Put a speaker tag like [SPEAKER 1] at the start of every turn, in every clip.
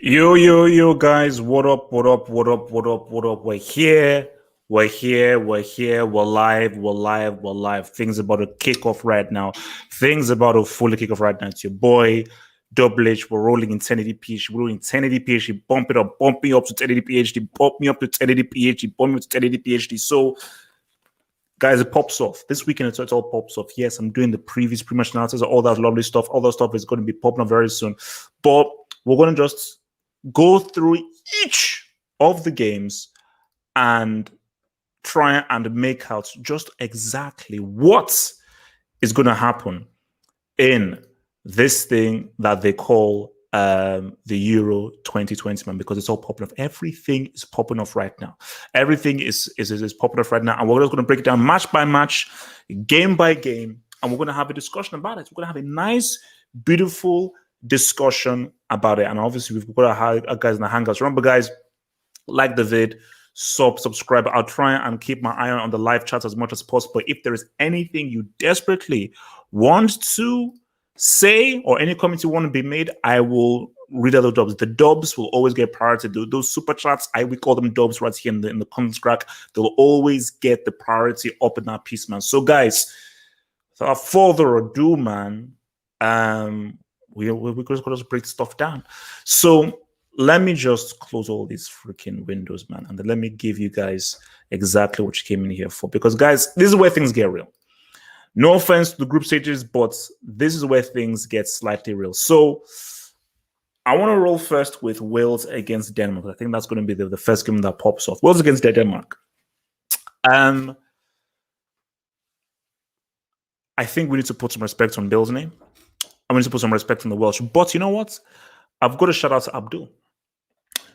[SPEAKER 1] Yo, guys, what up, what up, what up, what up, what up? We're here, we're live. Things about to kick off right now. Things about to fully kick off right now. It's your boy, Double H. We're rolling in 1080p. We're rolling in 1080p. Bump it up, bump me up to 1080p. Bump me up to 1080p. Bump me up to 1080p. So, guys, it pops off. This weekend, it all pops off. Yes, I'm doing the previous pre-match analysis, all that lovely stuff. All that stuff is going to be popping up very soon. But we're going to just go through each of the games and try and make out just exactly what is going to happen in this thing that they call the Euro 2020, man, because it's all popping off. Everything is popping off right now. Everything is popping off right now. And we're just going to break it down match by match, game by game, and we're going to have a discussion about it. We're going to have a nice, beautiful discussion about it. And obviously, we've got our guys in the Hangouts. Remember, guys, like the vid, subscribe. I'll try and keep my eye on the live chats as much as possible. If there is anything you desperately want to say or any comments you want to be made, I will read out the dubs. The dubs will always get priority. Those super chats, we call them dubs right here in the comments crack. They'll always get the priority up in that piece, man. So, guys, without further ado, man, we're going to break stuff down. So let me just close all these freaking windows, man, and then let me give you guys exactly what you came in here for. Because, guys, this is where things get real. No offense to the group stages, but this is where things get slightly real. So I want to roll first with Wales against Denmark. I think that's going to be the first game that pops off. Wales against Denmark. I think we need to put some respect on Bill's name. I'm going to put some respect on the Welsh. But you know what? I've got to shout out to Abdul.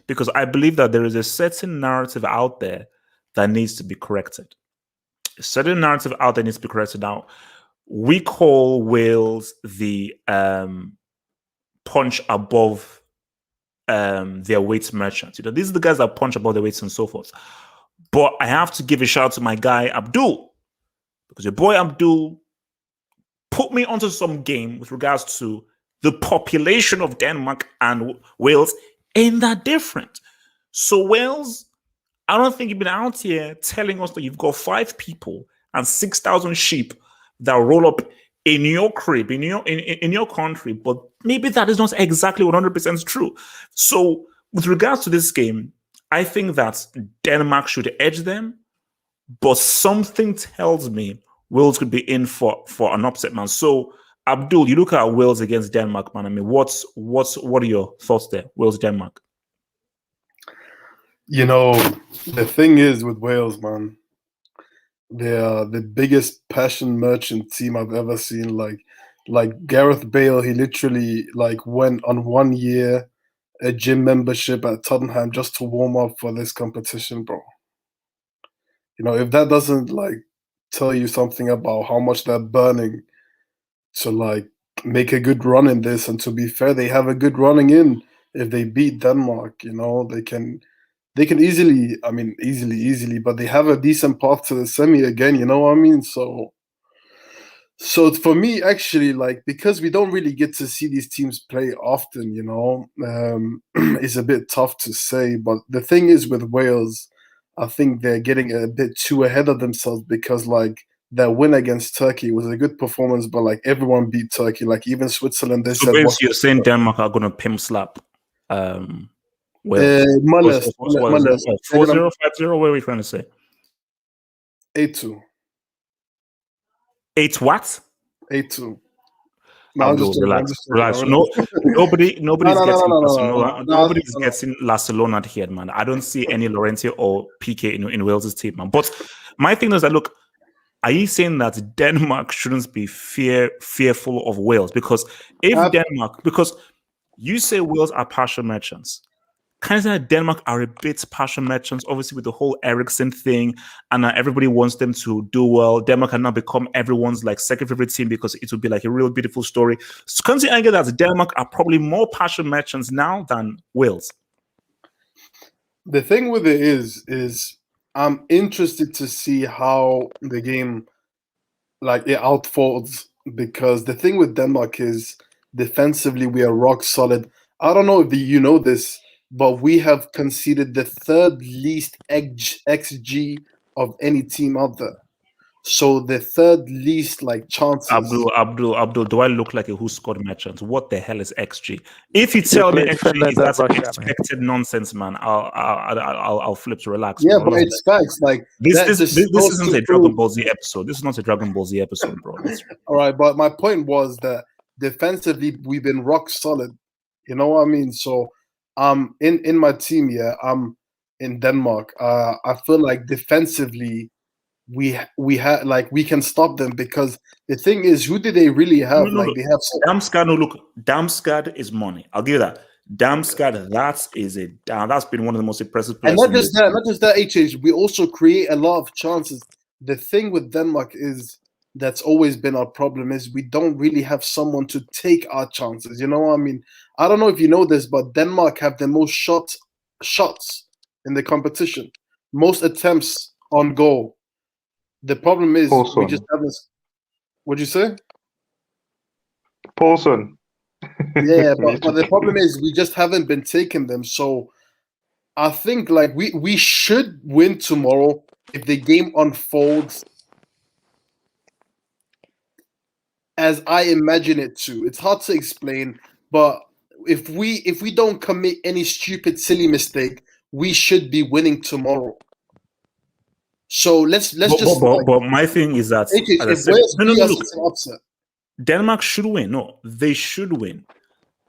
[SPEAKER 1] Because I believe that there is a certain narrative out there that needs to be corrected. A certain narrative out there needs to be corrected. Now, we call Wales the punch above their weights merchants. You know, these are the guys that punch above their weights and so forth. But I have to give a shout out to my guy, Abdul. Because your boy Abdul put me onto some game with regards to the population of Denmark and Wales ain't that different. So Wales, I don't think you've been out here telling us that you've got 5 people and 6,000 sheep that roll up in your crib, in your country, but maybe that is not exactly 100% true. So with regards to this game, I think that Denmark should edge them, but something tells me Wales could be in for an upset, man. So, Abdul, you look at Wales against Denmark, man. I mean, what are your thoughts there? Wales, Denmark.
[SPEAKER 2] You know, the thing is with Wales, man, they are the biggest passion merchant team I've ever seen. Like Gareth Bale, he literally went on 1 year a gym membership at Tottenham just to warm up for this competition, bro. You know, if that doesn't tell you something about how much they're burning to make a good run in this, and to be fair, they have a good running in. If they beat Denmark, you know, they can easily, but they have a decent path to the semi again, you know what I mean? So for me, actually, because we don't really get to see these teams play often, you know, it's a bit tough to say. But the thing is with Wales, I think they're getting a bit too ahead of themselves, because their win against Turkey was a good performance, but everyone beat Turkey. Even Switzerland, they said.
[SPEAKER 1] So you're saying Denmark are going to pimp slap Wales?
[SPEAKER 2] Mullers.
[SPEAKER 1] 4-0, 5-0? What are we trying to say?
[SPEAKER 2] 8-2.
[SPEAKER 1] 8 what?
[SPEAKER 2] 8-2.
[SPEAKER 1] No, relax. Nobody's getting Barcelona here, man. I don't see any Llorente or PK in Wales' team, man. But my thing is that, look, are you saying that Denmark shouldn't be fearful of Wales? Because because you say Wales are passion merchants, kind of say that Denmark are a bit passion merchants, obviously with the whole Eriksen thing, and everybody wants them to do well. Denmark can now become everyone's second favorite team because it would be a real beautiful story. So can't you argue that Denmark are probably more passion merchants now than Wales?
[SPEAKER 2] The thing with it is I'm interested to see how the game it outfolds, because the thing with Denmark is defensively we are rock solid. I don't know if you know this, but we have conceded the third least XG of any team out there. So the third least like chances.
[SPEAKER 1] Abdul, do I look like a who scored merchant? What the hell is XG? If you
[SPEAKER 3] You
[SPEAKER 1] tell me
[SPEAKER 3] played
[SPEAKER 1] XG
[SPEAKER 3] Finland
[SPEAKER 1] is
[SPEAKER 3] and
[SPEAKER 1] that
[SPEAKER 3] Russia, man.
[SPEAKER 1] expected nonsense, man, I'll flip to relax.
[SPEAKER 2] Yeah,
[SPEAKER 1] bro.
[SPEAKER 2] but it's facts. Like
[SPEAKER 1] This
[SPEAKER 2] that just goes
[SPEAKER 1] isn't
[SPEAKER 2] to
[SPEAKER 1] a
[SPEAKER 2] prove.
[SPEAKER 1] Dragon Ball Z episode. This is not a Dragon Ball Z episode, bro.
[SPEAKER 2] All right, but my point was that defensively we've been rock solid. You know what I mean? So in my team, yeah, I'm in Denmark. I feel like defensively we had like we can stop them because the thing is, who do they really have?
[SPEAKER 1] No,
[SPEAKER 2] Like they have
[SPEAKER 1] Damsgaard. No, look, Damsgaard is money. I'll give you that. Damsgaard, that's been one of the most impressive players.
[SPEAKER 2] and not just that, HH, we also create a lot of chances. The thing with Denmark is that's always been our problem is we don't really have someone to take our chances. You know what I mean? I don't know if you know this, but Denmark have the most shots in the competition, most attempts on goal. The problem is we just haven't. What'd you say?
[SPEAKER 3] Paulson.
[SPEAKER 2] Yeah, but the problem is we just haven't been taking them. So I think like we should win tomorrow if the game unfolds as I imagine it to. It's hard to explain, but if we don't commit any stupid, silly mistake, we should be winning tomorrow. So let's just.
[SPEAKER 1] But my thing is that
[SPEAKER 2] HH,
[SPEAKER 1] as I
[SPEAKER 2] if
[SPEAKER 1] said,
[SPEAKER 2] Wales
[SPEAKER 1] no,
[SPEAKER 2] beat us,
[SPEAKER 1] look,
[SPEAKER 2] it's an upset.
[SPEAKER 1] Denmark should win. No, they should win.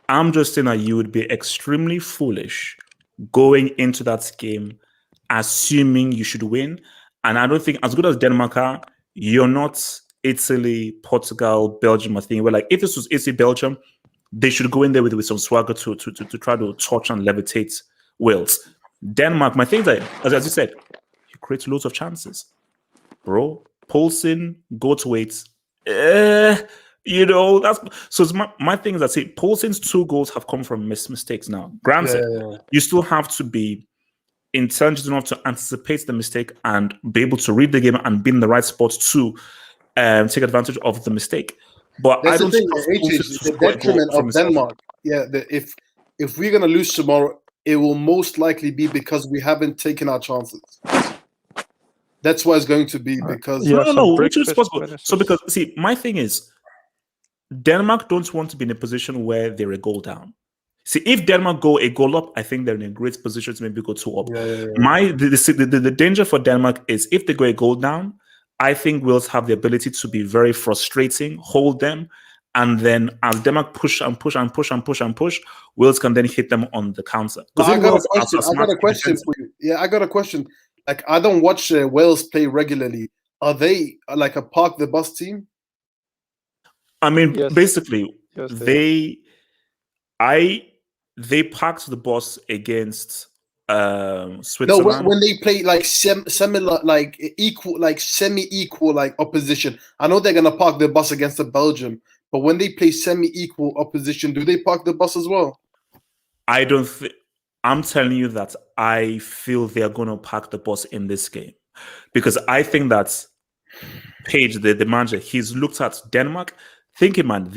[SPEAKER 1] I'm just saying that you would be extremely foolish going into that game assuming you should win. And I don't think, as good as Denmark are, you're not Italy, Portugal, Belgium, I think. We're like, if this was Italy, Belgium, they should go in there with some swagger to try to touch and levitate Wales. Denmark, my thing is that, as you said, you create loads of chances. Bro, Poulsen, go to wait. You know, that's so my thing is that see, Poulsen's 2 goals have come from mistakes now. Granted, you still have to be intelligent enough to anticipate the mistake and be able to read the game and be in the right spot to take advantage of the mistake. But
[SPEAKER 2] That's
[SPEAKER 1] I don't
[SPEAKER 2] the thing, the detriment of Denmark. Yeah, if we're gonna lose tomorrow, it will most likely be because we haven't taken our chances. That's what it's going to be because
[SPEAKER 1] no, which is possible. So because see, my thing is Denmark don't want to be in a position where they're a goal down. See, if Denmark go a goal up, I think they're in a great position to maybe go 2 up. The danger for Denmark is if they go a goal down, I think Wales have the ability to be very frustrating, hold them, and then as Denmark push and push and push and push and push, Wales can then hit them on the counter.
[SPEAKER 2] I got a question for you. Yeah, I got a question. Like, I don't watch Wales play regularly. Are they like a park the bus team?
[SPEAKER 1] I mean, basically, they parked the bus against Switzerland.
[SPEAKER 2] No, when they play like similar, like equal, like semi-equal, like opposition. I know they're gonna park the bus against the Belgium, but when they play semi-equal opposition, do they park the bus as well?
[SPEAKER 1] I don't think. I'm telling you that I feel they're going to park the bus in this game because I think that Page, the manager, he's looked at Denmark, thinking, man,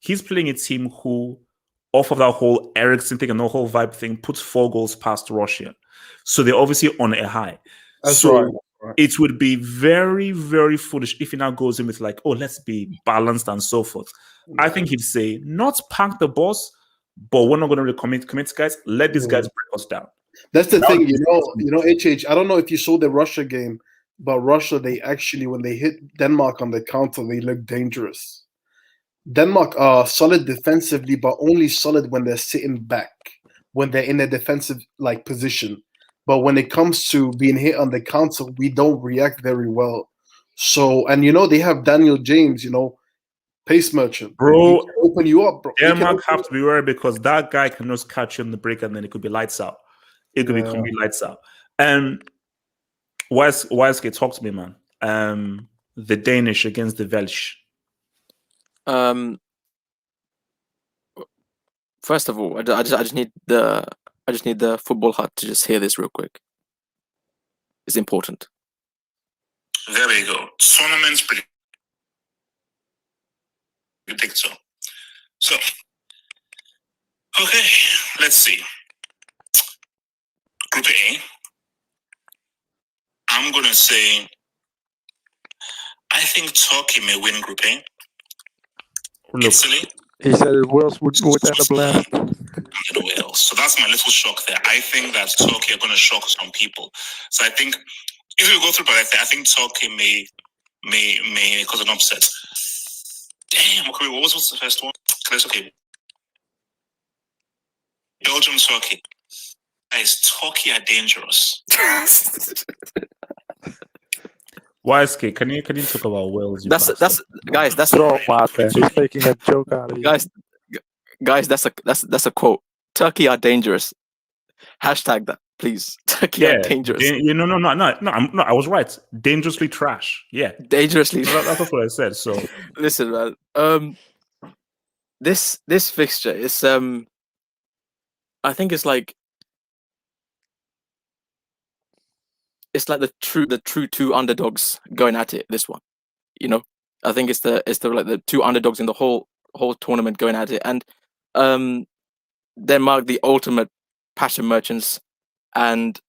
[SPEAKER 1] he's playing a team who, off of that whole Ericsson thing and the whole vibe thing, puts 4 goals past Russia. So they're obviously on a high.
[SPEAKER 2] That's right.
[SPEAKER 1] It would be very, very foolish if he now goes in with like, oh, let's be balanced and so forth. I think he'd say, not park the bus, but we're not going to really commit, guys. Let these guys break us down.
[SPEAKER 2] That's the thing, you know, HH. I don't know if you saw the Russia game, but Russia, they actually, when they hit Denmark on the counter, they look dangerous. Denmark are solid defensively, but only solid when they're sitting back, when they're in a defensive like position. But when it comes to being hit on the counter, we don't react very well. So, and you know, they have Daniel James, you know, pace merchant.
[SPEAKER 1] Bro,
[SPEAKER 2] open you up, bro.
[SPEAKER 1] Denmark have to be worried because that guy can just catch you in the break and then it could be lights out. It could be complete lights out. And Wiseky, talk to me, man. The Danish against the Welsh.
[SPEAKER 4] First of all, I just need the football hut to just hear this real quick. It's important.
[SPEAKER 1] There we go. Tournaments predictor. So, Okay, let's see. Group A. I'm gonna say I think Turkey may win Group A.
[SPEAKER 3] Look,
[SPEAKER 1] Italy
[SPEAKER 3] he said Wales would end up last.
[SPEAKER 1] and Wales. So that's my little shock there. I think that Turkey are gonna shock some people. So I think if we go through, but I think Turkey may cause an upset. Damn. Okay, what was the first one? That's okay. Belgium, Turkey. Guys, Turkey are dangerous. YSK, can you talk about Wales?
[SPEAKER 4] That's
[SPEAKER 3] Throw him out there. He's making a joke out of you.
[SPEAKER 4] guys. That's a quote. Turkey are dangerous. Hashtag that, please. Turkey are dangerous.
[SPEAKER 1] No, I was right. Dangerously trash. Yeah,
[SPEAKER 4] Dangerously.
[SPEAKER 1] That's what I said. So
[SPEAKER 4] listen, man. This fixture is I think it's like the true two underdogs going at it. This one, I think it's the like the two underdogs in the whole tournament going at it, and Denmark the ultimate passion merchants, and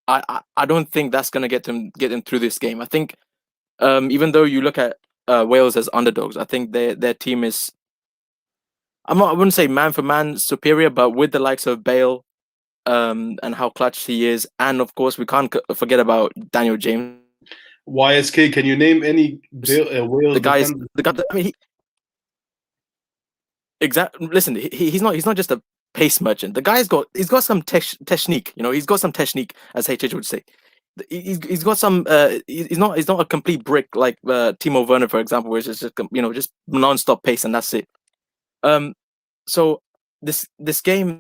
[SPEAKER 4] I don't think that's gonna get them through this game. I think even though you look at Wales as underdogs, I think their team is. I wouldn't say man for man superior, but with the likes of Bale, and how clutch he is, and of course we can't forget about Daniel James.
[SPEAKER 2] YSK, can you name any Wales?
[SPEAKER 4] The guy. I mean, exactly. Listen, he's not just a pace merchant. The guy's got some technique. He's got some technique, as HH would say. He's got some. He's not a complete brick like Timo Werner, for example, where it's just just non-stop pace and that's it. So this game.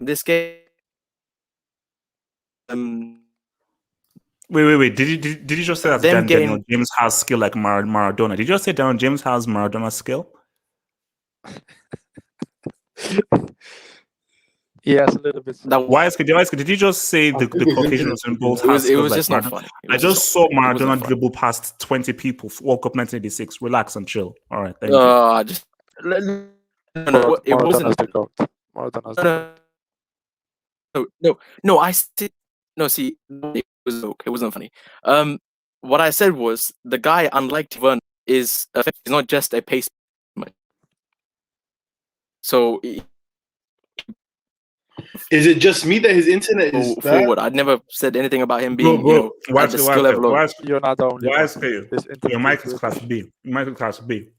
[SPEAKER 1] Wait. Did you just say that Daniel James has skill like Maradona? Did you just say Daniel James has Maradona's skill?
[SPEAKER 3] Yes, a little bit.
[SPEAKER 1] Did you just say the Caucasian symbols has
[SPEAKER 4] It was
[SPEAKER 1] like
[SPEAKER 4] just
[SPEAKER 1] Maradona?
[SPEAKER 4] not funny.
[SPEAKER 1] I just saw Maradona dribble past 20 people. World Cup 1986. Relax and chill. All right, thank you.
[SPEAKER 4] It wasn't. No. I see. No, see, it wasn't funny. What I said was the guy, unlike Tivern, is not just a pace. So
[SPEAKER 2] is it just me that his internet is
[SPEAKER 4] forward? I'd never said anything about him being at the skill level.
[SPEAKER 3] You're not the only one.
[SPEAKER 1] Your mic is class B. Your mic is class B.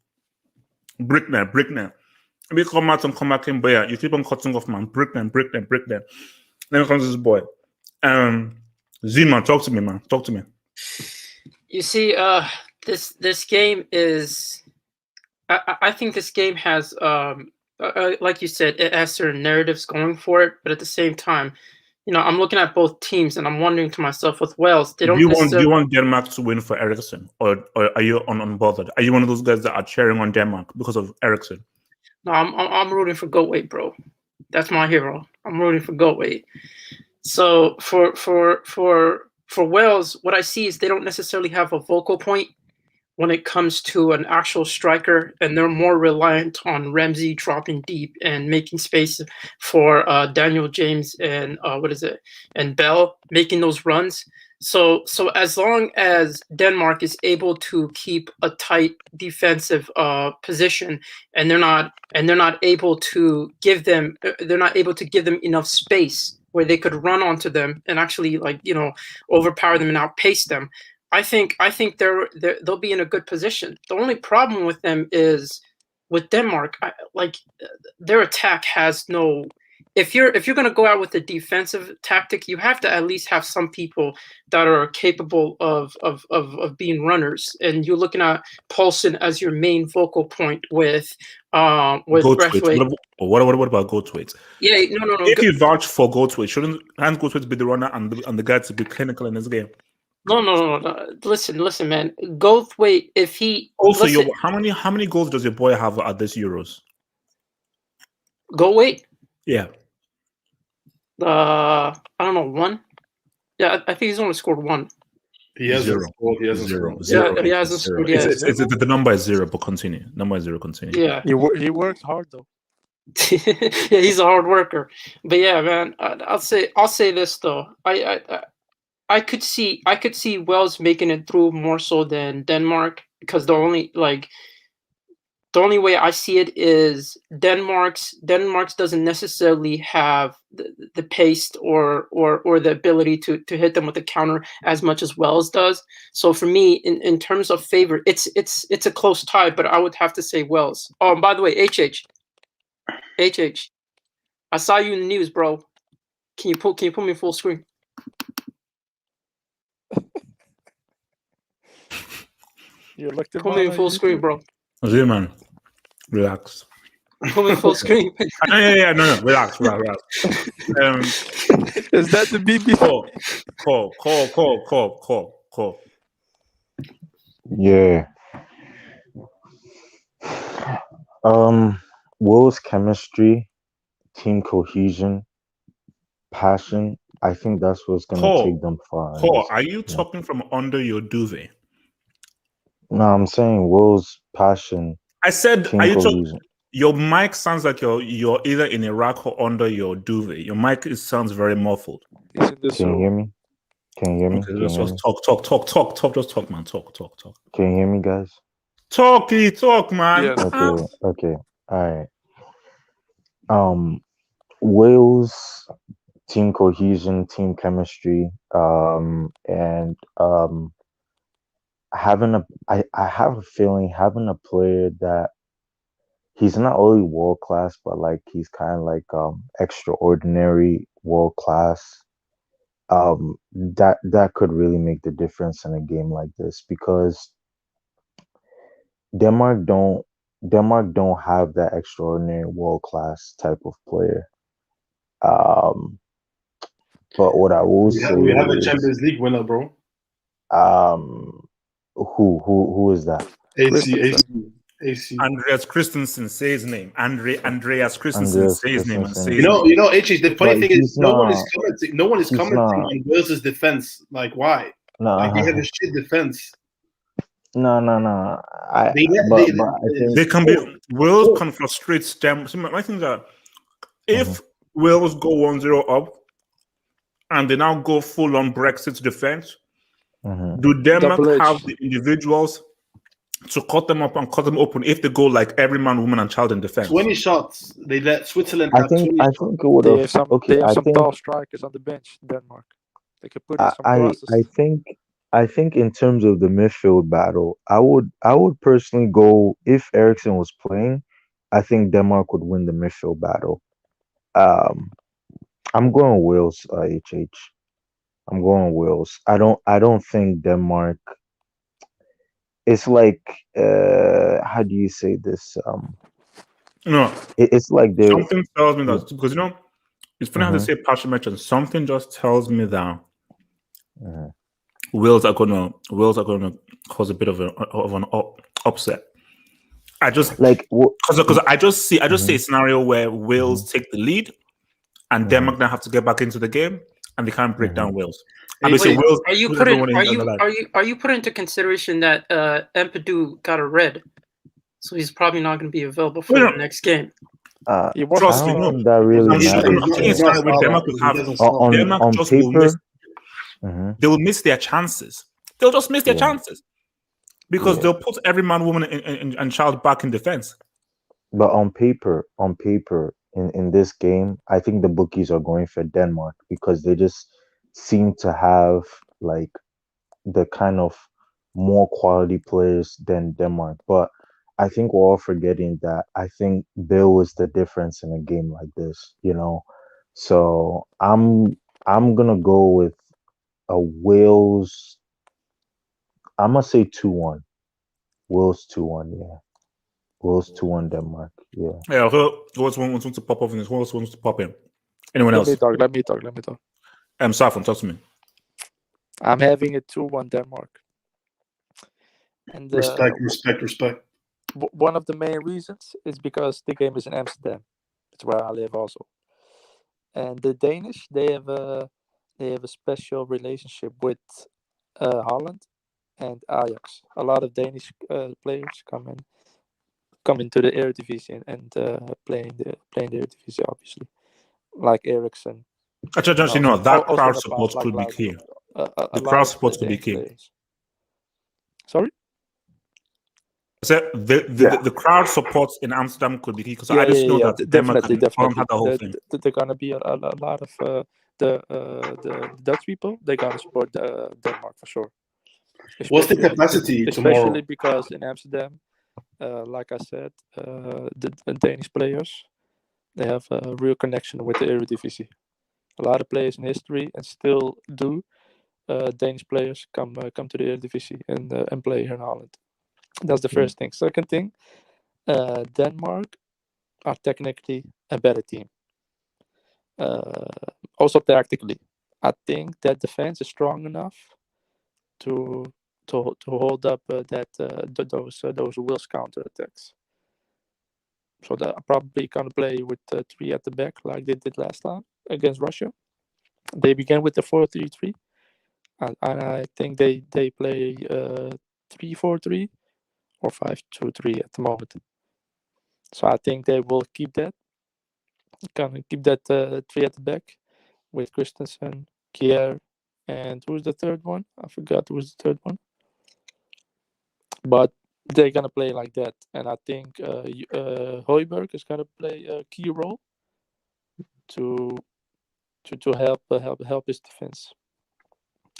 [SPEAKER 1] Brickner. We come out and come back in, but you keep on cutting off, man. Brickner. Then comes this boy. Zima, talk to me, man. Talk to me.
[SPEAKER 5] You see, this game is. I think this game has, like you said, it has certain narratives going for it, but at the same time, I'm looking at both teams and I'm wondering to myself with Wales, they don't.
[SPEAKER 1] Do you want Denmark to win for Eriksen, or are you unbothered? Are you one of those guys that are cheering on Denmark because of Eriksen?
[SPEAKER 5] No, I'm rooting for Goatway, bro. That's my hero. I'm rooting for Goatway. So for Wales, what I see is they don't necessarily have a vocal point when it comes to an actual striker, and they're more reliant on Ramsey dropping deep and making space for Daniel James and and Bell making those runs. So as long as Denmark is able to keep a tight defensive position, and they're not able to give them enough space where they could run onto them and actually overpower them and outpace them, I think they'll be in a good position. The only problem with them is with Denmark, their attack has no. If you're going to go out with a defensive tactic, you have to at least have some people that are capable of being runners. And you're looking at Poulsen as your main focal point with
[SPEAKER 1] Goatswitch. What about Goatswitch?
[SPEAKER 5] Yeah, no.
[SPEAKER 1] If you vouch for Goatswitch, shouldn't Hans Goatswitch be the runner and the guy to be clinical in this game?
[SPEAKER 5] No. Listen, man. Goatswitch, if he
[SPEAKER 1] also, how many goals does your boy have at this Euros?
[SPEAKER 5] Goatswitch?
[SPEAKER 1] Yeah.
[SPEAKER 5] I don't know, 1. Yeah, I think he's only scored 1.
[SPEAKER 2] He has
[SPEAKER 1] zero.
[SPEAKER 2] He hasn't
[SPEAKER 1] Zero.
[SPEAKER 5] Yeah, he hasn't scored. Yeah,
[SPEAKER 1] the number is 0, but continue. Number is 0. Continue.
[SPEAKER 5] Yeah,
[SPEAKER 3] he works hard though.
[SPEAKER 5] Yeah, he's a hard worker. But yeah, man, I'll say this though. I could see Wales making it through more so than Denmark, because the only way I see it is Denmark's doesn't necessarily have the pace or the ability to hit them with a counter as much as Wales does. So for me, in terms of favorite, it's a close tie, but I would have to say Wales. Oh, and by the way, HH, I saw you in the news, bro. Can you put me full screen?
[SPEAKER 3] You looked
[SPEAKER 5] Put me in full screen, bro.
[SPEAKER 1] Yeah, man. Relax.
[SPEAKER 5] Put me in full screen.
[SPEAKER 1] No, relax.
[SPEAKER 3] Is that the BBC?
[SPEAKER 1] Call.
[SPEAKER 6] Yeah. Will's chemistry, team cohesion, passion. I think that's what's gonna take them far.
[SPEAKER 1] Call, are you talking from under your duvet?
[SPEAKER 6] No, I'm saying Will's passion.
[SPEAKER 1] I said,
[SPEAKER 6] team
[SPEAKER 1] are you
[SPEAKER 6] cohesion.
[SPEAKER 1] talking? Your mic sounds like you're either in a rack or under your duvet. Your mic sounds very muffled.
[SPEAKER 6] Can you hear me? Okay,
[SPEAKER 1] just talk. Just talk, man. Talk.
[SPEAKER 6] Can you hear me, guys?
[SPEAKER 1] Talk, man.
[SPEAKER 3] Yes.
[SPEAKER 6] Okay. All right. Wales team cohesion, team chemistry, and I have a feeling having a player that he's not only world class, but like he's kind of like extraordinary world class. That could really make the difference in a game like this, because Denmark don't have that extraordinary world class type of player. But what I will say,
[SPEAKER 2] we have a Champions League winner, bro.
[SPEAKER 6] Who is that?
[SPEAKER 2] AC.
[SPEAKER 1] Andreas Christensen, say his name. Andreas Christensen, say his name. And say
[SPEAKER 2] you know, HH, the funny thing is, no one is commenting on Wales' defense. Like, why?
[SPEAKER 6] No,
[SPEAKER 2] like, they have a shit defense.
[SPEAKER 6] No.
[SPEAKER 1] They can be. Wales can frustrate them. So my thing is that if Wales go 1-0 up and they now go full on Brexit defense, do Denmark have the individuals to cut them up and cut them open if they go like every man, woman, and child in defense?
[SPEAKER 2] 20 shots. They let Switzerland have 20 shots.
[SPEAKER 6] I think it would have.
[SPEAKER 3] They have some tall strikers on the bench in Denmark. They could put in some crosses.
[SPEAKER 6] I think in terms of the midfield battle, I would personally go, if Eriksen was playing, I think Denmark would win the midfield battle. I'm going Wales, HH. I'm going Wales. I don't think Denmark. It's like how do you say this?
[SPEAKER 1] No,
[SPEAKER 6] it's like
[SPEAKER 1] something tells me that, because it's funny how they say passion mentioned. Something just tells me that Wales are gonna cause a bit of an upset. I just like because I just see a scenario where Wales take the lead and Denmark now have to get back into the game and they can't break down Wales. Wales,
[SPEAKER 5] are you putting into consideration that Empadu got a red, so he's probably not going to be available for the next game?
[SPEAKER 1] Trust me, no.
[SPEAKER 6] That really
[SPEAKER 1] Denmark just will miss. They will miss their chances. They'll just miss their chances because they'll put every man, woman, and child back in defense.
[SPEAKER 6] But on paper, in this game, I think the bookies are going for Denmark because they just seem to have like the kind of more quality players than Denmark. But I think we're all forgetting that I think Bill is the difference in a game like this, So I'm gonna go with a Wales. I'm gonna say 2-1. Wales 2-1, yeah. Wales 2-1 Denmark, yeah.
[SPEAKER 1] Yeah, who else wants to pop off in this? Who else wants to pop in? Anyone else?
[SPEAKER 3] Let me talk.
[SPEAKER 1] Safon, talk to me.
[SPEAKER 3] I'm having a 2-1 Denmark. And
[SPEAKER 2] respect.
[SPEAKER 3] One of the main reasons is because the game is in Amsterdam. It's where I live also. And the Danish, they have a special relationship with Holland and Ajax. A lot of Danish players come in come into the Eredivisie and playing the Eredivisie, obviously, like Ericsson.
[SPEAKER 1] Actually, no,
[SPEAKER 3] Also-
[SPEAKER 1] that
[SPEAKER 3] also
[SPEAKER 1] crowd
[SPEAKER 3] in the
[SPEAKER 1] support
[SPEAKER 3] past, like
[SPEAKER 1] could be
[SPEAKER 3] Louter.
[SPEAKER 1] key.
[SPEAKER 3] A
[SPEAKER 1] The
[SPEAKER 3] lot
[SPEAKER 1] crowd
[SPEAKER 3] of
[SPEAKER 1] support could be
[SPEAKER 3] Danish
[SPEAKER 1] key.
[SPEAKER 3] players. Sorry?
[SPEAKER 1] So the crowd support in Amsterdam could be key because I just know that Denmark
[SPEAKER 3] definitely,
[SPEAKER 1] and Holland
[SPEAKER 3] definitely.
[SPEAKER 1] had the whole thing.
[SPEAKER 3] They're gonna be a lot of the Dutch people. They're gonna support Denmark for sure.
[SPEAKER 2] What's the
[SPEAKER 3] Especially-
[SPEAKER 2] capacity
[SPEAKER 3] especially
[SPEAKER 2] tomorrow?
[SPEAKER 3] because in Amsterdam, like I said, the Danish players, they have a real connection with the Eredivisie. A lot of players in history and still do. Danish players come to the Eredivisie and play here in Holland. That's the first thing. Second thing, Denmark are technically a better team. Also tactically, I think that defense is strong enough to hold up those Wales counter attacks. So they're probably gonna play with 3 at the back like they did last time against Russia. They began with the 4-3-3, and I think they play 3-4-3 or 5-2-3 at the moment. So I think they will keep that. Gonna keep that 3 at the back with Christensen, Kier, and who's the third one? I forgot who was the third one. But they're gonna play like that, and I think Højbjerg is gonna play a key role to help his defense,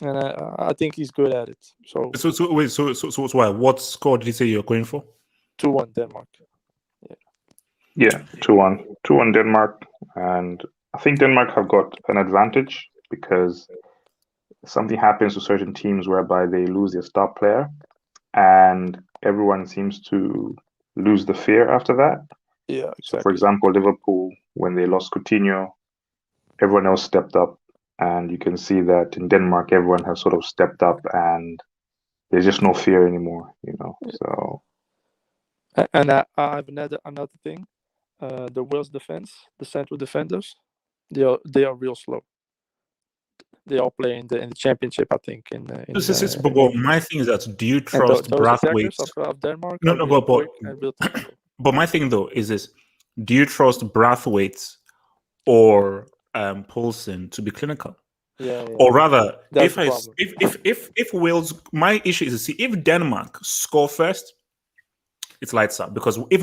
[SPEAKER 3] and I think he's good at it. So
[SPEAKER 1] So why? What score did you say you're going for?
[SPEAKER 3] 2-1 Denmark.
[SPEAKER 7] Yeah, 2-1. 2-1 Denmark. And I think Denmark have got an advantage because something happens to certain teams whereby they lose their star player and everyone seems to lose the fear after that.
[SPEAKER 3] Yeah,
[SPEAKER 7] So,
[SPEAKER 3] exactly.
[SPEAKER 7] for example, Liverpool, when they lost Coutinho, everyone else stepped up. And you can see that in Denmark, everyone has sort of stepped up and there's just no fear anymore, you know. So,
[SPEAKER 3] And I have another thing. The Wales defense, the central defenders, they are real slow. They all play in the championship, I think.
[SPEAKER 1] But my thing is that do you
[SPEAKER 3] and
[SPEAKER 1] trust
[SPEAKER 3] those
[SPEAKER 1] Brathwaite?
[SPEAKER 3] attackers of Denmark
[SPEAKER 1] No,
[SPEAKER 3] are
[SPEAKER 1] no,
[SPEAKER 3] real
[SPEAKER 1] but
[SPEAKER 3] quick and real technical.
[SPEAKER 1] but my thing though is this: do you trust Brathwaite or Poulsen to be clinical?
[SPEAKER 3] Yeah.
[SPEAKER 1] Or rather,
[SPEAKER 3] That's the problem.
[SPEAKER 1] if Wales, my issue is to see if Denmark score first, it's lights out. Because if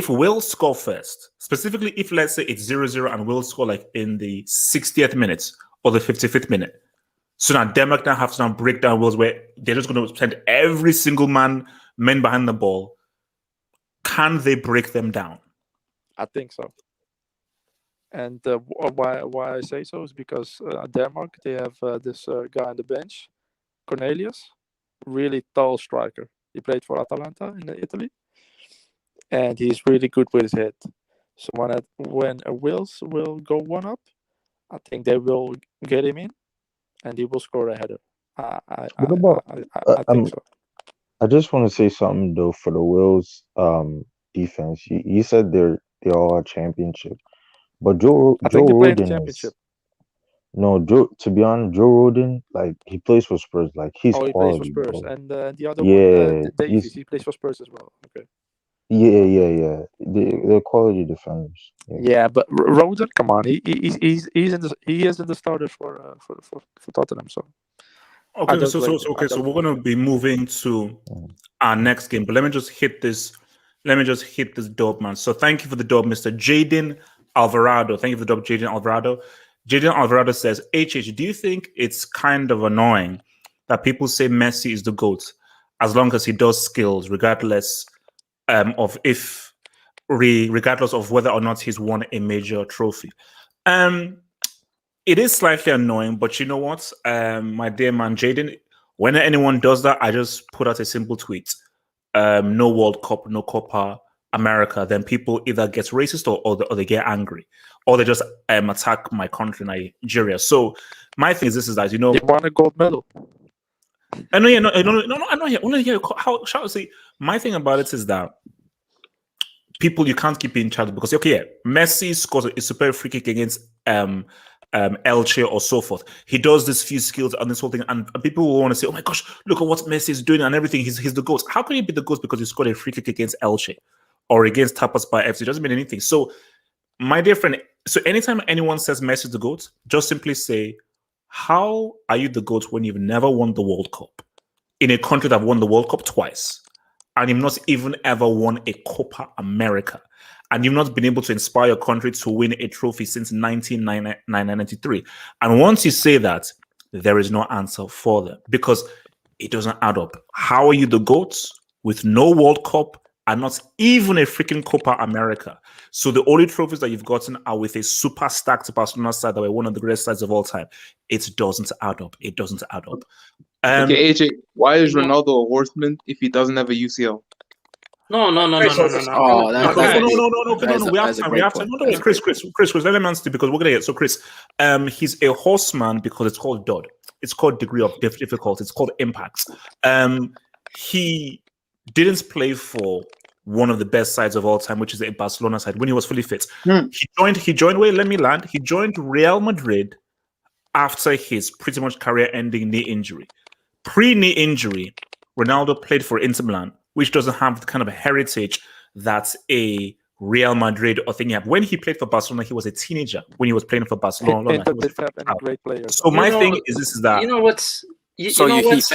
[SPEAKER 1] Wales score first, specifically if let's say it's 0-0 and Wales score like in the 60th minute or the 55th minute, so now Denmark now have to now break down Wales where they're just going to send every single men behind the ball. Can they break them down?
[SPEAKER 3] I think so. And why I say so is because Denmark, they have this guy on the bench, Cornelius, really tall striker. He played for Atalanta in Italy, and he's really good with his head. So when Wales will go 1-up, I think they will get him in, and he will score a header. I think so.
[SPEAKER 6] I just want to say something though for the Wales defense. You said they're all a championship, but Joe
[SPEAKER 3] I think they play in the
[SPEAKER 6] Rodon
[SPEAKER 3] championship.
[SPEAKER 6] to be honest, Joe Rodon, like he plays for Spurs, like he's
[SPEAKER 3] He plays
[SPEAKER 6] quality,
[SPEAKER 3] for Spurs,
[SPEAKER 6] bro.
[SPEAKER 3] and the other
[SPEAKER 6] Yeah,
[SPEAKER 3] one, Davies, he plays for Spurs as well. Okay.
[SPEAKER 6] Yeah. They're quality defenders.
[SPEAKER 3] Yeah, but Rodon, come on, he's in the starter for Tottenham. So
[SPEAKER 1] Okay,
[SPEAKER 3] don't
[SPEAKER 1] so
[SPEAKER 3] rate him. I
[SPEAKER 1] so
[SPEAKER 3] don't
[SPEAKER 1] we're going to be moving to our next game, but let me just hit this. Let me just hit this dope, man. So thank you for the dope, Mr. Jaden Alvarado. Thank you for the dope, Jaden Alvarado. Jaden Alvarado says, HH, do you think it's kind of annoying that people say Messi is the GOAT as long as he does skills, regardless regardless of whether or not he's won a major trophy? It is slightly annoying, but you know what, my dear man Jaden, when anyone does that, I just put out a simple tweet. No World Cup, no Copa America, then people either get racist or they get angry, or they just attack my country, Nigeria. So my thing is this: is that
[SPEAKER 3] He won a gold medal.
[SPEAKER 1] I know, yeah, no, I know, yeah, only here. How shall I say? My thing about it is that people, you can't keep being charged because okay, yeah, Messi scores a super free kick against Elche or so forth. He does this few skills and this whole thing, and people will want to say, "Oh my gosh, look at what Messi is doing and everything. He's the GOAT." How can he be the GOAT because he scored a free kick against Elche or against Tapas by FC? It doesn't mean anything. So, my dear friend, so anytime anyone says Messi is the GOAT, just simply say, "How are you the GOAT when you've never won the World Cup in a country that won the World Cup twice, and you've not even ever won a Copa America?" And you've not been able to inspire your country to win a trophy since 1993. And once you say that, there is no answer for them because it doesn't add up. How are you the GOAT with no World Cup and not even a freaking Copa America? So the only trophies that you've gotten are with a super stacked Barcelona side that were one of the greatest sides of all time. It doesn't add up. It doesn't add up.
[SPEAKER 8] Okay, AJ, why is Ronaldo a horseman if he doesn't have a UCL?
[SPEAKER 5] No.
[SPEAKER 4] Oh,
[SPEAKER 1] No. We have time. No, Chris, let me answer because we're gonna get. So, Chris, he's a horseman because it's called DOD. It's called degree of difficulty. It's called impact. He didn't play for one of the best sides of all time, which is a Barcelona side, when he was fully fit. He joined. Wait, let me land. He joined Real Madrid after his pretty much career-ending knee injury. Pre-knee injury, Ronaldo played for Inter Milan, which doesn't have the kind of a heritage that a Real Madrid or thing have. When he played for Barcelona, he was a teenager when he was playing for Barcelona.
[SPEAKER 3] Inter didn't have any great players.
[SPEAKER 1] So my thing is that
[SPEAKER 5] you know what's
[SPEAKER 4] He
[SPEAKER 5] hilarious?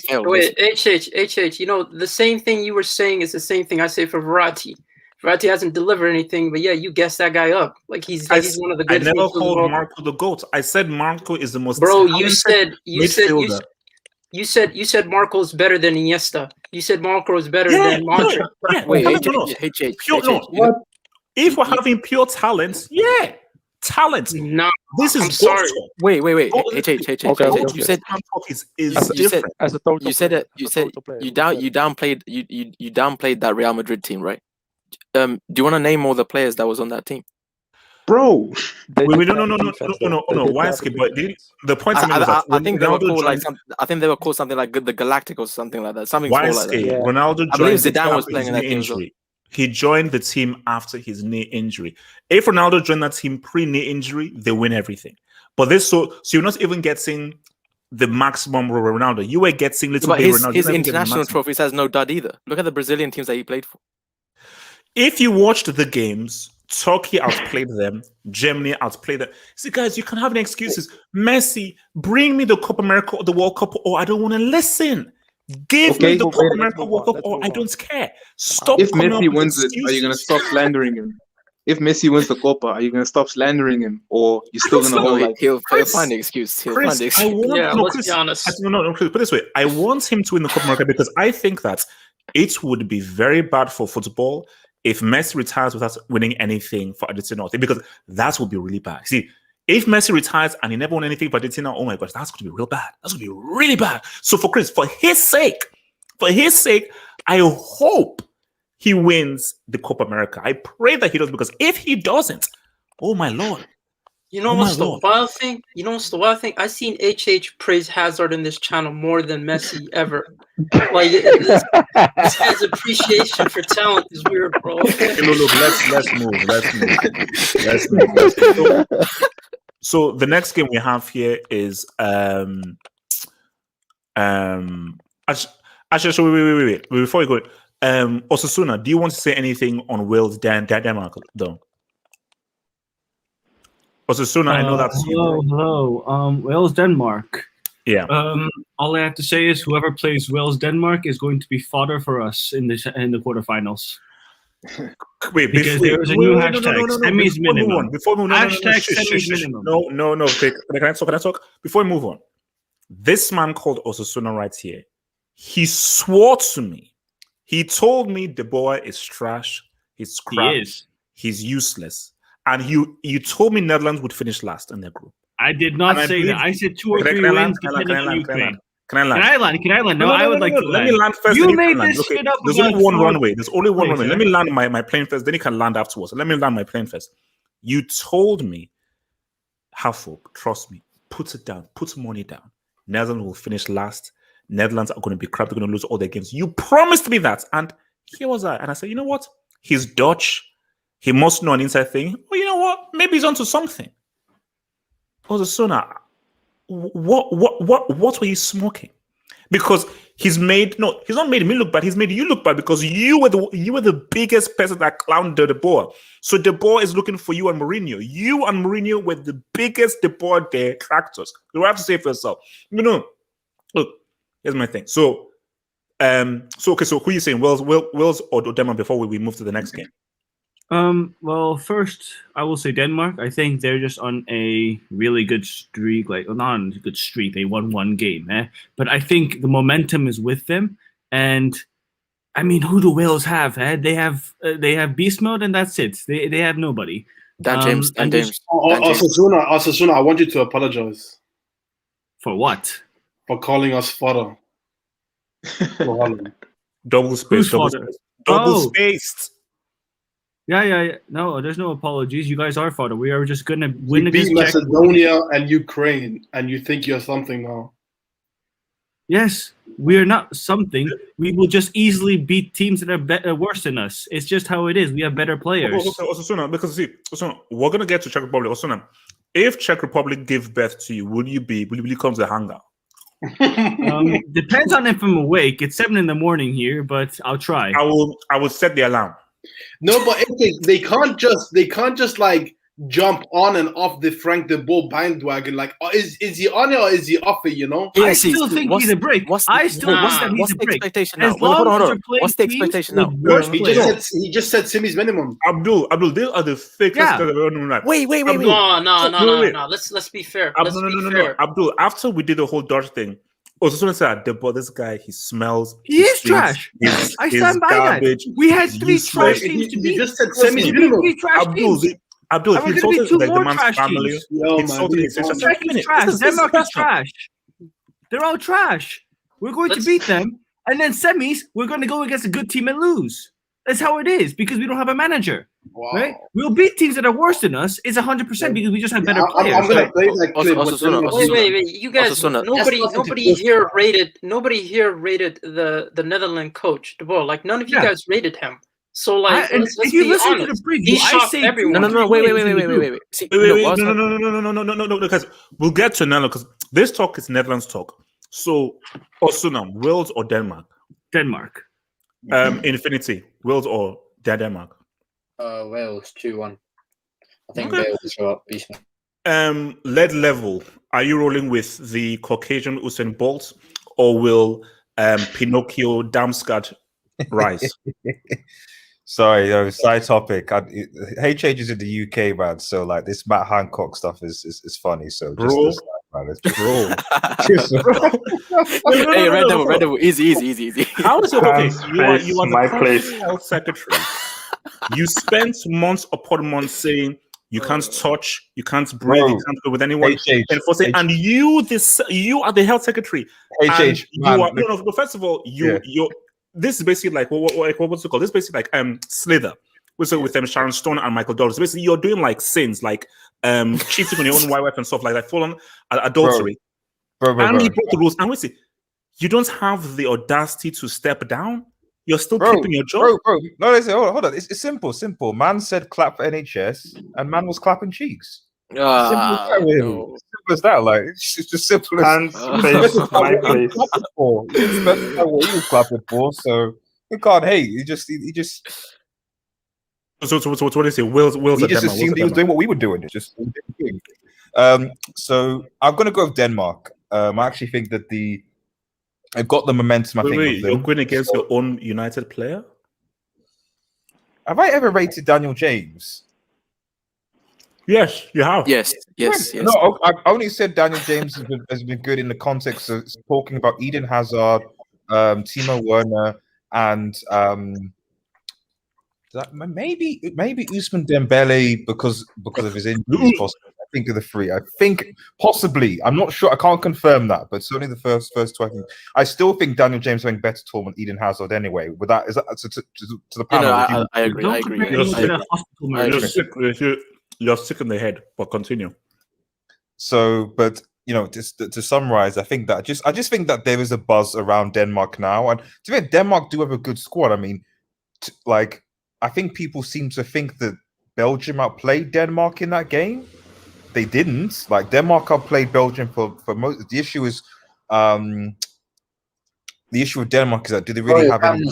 [SPEAKER 4] failed.
[SPEAKER 5] Wait, HH, you know, the same thing you were saying is the same thing I say for Verratti. Verratti hasn't delivered anything, but yeah, you guessed that guy up. Like he's one of the
[SPEAKER 1] I
[SPEAKER 5] good.
[SPEAKER 1] never called Marco the GOAT. I said Marco is the most.
[SPEAKER 5] Bro, you said Marco's better than Iniesta. You said Marco is better than Modric.
[SPEAKER 4] Wait,
[SPEAKER 1] If we're having pure talent, talent.
[SPEAKER 5] No,
[SPEAKER 1] this is
[SPEAKER 5] I'm sorry.
[SPEAKER 4] Wait.
[SPEAKER 3] Okay.
[SPEAKER 1] You said is different.
[SPEAKER 3] As a total player,
[SPEAKER 4] you downplayed that Real Madrid team, right? Do you want to name all the players that was on that team?
[SPEAKER 8] Bro,
[SPEAKER 1] no. Why skip? But the point
[SPEAKER 4] I think they were called I think they were called something like the Galactic or something like that. Something like that.
[SPEAKER 1] Yeah. Ronaldo
[SPEAKER 4] I believe Zidane was playing in that team as well.
[SPEAKER 1] He joined the team after his knee injury. If Ronaldo joined that team pre-knee injury, they win everything. But so you're not even getting the maximum Ronaldo. You were getting little bit Ronaldo.
[SPEAKER 4] His international trophies has no dud either. Look at the Brazilian teams that he played for.
[SPEAKER 1] If you watched the games, Turkey outplayed them. Germany outplayed them. See, guys, you can have any excuses. Messi, bring me the Copa America or the World Cup, or I don't want to listen. Give me the Copa America World Cup, or I don't care. Stop.
[SPEAKER 8] If Messi wins it, are you going to stop slandering him? If Messi wins the Copa, are you going to stop slandering him, or you're still going to hold like?
[SPEAKER 4] He'll find the excuse. He'll find the excuse.
[SPEAKER 5] Let's be honest.
[SPEAKER 1] No, Chris, put it this way. I want him to win the Copa America because I think that it would be very bad for football if Messi retires without winning anything for Argentina, because that would be really bad. See, if Messi retires and he never won anything for Argentina, oh my gosh, that's going to be real bad. That's going to be really bad. So for Chris, for his sake, I hope he wins the Copa America. I pray that he does, because if he doesn't, oh my Lord.
[SPEAKER 5] You know what's the wild thing? I seen HH praise Hazard in this channel more than Messi ever. Like this guy's appreciation for talent is weird, bro.
[SPEAKER 1] Okay, look, let's move. So the next game we have here is actually, so wait. Before we go, Osasuna, do you want to say anything on Wales Denmark though? Osasuna, I know that's you.
[SPEAKER 9] Hello. Wales Denmark.
[SPEAKER 1] Yeah.
[SPEAKER 9] All I have to say is whoever plays Wales Denmark is going to be fodder for us in the quarterfinals.
[SPEAKER 1] Wait,
[SPEAKER 9] because there is a new hashtag. Semis minimum.
[SPEAKER 1] Before we move on,
[SPEAKER 9] semis minimum.
[SPEAKER 1] No. Okay. Can I talk? Before we move on, this man called Osasuna right here, he swore to me. He told me De Boer is trash. He's crap.
[SPEAKER 9] He is.
[SPEAKER 1] He's useless. And you told me Netherlands would finish last in their group.
[SPEAKER 9] I did not say that. I said 2 or 3 wins. Can I land? No, I would like to land.
[SPEAKER 1] Let me land first.
[SPEAKER 9] You made this shit up.
[SPEAKER 1] There's only one runway. Let me land my plane first. Then you can land afterwards. Let me land my plane first. You told me, Hafok, trust me, put it down. Put money down. Netherlands will finish last. Netherlands are going to be crap. They're going to lose all their games. You promised me that. And here was I. And I said, you know what? He's Dutch. He must know an inside thing. Well, you know what? Maybe he's onto something. Osasuna, what were you smoking? Because he's not made me look bad. He's made you look bad because you were the biggest person that clowned De Boer. So De Boer is looking for you and Mourinho. You and Mourinho were the biggest De Boer detractors. You have to say it for yourself. Look, here's my thing. So who are you saying? Wales or Denmark before we move to the next game?
[SPEAKER 9] Well, first I will say Denmark. I think they're just on a really good streak. Like, not on a good streak. They won one game, but I think the momentum is with them. And I mean, who do Wales have? They have beast mode, and that's it. They have nobody.
[SPEAKER 4] Dan James.
[SPEAKER 2] Osasuna, I want you to apologize.
[SPEAKER 9] For what?
[SPEAKER 2] For calling us fodder.
[SPEAKER 1] Double spaced.
[SPEAKER 9] Yeah. No, there's no apologies. You guys are fodder. We are just gonna win
[SPEAKER 2] against
[SPEAKER 9] against
[SPEAKER 2] Macedonia and Ukraine, and you think you're something now.
[SPEAKER 9] Yes, we are not something. We will just easily beat teams that are worse than us. It's just how it is. We have better players.
[SPEAKER 1] Osasuna, because we're gonna get to Czech Republic. Osasuna, if Czech Republic give birth to you, will you come to the hangout?
[SPEAKER 9] Depends on if I'm awake. It's 7 a.m. here, but I'll try.
[SPEAKER 1] I will set the alarm.
[SPEAKER 2] No, but they can't just like jump on and off the Frank de Boer bandwagon. Like, is he on it or is he off it? You know?
[SPEAKER 9] I still think he's a break. What's the
[SPEAKER 4] expectation now? Hold on. What's the expectation now?
[SPEAKER 2] He just said Simi's minimum.
[SPEAKER 1] Abdul, they are the fakest guys I've ever known.
[SPEAKER 4] Wait.
[SPEAKER 5] No. Let's be fair.
[SPEAKER 1] No. Abdul, after we did the whole Dutch thing, Osasuna said, this guy, he smells.
[SPEAKER 9] He is trash. I stand by garbage. That. We had 3 trash teams to beat.
[SPEAKER 2] You just said Simi's minimum.
[SPEAKER 1] Abdul, he insulted like the man's family.
[SPEAKER 9] Denmark is trash. They're all trash. We're going to beat them, and then semis, we're going to go against a good team and lose. That's how it is because we don't have a manager. Wow. Right? We'll beat teams that are worse than us. It's 100% because we just have better players.
[SPEAKER 2] I'm gonna play that clip.
[SPEAKER 5] Wait! You guys, nobody here rated the Netherlands coach De Boer. Like none of you guys rated him. So like, let's
[SPEAKER 9] if you
[SPEAKER 5] be
[SPEAKER 9] listen
[SPEAKER 5] honest.
[SPEAKER 9] to the preview, I say
[SPEAKER 5] everyone.
[SPEAKER 4] No. Wait. See,
[SPEAKER 1] no, because we'll get to Netherlands because this talk is Netherlands talk. So, Osasuna, Wales or Denmark?
[SPEAKER 9] Denmark.
[SPEAKER 1] Infinity, Wales or Denmark?
[SPEAKER 10] Wales 2-1. I think Wales will show up.
[SPEAKER 1] Lead level. Are you rolling with the Caucasian Usain Bolt or will Pinocchio Damsgaard rise?
[SPEAKER 11] Sorry, side topic. HH is in the UK, man. So like this Matt Hancock stuff is funny. So just
[SPEAKER 1] bro.
[SPEAKER 4] Hey, Red Devil, easy.
[SPEAKER 1] How is it okay? You are the country health secretary. You spent months upon months saying you can't touch, you can't breathe, you can't go with anyone. And you are the health secretary. First of all, this is basically like what's it called? This is basically like Slither. With Sharon Stone and Michael Douglas. Basically, you're doing like sins, like cheating on your own wife and stuff like that, full on adultery. And he broke the rules. And wait, you don't have the audacity to step down. You're still keeping your job,
[SPEAKER 11] bro. No, listen, hold on. It's simple. Man said clap for NHS, and man was clapping cheeks. Simple as that. Like it's just simple as
[SPEAKER 7] my place.
[SPEAKER 11] What he was clapping for, so you can't hate. He just.
[SPEAKER 1] So what do you say? Wales
[SPEAKER 11] he just assumed he was doing what we were doing. It's just so I'm gonna go with Denmark. I actually think that I've got the momentum.
[SPEAKER 1] You're going against your own United player?
[SPEAKER 11] Have I ever rated Daniel James?
[SPEAKER 1] Yes, you have.
[SPEAKER 4] Yes.
[SPEAKER 11] No, I've only said Daniel James has been good in the context of talking about Eden Hazard, Timo Werner, and maybe Ousmane Dembele because of his injuries. Possibly. I think of the 3. I think possibly. I'm not sure. I can't confirm that, but certainly the first 2. I still think Daniel James having better tournament than Eden Hazard anyway. With that, is that to the panel?
[SPEAKER 4] I agree.
[SPEAKER 1] You're sick in the head, but continue.
[SPEAKER 11] So, but just to summarize, I just think that there is a buzz around Denmark now, and to be fair, Denmark do have a good squad. I mean, I think people seem to think that Belgium outplayed Denmark in that game, they didn't. Like Denmark have played Belgium for most. The issue is, the issue with Denmark is that do they really have any?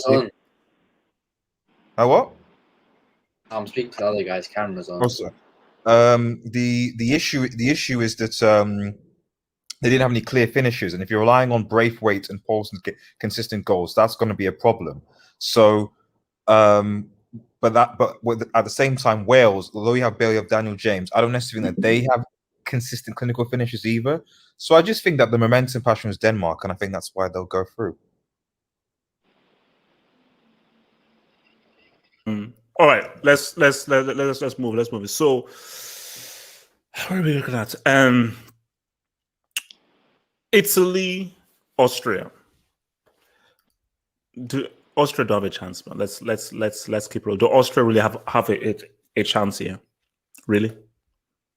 [SPEAKER 11] What?
[SPEAKER 10] I'm speaking to the other guys. Cameras on.
[SPEAKER 11] Also, the issue is that they didn't have any clear finishes, and if you're relying on Braithwaite and Paulson to get consistent goals, that's going to be a problem. So, but at the same time, Wales, although you have Bailey, of Daniel James, I don't necessarily think that they have consistent clinical finishes either. So I just think that the momentum passion is Denmark, and I think that's why they'll go through.
[SPEAKER 1] All right, let's move. Let's move. So, what are we looking at? Italy, Austria. Do Austria don't have a chance, man? Let's keep rolling. Do Austria really have a chance here? Really?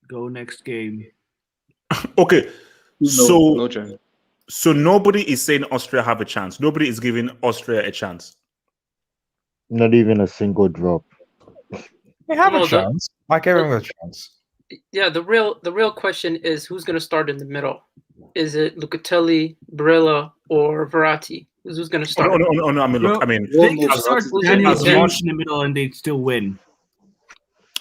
[SPEAKER 9] Go next game.
[SPEAKER 1] Okay,
[SPEAKER 8] No chance.
[SPEAKER 1] So nobody is saying Austria have a chance. Nobody is giving Austria a chance.
[SPEAKER 6] Not even a single drop.
[SPEAKER 11] They have a chance. Like everyone has a chance.
[SPEAKER 5] Yeah, the real question is who's going to start in the middle? Is it Locatelli, Barella, or Verratti? Who's going to start?
[SPEAKER 1] No. I mean, look. I mean,
[SPEAKER 9] They can start Daniel
[SPEAKER 1] as
[SPEAKER 9] James
[SPEAKER 1] much
[SPEAKER 9] in the middle and they'd still win.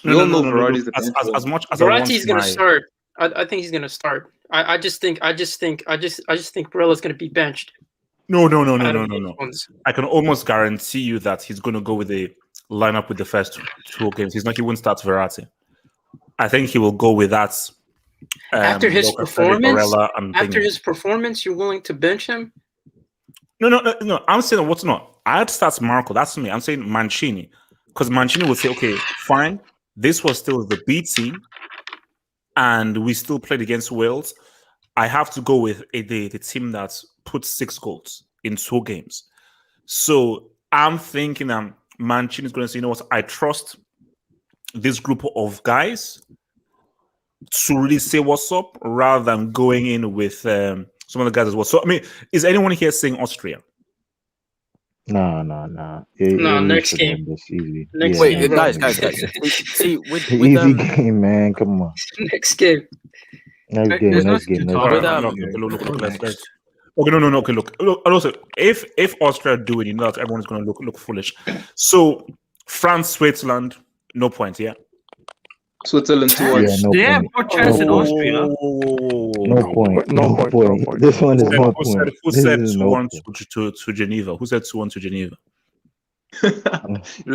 [SPEAKER 1] No.
[SPEAKER 8] As
[SPEAKER 1] much as
[SPEAKER 5] Verratti's going to start. I think he's going to start. I just think Barella's going to be benched.
[SPEAKER 1] No. I can almost guarantee you that he's going to go with the lineup with the first two games. He won't start Verratti. I think he will go with that.
[SPEAKER 5] After his
[SPEAKER 1] performance,
[SPEAKER 5] performance, you're willing to bench him?
[SPEAKER 1] No. I'm saying what's not. I'd start Marco. That's me. I'm saying Mancini, because Mancini would say, okay, fine. This was still the B team, and we still played against Wales. I have to go with the team that put 6 goals in 2 games. So I'm thinking Mancini is going to say, you know what? I trust this group of guys to really say what's up rather than going in with some of the guys as well. So, I mean, is anyone here saying Austria?
[SPEAKER 6] No.
[SPEAKER 5] Next game.
[SPEAKER 6] Easy.
[SPEAKER 4] Wait, guys. See, with
[SPEAKER 6] easy game, man. Come on.
[SPEAKER 5] Next game.
[SPEAKER 6] Next game.
[SPEAKER 1] Okay, look. Also, if Austria do it, you know that everyone's going to look foolish. So, France, Switzerland, no point, yeah?
[SPEAKER 8] Switzerland 2-1.
[SPEAKER 9] They have more chance than Austria.
[SPEAKER 6] No point. This one is no point.
[SPEAKER 1] Who said 2-1 to Geneva? Who said 2-1 to Geneva?
[SPEAKER 8] I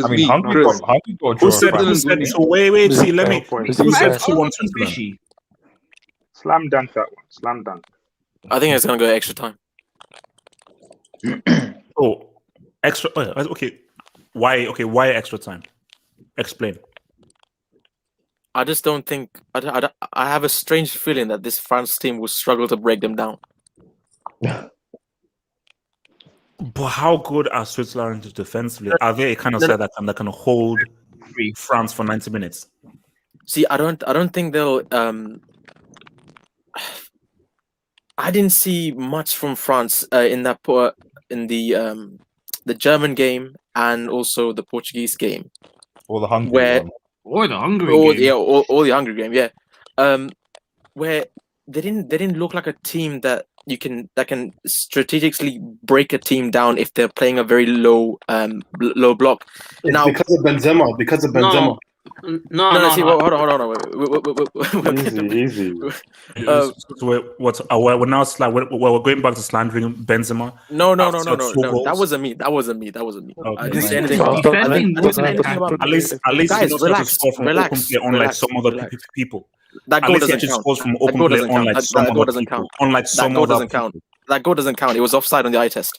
[SPEAKER 11] mean, Hungary got
[SPEAKER 1] Who said 2? Wait, see, let me. Who said 2-1 to Switzerland?
[SPEAKER 7] Slam dunk that one. Slam dunk.
[SPEAKER 4] I think it's gonna go extra time.
[SPEAKER 1] Extra. Okay. Why? Okay, why extra time? Explain.
[SPEAKER 4] I just don't think. I have a strange feeling that this France team will struggle to break them down.
[SPEAKER 1] But how good are Switzerland defensively? Are they a kind of side that can hold France for 90 minutes?
[SPEAKER 4] See, I don't think they'll. I didn't see much from France in the German game and also the Portuguese game.
[SPEAKER 11] Or the Hungary one.
[SPEAKER 9] Or the Hungary game.
[SPEAKER 4] Yeah, or the Hungary game, yeah. Where they didn't look like a team that can strategically break a team down if they're playing a very low block.
[SPEAKER 2] It's
[SPEAKER 4] now
[SPEAKER 2] because of Benzema.
[SPEAKER 4] No. See, hold on.
[SPEAKER 7] Easy.
[SPEAKER 1] We're now we're going back to slandering Benzema.
[SPEAKER 4] No. That wasn't me.
[SPEAKER 1] Okay.
[SPEAKER 4] I didn't say anything.
[SPEAKER 1] At least
[SPEAKER 4] guys, relax.
[SPEAKER 1] Unlike some other people.
[SPEAKER 4] That goal doesn't count.
[SPEAKER 1] Unlike some other
[SPEAKER 4] doesn't count. That goal doesn't count. It was offside on the eye test.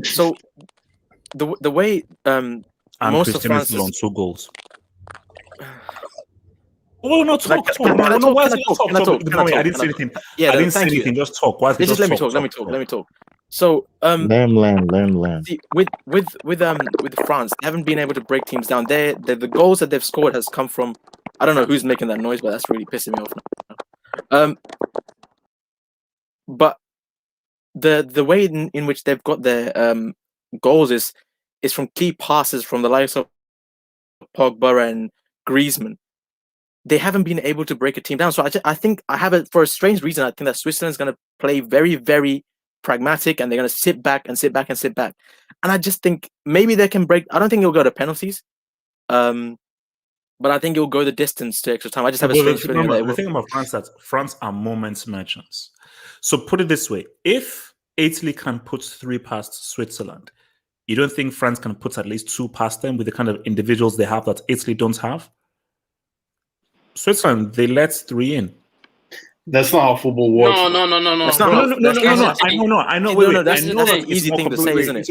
[SPEAKER 4] So the way most of France
[SPEAKER 1] on 2 goals. Oh no! Talk. I didn't say anything.
[SPEAKER 4] Yeah,
[SPEAKER 1] I didn't say anything. Just talk.
[SPEAKER 4] Just let me talk. So
[SPEAKER 6] let him land.
[SPEAKER 4] See, with France, they haven't been able to break teams down. The goals that they've scored has come from, I don't know who's making that noise, but that's really pissing me off now. But the way in which they've got their goals is from key passes from the likes of Pogba and Griezmann. they haven't been able to break a team down. So I think I have it for a strange reason. I think that Switzerland's going to play very, very pragmatic, and they're going to sit back and sit back and sit back. And I just think maybe they can break. I don't think it'll go to penalties. But I think it'll go the distance to extra time. I just have a strange feeling.
[SPEAKER 1] The thing about France is that France are moments merchants. So put it this way: if Italy can put 3 past Switzerland, you don't think France can put at least 2 past them with the kind of individuals they have that Italy don't have? Switzerland, they let 3 in.
[SPEAKER 2] That's not how football works.
[SPEAKER 5] No.
[SPEAKER 4] That's not
[SPEAKER 1] No. I know.
[SPEAKER 4] That's an easy thing to say, isn't it?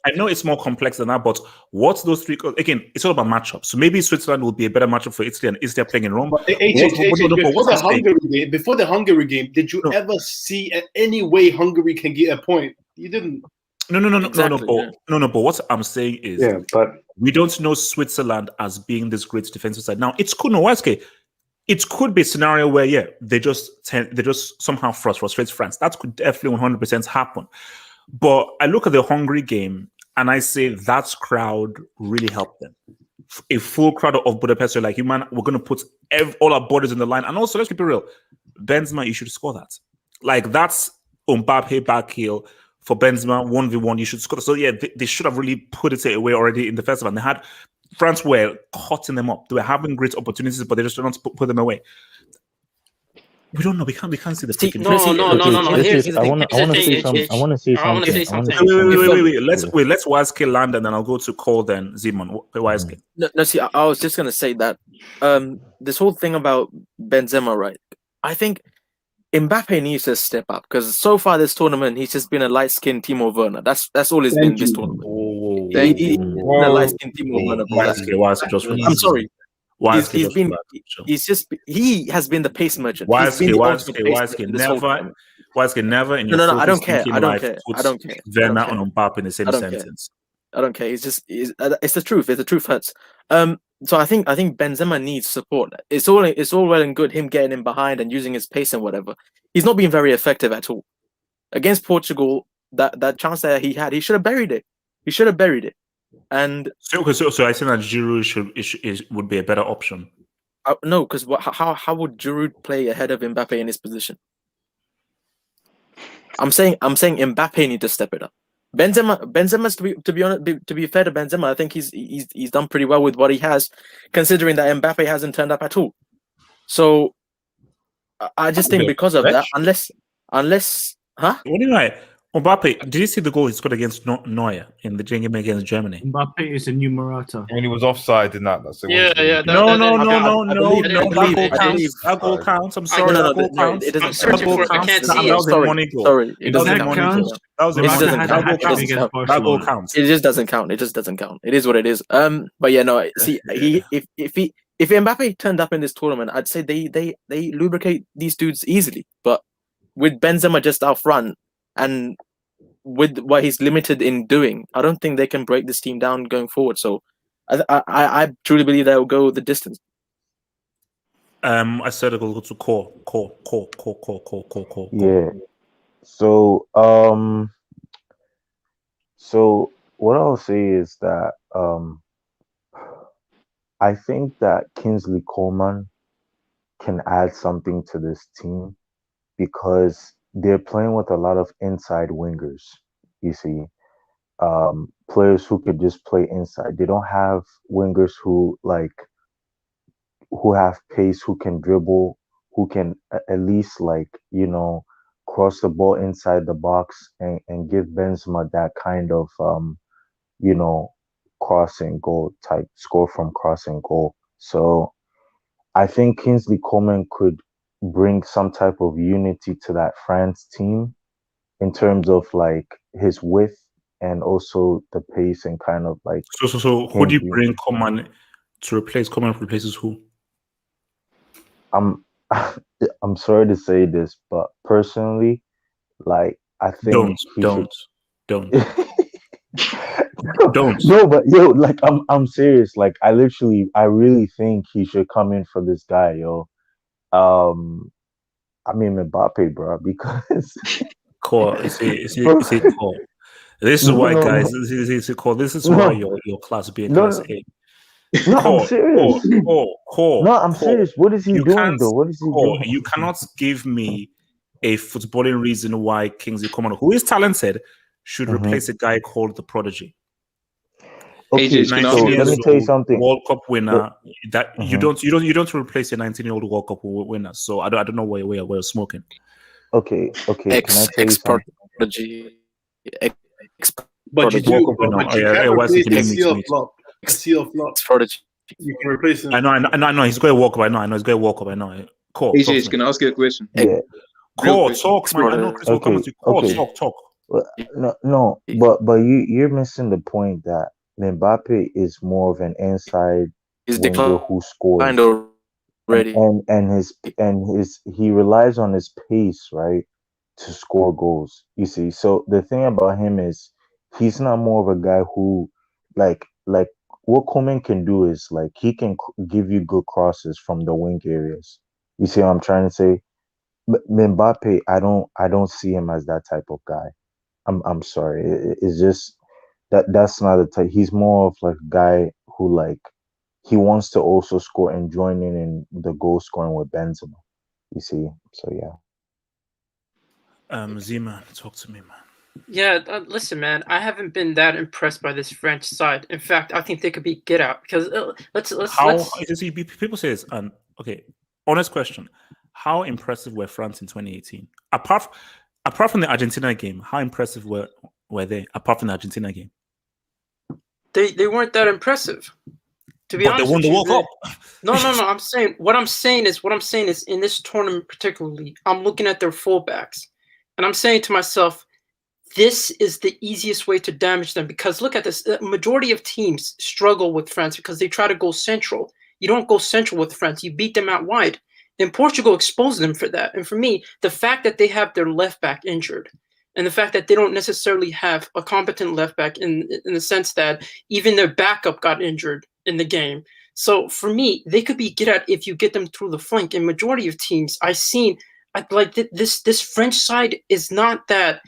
[SPEAKER 1] I know it's more complex than that, but what's those 3? Again, it's all about matchups. So maybe Switzerland will be a better matchup for Italy, and Italy are playing in Rome.
[SPEAKER 2] Before the Hungary game, did you ever see any way Hungary can get a point? You didn't.
[SPEAKER 1] No. But what I'm saying is,
[SPEAKER 7] but
[SPEAKER 1] we don't know Switzerland as being this great defensive side. Now, it's cool. No, okay. It could be a scenario where, they just somehow frustrate France. That could definitely 100% happen. But I look at the Hungary game and I say that crowd really helped them. A full crowd of Budapest are like, man, we're going to put all our bodies in the line. And also, let's keep it real. Benzema, you should score that. Like, that's Mbappe back heel for Benzema, 1v1, you should score. So, they should have really put it away already in the first one. They had France were cutting them up. They were having great opportunities, but they just don't put them away. We don't know. We can't see the picture.
[SPEAKER 5] No.
[SPEAKER 6] I want to say something.
[SPEAKER 1] Wait. Let's YSK land, and then I'll go to Cole. Then Zeman. YSK.
[SPEAKER 4] No. See, I was just gonna say that this whole thing about Benzema, right? I think Mbappe needs to step up because so far this tournament he's just been a light-skinned Timo Werner. That's all he's been this tournament. He's been a light-skinned Timo Werner. I'm sorry. He has been the pace merchant.
[SPEAKER 1] YSK never in your
[SPEAKER 4] no, I don't care.
[SPEAKER 1] Werner and Mbappe in the same sentence.
[SPEAKER 4] I don't care. It's the truth. The truth hurts. So I think Benzema needs support. It's all well and good him getting in behind and using his pace and whatever. He's not been very effective at all. Against Portugal, that chance that he had, he should have buried it. And
[SPEAKER 1] so I think that Giroud would be a better option.
[SPEAKER 4] No, because how would Giroud play ahead of Mbappe in his position? I'm saying Mbappe need to step it up. Benzema's to be fair to Benzema, I think he's done pretty well with what he has, considering that Mbappe hasn't turned up at all. So I just think because of that, unless
[SPEAKER 1] What do you know? Mbappe, did you see the goal he scored against Neuer in the game against Germany?
[SPEAKER 9] Mbappe is a new Morata.
[SPEAKER 11] When he was offside in that. That's
[SPEAKER 5] Yeah.
[SPEAKER 1] No. That goal counts. I'm sorry.
[SPEAKER 4] That
[SPEAKER 1] goal counts.
[SPEAKER 4] It doesn't
[SPEAKER 5] count. I can't see it.
[SPEAKER 1] That was a money goal.
[SPEAKER 4] Sorry.
[SPEAKER 1] It doesn't count. That was a That goal counts.
[SPEAKER 4] It just doesn't count. It is what it is. But yeah, no. See, if Mbappe turned up in this tournament, I'd say they lubricate these dudes easily. But with Benzema just out front, and with what he's limited in doing, I don't think they can break this team down going forward. So I truly believe they'll go the distance.
[SPEAKER 1] I said it'll go to core.
[SPEAKER 6] Yeah. So what I'll say is that I think that Kingsley Coman can add something to this team because they're playing with a lot of inside wingers, you see. Players who could just play inside. They don't have wingers who have pace, who can dribble, who can at least cross the ball inside the box and give Benzema that kind of crossing goal type, score from crossing goal. So I think Kingsley Coman could bring some type of unity to that France team in terms of his width and also the pace and kind of
[SPEAKER 1] So who do you bring Coman to replace? Coman replaces who?
[SPEAKER 6] I'm sorry to say this, but personally, I think
[SPEAKER 1] don't.
[SPEAKER 6] Don't. No, but I'm serious. I really think he should come in for this guy, yo. I mean Mbappe, bro, because
[SPEAKER 1] core. Is it core? This is why, guys. This is core. This is why your class B and class A.
[SPEAKER 6] No, I'm serious. No, I'm serious. What is he doing though? What is he doing?
[SPEAKER 1] You cannot give me a footballing reason why Kingsley Coman, who is talented, should replace a guy called the Prodigy.
[SPEAKER 6] Okay,
[SPEAKER 8] AJ,
[SPEAKER 6] so let me tell you something.
[SPEAKER 1] World Cup winner. That you don't replace a 19-year-old World Cup winner. So I don't know where we're smoking.
[SPEAKER 6] Okay. Can I tell you something?
[SPEAKER 4] Prodigy.
[SPEAKER 2] But you
[SPEAKER 1] World
[SPEAKER 2] do.
[SPEAKER 1] Cup winner.
[SPEAKER 2] But you
[SPEAKER 1] Yeah,
[SPEAKER 2] can't
[SPEAKER 1] why is he
[SPEAKER 2] replace a
[SPEAKER 1] killing
[SPEAKER 2] seal
[SPEAKER 1] me?
[SPEAKER 2] flop. A seal flop.
[SPEAKER 4] Prodigy.
[SPEAKER 2] You can replace him.
[SPEAKER 1] I know. He's got a World Cup. I know. He's got a World Cup. I know. Cool.
[SPEAKER 8] AJ, can I ask you a question?
[SPEAKER 6] Yeah.
[SPEAKER 1] Cool. Talk, man. I know Chris will come to you. Talk.
[SPEAKER 6] Well, no, but you're missing the point that Mbappe is more of an inside winger who scores,
[SPEAKER 4] already,
[SPEAKER 6] and he relies on his pace, right, to score goals. You see, so the thing about him is he's not more of a guy who like what Koeman can do is like he can give you good crosses from the wing areas. You see what I'm trying to say? Mbappe, I don't see him as that type of guy. I'm sorry. It's just that's not the type. He's more of like a guy who like he wants to also score and join in the goal scoring with Benzema. You see, so yeah.
[SPEAKER 1] Z-Man, talk to me, man.
[SPEAKER 5] Yeah, listen, man. I haven't been that impressed by this French side. In fact, I think they could be get out because let's.
[SPEAKER 1] People say this. Okay, honest question: how impressive were France in 2018? Apart from the Argentina game, how impressive were they? Apart from the Argentina game,
[SPEAKER 5] they weren't that impressive. To be honest,
[SPEAKER 1] they won the World Cup.
[SPEAKER 5] No. What I'm saying is in this tournament particularly, I'm looking at their fullbacks, and I'm saying to myself, this is the easiest way to damage them because look at this. The majority of teams struggle with France because they try to go central. You don't go central with France. You beat them out wide. And Portugal exposed them for that. And for me, the fact that they have their left back injured and the fact that they don't necessarily have a competent left back in the sense that even their backup got injured in the game. So for me, they could be get at if you get them through the flank. In majority of teams, I've seen like this French side is not that.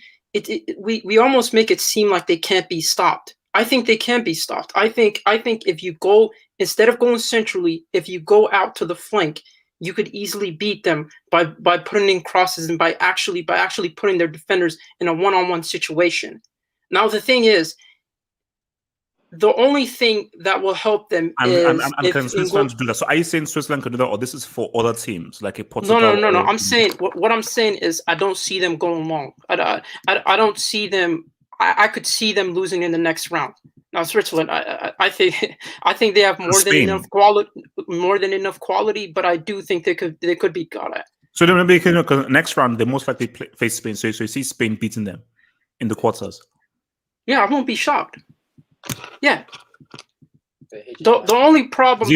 [SPEAKER 5] We almost make it seem like they can't be stopped. I think they can be stopped. I think if you go instead of going centrally, if you go out to the flank, you could easily beat them by putting in crosses and by actually putting their defenders in a one-on-one situation. Now the thing is, the only thing that will help them is
[SPEAKER 1] can Switzerland do that? So are you saying Switzerland could do that, or this is for other teams like a Portugal?
[SPEAKER 5] No. I'm saying what I'm saying is I don't see them going long. I don't see them. I could see them losing in the next round. Now Switzerland, I think they have more than enough quality, but I do think they could be got at.
[SPEAKER 1] So then maybe because next round they most likely face Spain. So you see Spain beating them in the quarters.
[SPEAKER 5] Yeah, I won't be shocked. Yeah. The only problem, the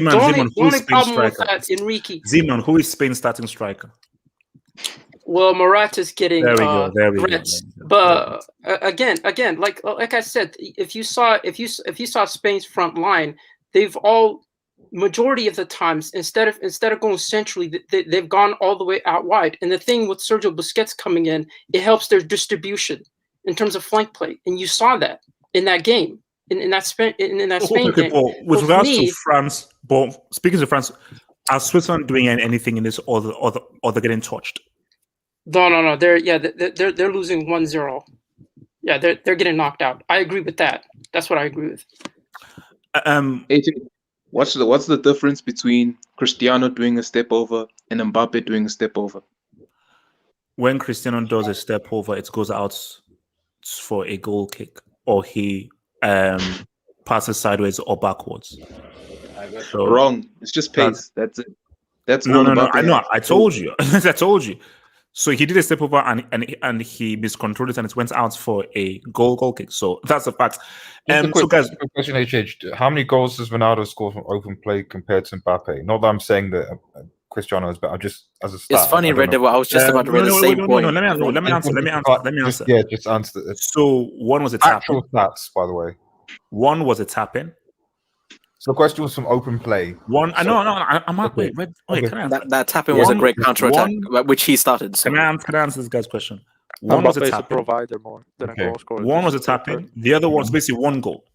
[SPEAKER 5] only problem with that, Enrique.
[SPEAKER 1] Zeman, who is Spain's starting striker?
[SPEAKER 5] Well, Morata's getting
[SPEAKER 1] there we go.
[SPEAKER 5] But again, like I said, if you saw Spain's front line, they've all majority of the times instead of going centrally, they've gone all the way out wide. And the thing with Sergio Busquets coming in, it helps their distribution in terms of flank play, and you saw that in that game. In that Spain game.
[SPEAKER 1] With regards to France, but speaking to France, are Switzerland doing anything in this, or they're getting touched?
[SPEAKER 5] No. They're losing 1-0. Yeah, they're getting knocked out. I agree with that. That's what I agree with.
[SPEAKER 8] AJ, what's the difference between Cristiano doing a step over and Mbappe doing a step over?
[SPEAKER 1] When Cristiano does a step over, it goes out for a goal kick, or he passes sideways or backwards. So
[SPEAKER 8] wrong. It's just pace. That's it. That's
[SPEAKER 1] no. I know. I told you. I told you. So he did a step over and he miscontrolled it and it went out for a goal kick. So that's a fact. So guys,
[SPEAKER 11] question, HH, how many goals does Ronaldo score from open play compared to Mbappe? Not that I'm saying that Cristiano is, but I'm just as a stat.
[SPEAKER 4] It's funny, Red Devil. I was just about to read the same point.
[SPEAKER 1] No, let me answer.
[SPEAKER 11] Yeah, just answer it.
[SPEAKER 1] So one was a tap.
[SPEAKER 11] Actual stats, by the way.
[SPEAKER 1] One was a tap in.
[SPEAKER 11] So the question was from open play.
[SPEAKER 1] I'm not. Wait, can I answer?
[SPEAKER 4] That tap-in was a great counter-attack, which he started. So.
[SPEAKER 1] Can I answer this guy's question? One was a tap-in.
[SPEAKER 3] Provider more than a goal scorer.
[SPEAKER 1] One was a tap-in. The other one was basically one goal.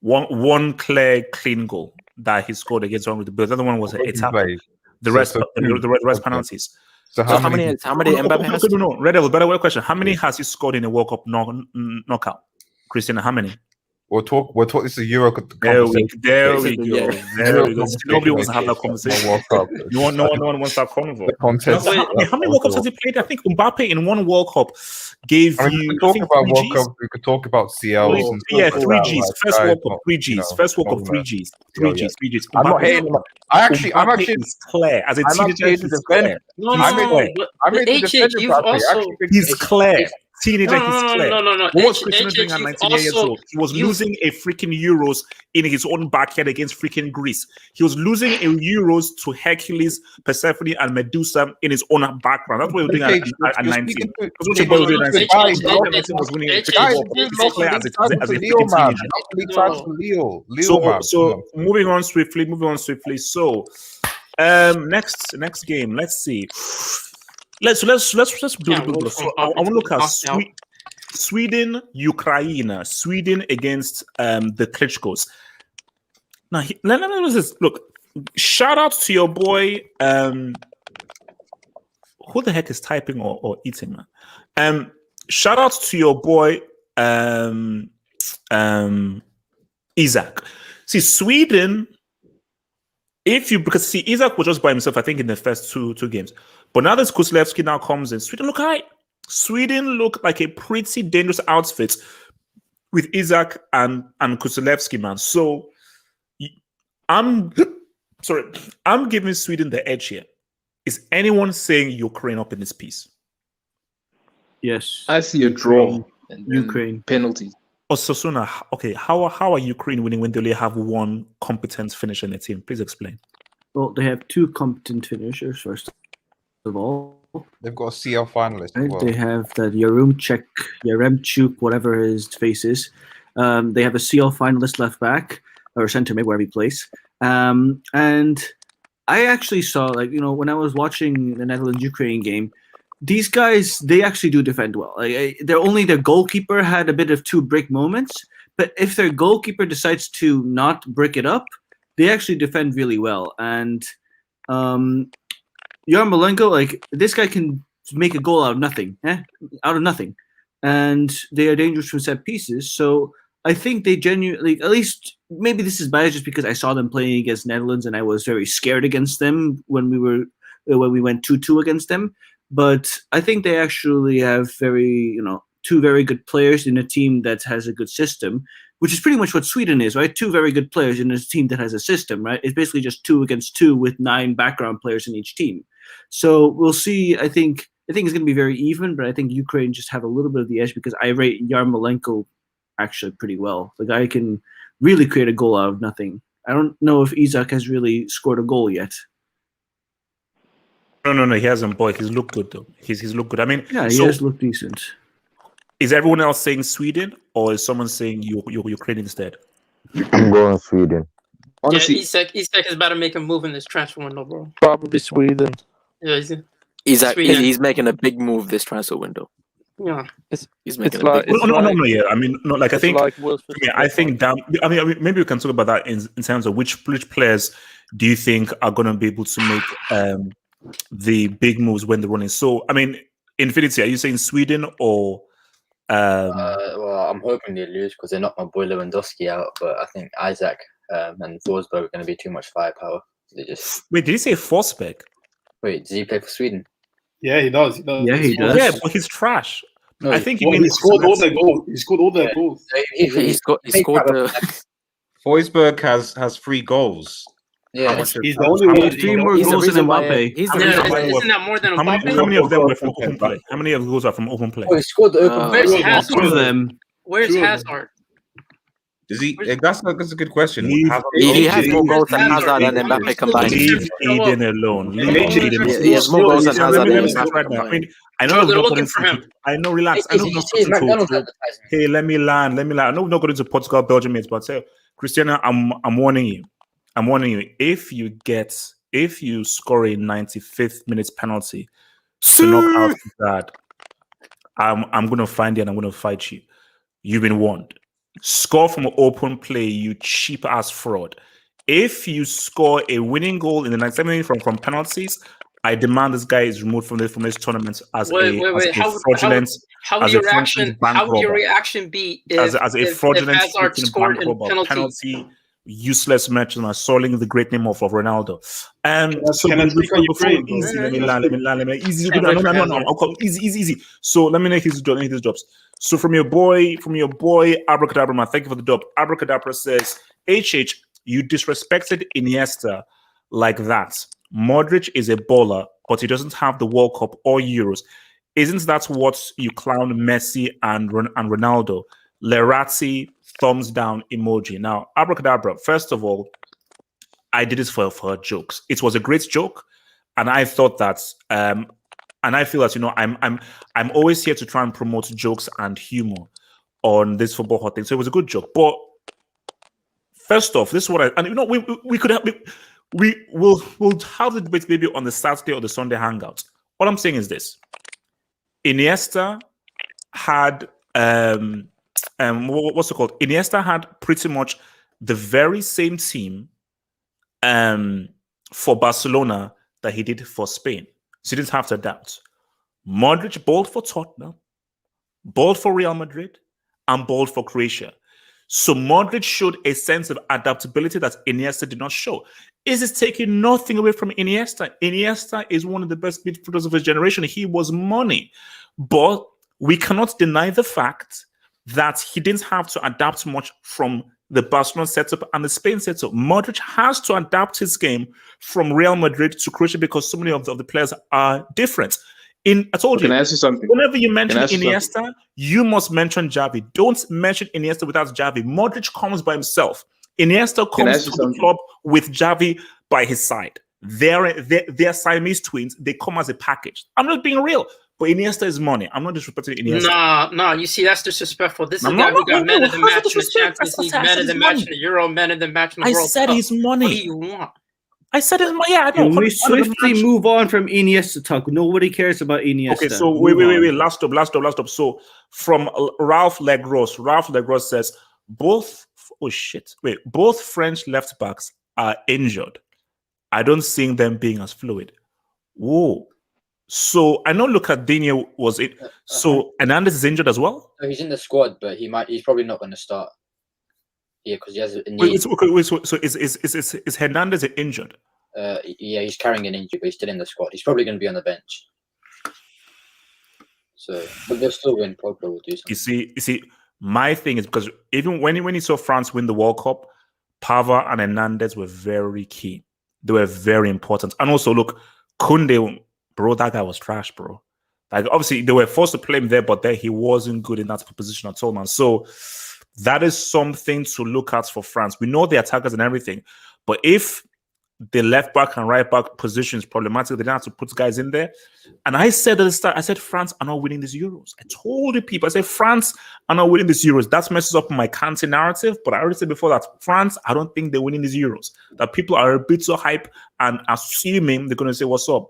[SPEAKER 1] One clear, clean goal. that he scored against Hungary. The other one was a tap.
[SPEAKER 11] Play.
[SPEAKER 1] The
[SPEAKER 11] So-
[SPEAKER 1] rest,
[SPEAKER 11] so
[SPEAKER 1] the rest
[SPEAKER 11] okay.
[SPEAKER 1] penalties.
[SPEAKER 11] So
[SPEAKER 4] So how many Mbappe has?
[SPEAKER 1] No. Red Devil, better question. How many has he scored in a World Cup knockout? Christian, how many?
[SPEAKER 11] We'll talk. This is a Euro
[SPEAKER 1] There we
[SPEAKER 11] conversation.
[SPEAKER 1] go.
[SPEAKER 4] Yeah.
[SPEAKER 1] There we go. Nobody wants to have that conversation.
[SPEAKER 11] World Cup.
[SPEAKER 1] No one wants that convo.
[SPEAKER 11] The context.
[SPEAKER 1] How many World Cups has he played? I think Mbappe in one World Cup gave
[SPEAKER 11] I mean,
[SPEAKER 1] you.
[SPEAKER 11] we could talk about
[SPEAKER 1] 3
[SPEAKER 11] World
[SPEAKER 1] Gs.
[SPEAKER 11] Cup. We could talk about CLs. And
[SPEAKER 1] Yeah,
[SPEAKER 11] stuff
[SPEAKER 1] 3
[SPEAKER 11] like
[SPEAKER 1] Gs.
[SPEAKER 11] that.
[SPEAKER 1] First
[SPEAKER 11] Like,
[SPEAKER 1] World Cup,
[SPEAKER 11] guys,
[SPEAKER 1] 3 Gs.
[SPEAKER 11] you know,
[SPEAKER 1] First World Cup,
[SPEAKER 11] not
[SPEAKER 1] 3
[SPEAKER 11] that.
[SPEAKER 1] Gs.
[SPEAKER 11] Yeah,
[SPEAKER 1] 3
[SPEAKER 11] yeah.
[SPEAKER 1] Gs. 3 Gs.
[SPEAKER 11] I'm not
[SPEAKER 1] Mbappe-
[SPEAKER 11] hating him. I'm actually.
[SPEAKER 1] is clear. As a
[SPEAKER 11] I'm
[SPEAKER 1] teenager,
[SPEAKER 11] actually
[SPEAKER 1] he's
[SPEAKER 11] defend-
[SPEAKER 1] clear.
[SPEAKER 5] No,
[SPEAKER 1] He's
[SPEAKER 5] no,
[SPEAKER 1] clear.
[SPEAKER 5] but
[SPEAKER 11] I'm here to
[SPEAKER 5] HH,
[SPEAKER 11] defend
[SPEAKER 5] you've
[SPEAKER 11] Mbappe. I
[SPEAKER 5] also
[SPEAKER 11] actually think
[SPEAKER 1] He's clear. Teenager, he's clear.
[SPEAKER 5] no.
[SPEAKER 1] What was Cristiano doing at
[SPEAKER 5] you've
[SPEAKER 1] 19 years
[SPEAKER 5] also-
[SPEAKER 1] old? He was
[SPEAKER 5] you've-
[SPEAKER 1] losing a freaking Euros in his own backyard against freaking Greece. He was losing a Euros to Hercules, Persephone, and Medusa in his own background. That's what he was doing at 19. That's what your boy was doing at 19.
[SPEAKER 11] Guys,
[SPEAKER 1] He was winning a
[SPEAKER 11] the
[SPEAKER 1] freaking
[SPEAKER 11] guys
[SPEAKER 1] World Cup.
[SPEAKER 11] did
[SPEAKER 1] He's
[SPEAKER 11] lost
[SPEAKER 1] clear
[SPEAKER 11] the
[SPEAKER 1] as a
[SPEAKER 11] league title to
[SPEAKER 1] freaking
[SPEAKER 11] Leo, man.
[SPEAKER 1] teenager.
[SPEAKER 11] Lost the league title to Leo.
[SPEAKER 1] So,
[SPEAKER 11] man.
[SPEAKER 1] so moving on swiftly. So, next game. Let's see. Let's do
[SPEAKER 5] Yeah,
[SPEAKER 1] a bit.
[SPEAKER 5] we'll-
[SPEAKER 1] So I want to look at Sweden, Ukraine, Sweden against the Klitschkos. Now, let me do this. Look, shout out to your boy. Who the heck is typing or eating, man? Shout out to your boy, Isaac. See, Sweden. Because Isaac was just by himself, I think, in the first two games. But now this Kuslevski now comes in. Sweden look like a pretty dangerous outfit with Isaac and Kuslevski, man. So I'm giving Sweden the edge here. Is anyone saying Ukraine up in this piece?
[SPEAKER 9] Yes.
[SPEAKER 8] I see a draw. And
[SPEAKER 9] Ukraine.
[SPEAKER 8] penalty.
[SPEAKER 1] Oh, Sasuna, okay. How are Ukraine winning when they only have one competent finisher in the team? Please explain.
[SPEAKER 9] Well, they have 2 competent finishers, first of all.
[SPEAKER 11] They've got a CL finalist as
[SPEAKER 9] Right?
[SPEAKER 11] well.
[SPEAKER 9] They have that Yaremchuk, whatever his face is. They have a CL finalist left back, or center mid, wherever he plays. And I actually saw, when I was watching the Netherlands-Ukraine game, these guys, they actually do defend well. Their goalkeeper had a bit of 2 brick moments, but if their goalkeeper decides to not brick it up, they actually defend really well. And Yarmolenko, this guy can make a goal out of nothing, and they are dangerous from set pieces. So I think they genuinely, at least maybe this is biased just because I saw them playing against Netherlands and I was very scared against them when we went 2-2 against them. But I think they actually have 2 very good players in a team that has a good system, which is pretty much what Sweden is, right? 2 very good players in a team that has a system, right? It's basically just 2 against 2 with 9 background players in each team. So we'll see. I think it's going to be very even, but I think Ukraine just have a little bit of the edge because I rate Yarmolenko actually pretty well. The guy can really create a goal out of nothing. I don't know if Isaac has really scored a goal yet.
[SPEAKER 1] No, he hasn't, boy. He's looked good, though. He's looked good. I mean,
[SPEAKER 9] Yeah, he has looked decent.
[SPEAKER 1] Is everyone else saying Sweden, or is someone saying Ukraine instead?
[SPEAKER 6] I'm going Sweden.
[SPEAKER 8] Honestly,
[SPEAKER 5] Isaac is about to make a move in this transfer window, bro.
[SPEAKER 3] Probably Sweden.
[SPEAKER 5] Yeah,
[SPEAKER 4] Isaac,
[SPEAKER 5] Sweden.
[SPEAKER 4] he's making a big move this transfer window.
[SPEAKER 5] yeah.
[SPEAKER 4] He's making
[SPEAKER 3] It's
[SPEAKER 4] a
[SPEAKER 3] like
[SPEAKER 4] big move.
[SPEAKER 1] No, yeah. I mean, no, like I
[SPEAKER 3] it's
[SPEAKER 1] think.
[SPEAKER 3] like Will's
[SPEAKER 1] Yeah, I think down. I mean, maybe we can talk about that in terms of which players do you think are going to be able to make the big moves when they're running. So, I mean, Infinity, are you saying Sweden or?
[SPEAKER 10] Well, I'm hoping they lose because they knocked my boy Lewandowski out, but I think Isaac and Forsberg are going to be too much firepower. They just
[SPEAKER 1] Wait, did he say Forsberg?
[SPEAKER 10] wait. Does he play for Sweden?
[SPEAKER 2] Yeah, he does.
[SPEAKER 9] Yeah, he does.
[SPEAKER 1] Yeah, but he's trash.
[SPEAKER 10] No,
[SPEAKER 1] I think
[SPEAKER 2] Well, he scored all their goals. He scored all their goals.
[SPEAKER 4] He scored the.
[SPEAKER 11] Forsberg has 3 goals.
[SPEAKER 10] Yeah,
[SPEAKER 2] He's the only one.
[SPEAKER 9] 3 more
[SPEAKER 4] He's the
[SPEAKER 9] goals than
[SPEAKER 4] reason why-
[SPEAKER 9] Mbappe.
[SPEAKER 4] he's the
[SPEAKER 5] Yeah,
[SPEAKER 4] reason why-
[SPEAKER 5] isn't that more than
[SPEAKER 1] How
[SPEAKER 5] Mbappe?
[SPEAKER 1] many of them were from open play? How many of those are from open play?
[SPEAKER 10] Oh, he scored the open
[SPEAKER 5] Where's
[SPEAKER 10] play.
[SPEAKER 5] Hazard?
[SPEAKER 9] Most of them.
[SPEAKER 5] Where's
[SPEAKER 2] Two of them.
[SPEAKER 5] Hazard?
[SPEAKER 11] Does he? That's a good question.
[SPEAKER 1] Leave-
[SPEAKER 4] He has more goals than
[SPEAKER 5] Hazard.
[SPEAKER 4] Hazard and Mbappe combined.
[SPEAKER 1] Leave Eden alone. Leave Eden alone.
[SPEAKER 4] He has more goals than Hazard
[SPEAKER 1] Let me
[SPEAKER 4] and
[SPEAKER 1] start
[SPEAKER 4] Mbappe
[SPEAKER 1] right now. I
[SPEAKER 4] combined.
[SPEAKER 1] mean, I know
[SPEAKER 5] Joe,
[SPEAKER 1] I'm
[SPEAKER 5] they're
[SPEAKER 1] not
[SPEAKER 5] looking
[SPEAKER 1] going
[SPEAKER 5] for
[SPEAKER 1] to.
[SPEAKER 5] him.
[SPEAKER 1] I know, relax. I know I'm not
[SPEAKER 10] He's McDonald's
[SPEAKER 1] to.
[SPEAKER 10] advertising.
[SPEAKER 1] Hey, let me land. I know we're not going to Portugal, Belgium, mates, but Cristiano, I'm warning you. If you score a 95th minutes penalty to knock out that, I'm going to find you and I'm going to fight you. You've been warned. Score from open play, you cheap ass fraud. If you score a winning goal in the 97th minute from penalties, I demand this guy is removed from this tournament as
[SPEAKER 5] Wait.
[SPEAKER 1] a fraudulent,
[SPEAKER 5] How would
[SPEAKER 1] as a
[SPEAKER 5] your reaction?
[SPEAKER 1] bank
[SPEAKER 5] How would your
[SPEAKER 1] robber,
[SPEAKER 5] reaction be
[SPEAKER 1] as
[SPEAKER 5] if
[SPEAKER 1] a fraudulent
[SPEAKER 5] Hazard
[SPEAKER 1] cheating
[SPEAKER 5] scored
[SPEAKER 1] bank
[SPEAKER 5] in
[SPEAKER 1] robber,
[SPEAKER 5] penalty?
[SPEAKER 1] penalty, useless merchant, and soiling the great name of Ronaldo. So
[SPEAKER 9] can I speak on
[SPEAKER 1] before
[SPEAKER 9] Ukraine, bro?
[SPEAKER 1] easy, let me land. Easy,
[SPEAKER 5] Can't wait for Hazard.
[SPEAKER 1] easy. So let me know his jobs. So from your boy, Abracadabra, man, thank you for the dub. Abracadabra says, HH, you disrespected Iniesta like that. Modric is a baller, but he doesn't have the World Cup or Euros. Isn't that what you clown Messi and Ronaldo? Lerazzi, thumbs down emoji. Now, Abracadabra, first of all, I did this for jokes. It was a great joke, and I thought that, and I feel that I'm always here to try and promote jokes and humor on this football hot thing. So it was a good joke. But first off, this is what we could have. We'll have the debate maybe on the Saturday or the Sunday hangout. All I'm saying is this: Iniesta had what's it called? Iniesta had pretty much the very same team for Barcelona that he did for Spain. So you didn't have to adapt. Modric bowled for Tottenham, bowled for Real Madrid, and bowled for Croatia. So Modric showed a sense of adaptability that Iniesta did not show. Is it taking nothing away from Iniesta? Iniesta is one of the best midfielders of his generation. He was money. But we cannot deny the fact that he didn't have to adapt much from the Barcelona setup and the Spain setup. Modric has to adapt his game from Real Madrid to Croatia because so many of the players are different. I told you,
[SPEAKER 8] Can I ask you something?
[SPEAKER 1] Whenever you mention Iniesta, you must mention Xavi. Don't mention Iniesta without Xavi. Modric comes by himself. Iniesta comes to the club with Xavi by his side. They're Siamese twins. They come as a package. I'm not being real, but Iniesta is money. I'm not disrespecting Iniesta.
[SPEAKER 5] Nah. You see, that's disrespectful. This is a guy who got man of the match in the Champions League, man of the match in the Euro, man of the match in the World Cup.
[SPEAKER 1] I said he's money.
[SPEAKER 5] What do you want?
[SPEAKER 1] I said it. Yeah, I know.
[SPEAKER 9] Can we swiftly move on from Iniesta talk? Nobody cares about Iniesta.
[SPEAKER 1] Okay, so wait. Last up. So from Ralph Legros says both French left backs are injured. I don't see them being as fluid. Whoa. So I know Lucadinho was it. So Hernandez is injured as well?
[SPEAKER 10] No, he's in the squad, but he's probably not going to start. Yeah, because he has a knee.
[SPEAKER 1] So is Hernandez injured?
[SPEAKER 10] Yeah, he's carrying an injury, but he's still in the squad. He's probably going to be on the bench. So, but they'll still win. Pogba will do something.
[SPEAKER 1] You see, my thing is because even when you saw France win the World Cup, Pavard and Hernandez were very key. They were very important. And also, look, Koundé, bro, that guy was trash, bro. Like, obviously, they were forced to play him there, but there he wasn't good in that position at all, man. So that is something to look at for France. We know the attackers and everything, but if the left back and right back position is problematic, they don't have to put guys in there. And I said at the start, I said France are not winning these Euros. I told the people, I said France are not winning these Euros. That messes up my Kante narrative, but I already said before that France, I don't think they're winning these Euros. That people are a bit so hype and assuming they're going to say, what's up?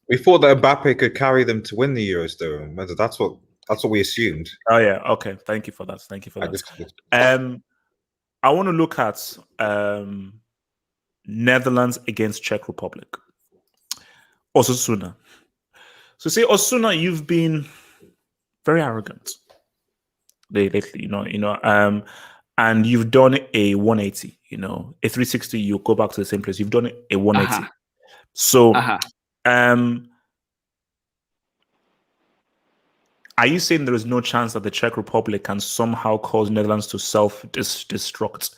[SPEAKER 11] We thought that Mbappe could carry them to win the Euros, though. That's what we assumed.
[SPEAKER 1] Oh yeah, okay. Thank you for that. I want to look at Netherlands against Czech Republic. Osasuna. So say Osasuna, you've been very arrogant lately, and you've done a 180, a 360. You go back to the same place. You've done a 180. So, are you saying there is no chance that the Czech Republic can somehow cause Netherlands to self-destruct?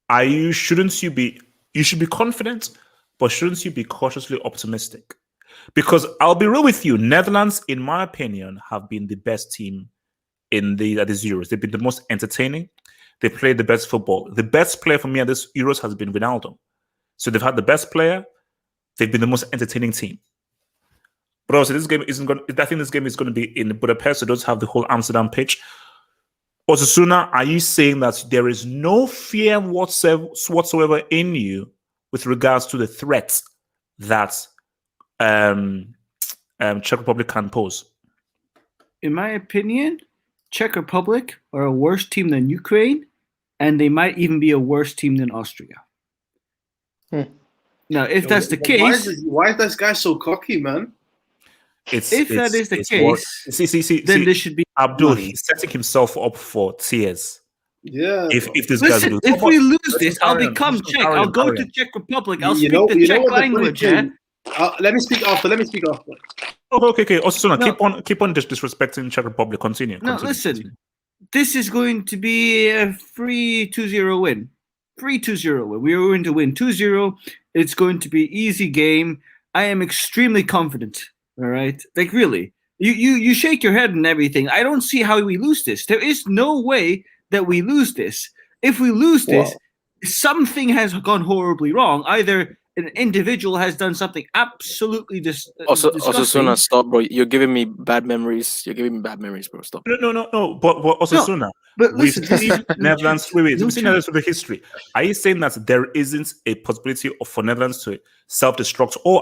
[SPEAKER 1] You should be confident, but shouldn't you be cautiously optimistic? Because I'll be real with you, Netherlands, in my opinion, have been the best team at these Euros. They've been the most entertaining. They played the best football. The best player for me at this Euros has been Ronaldo. So they've had the best player. They've been the most entertaining team. But also, this game isn't going. I think this game is going to be in Budapest. So it does have the whole Amsterdam pitch. Osasuna, are you saying that there is no fear whatsoever in you with regards to the threats that Czech Republic can pose?
[SPEAKER 9] In my opinion, Czech Republic are a worse team than Ukraine, and they might even be a worse team than Austria. Now, if that's the case,
[SPEAKER 2] why is this guy so cocky, man?
[SPEAKER 9] If that is the case,
[SPEAKER 1] then
[SPEAKER 9] this should be
[SPEAKER 1] Abdul.
[SPEAKER 9] money.
[SPEAKER 1] He's setting himself up for tears.
[SPEAKER 2] Yeah.
[SPEAKER 1] If this
[SPEAKER 9] Listen,
[SPEAKER 1] guy's
[SPEAKER 9] if we lose this, I'll become Czech. I'll go to Czech Republic. I'll speak the Czech language.
[SPEAKER 2] Let me speak after.
[SPEAKER 1] Okay. Osasuna, keep on disrespecting Czech Republic. Continue.
[SPEAKER 9] No, listen. This is going to be a free 2-0 win. Free 2-0 win. We are going to win 2-0. It's going to be easy game. I am extremely confident. All right, like really, you shake your head and everything. I don't see how we lose this. There is no way that we lose this. If we lose this, something has gone horribly wrong. Either an individual has done something absolutely disgusting.
[SPEAKER 4] Osasuna, stop, bro. You're giving me bad memories. Bro. Stop.
[SPEAKER 1] No. But Osasuna, we've seen Netherlands. We've seen Netherlands with the history. Are you saying that there isn't a possibility for Netherlands to self-destruct, or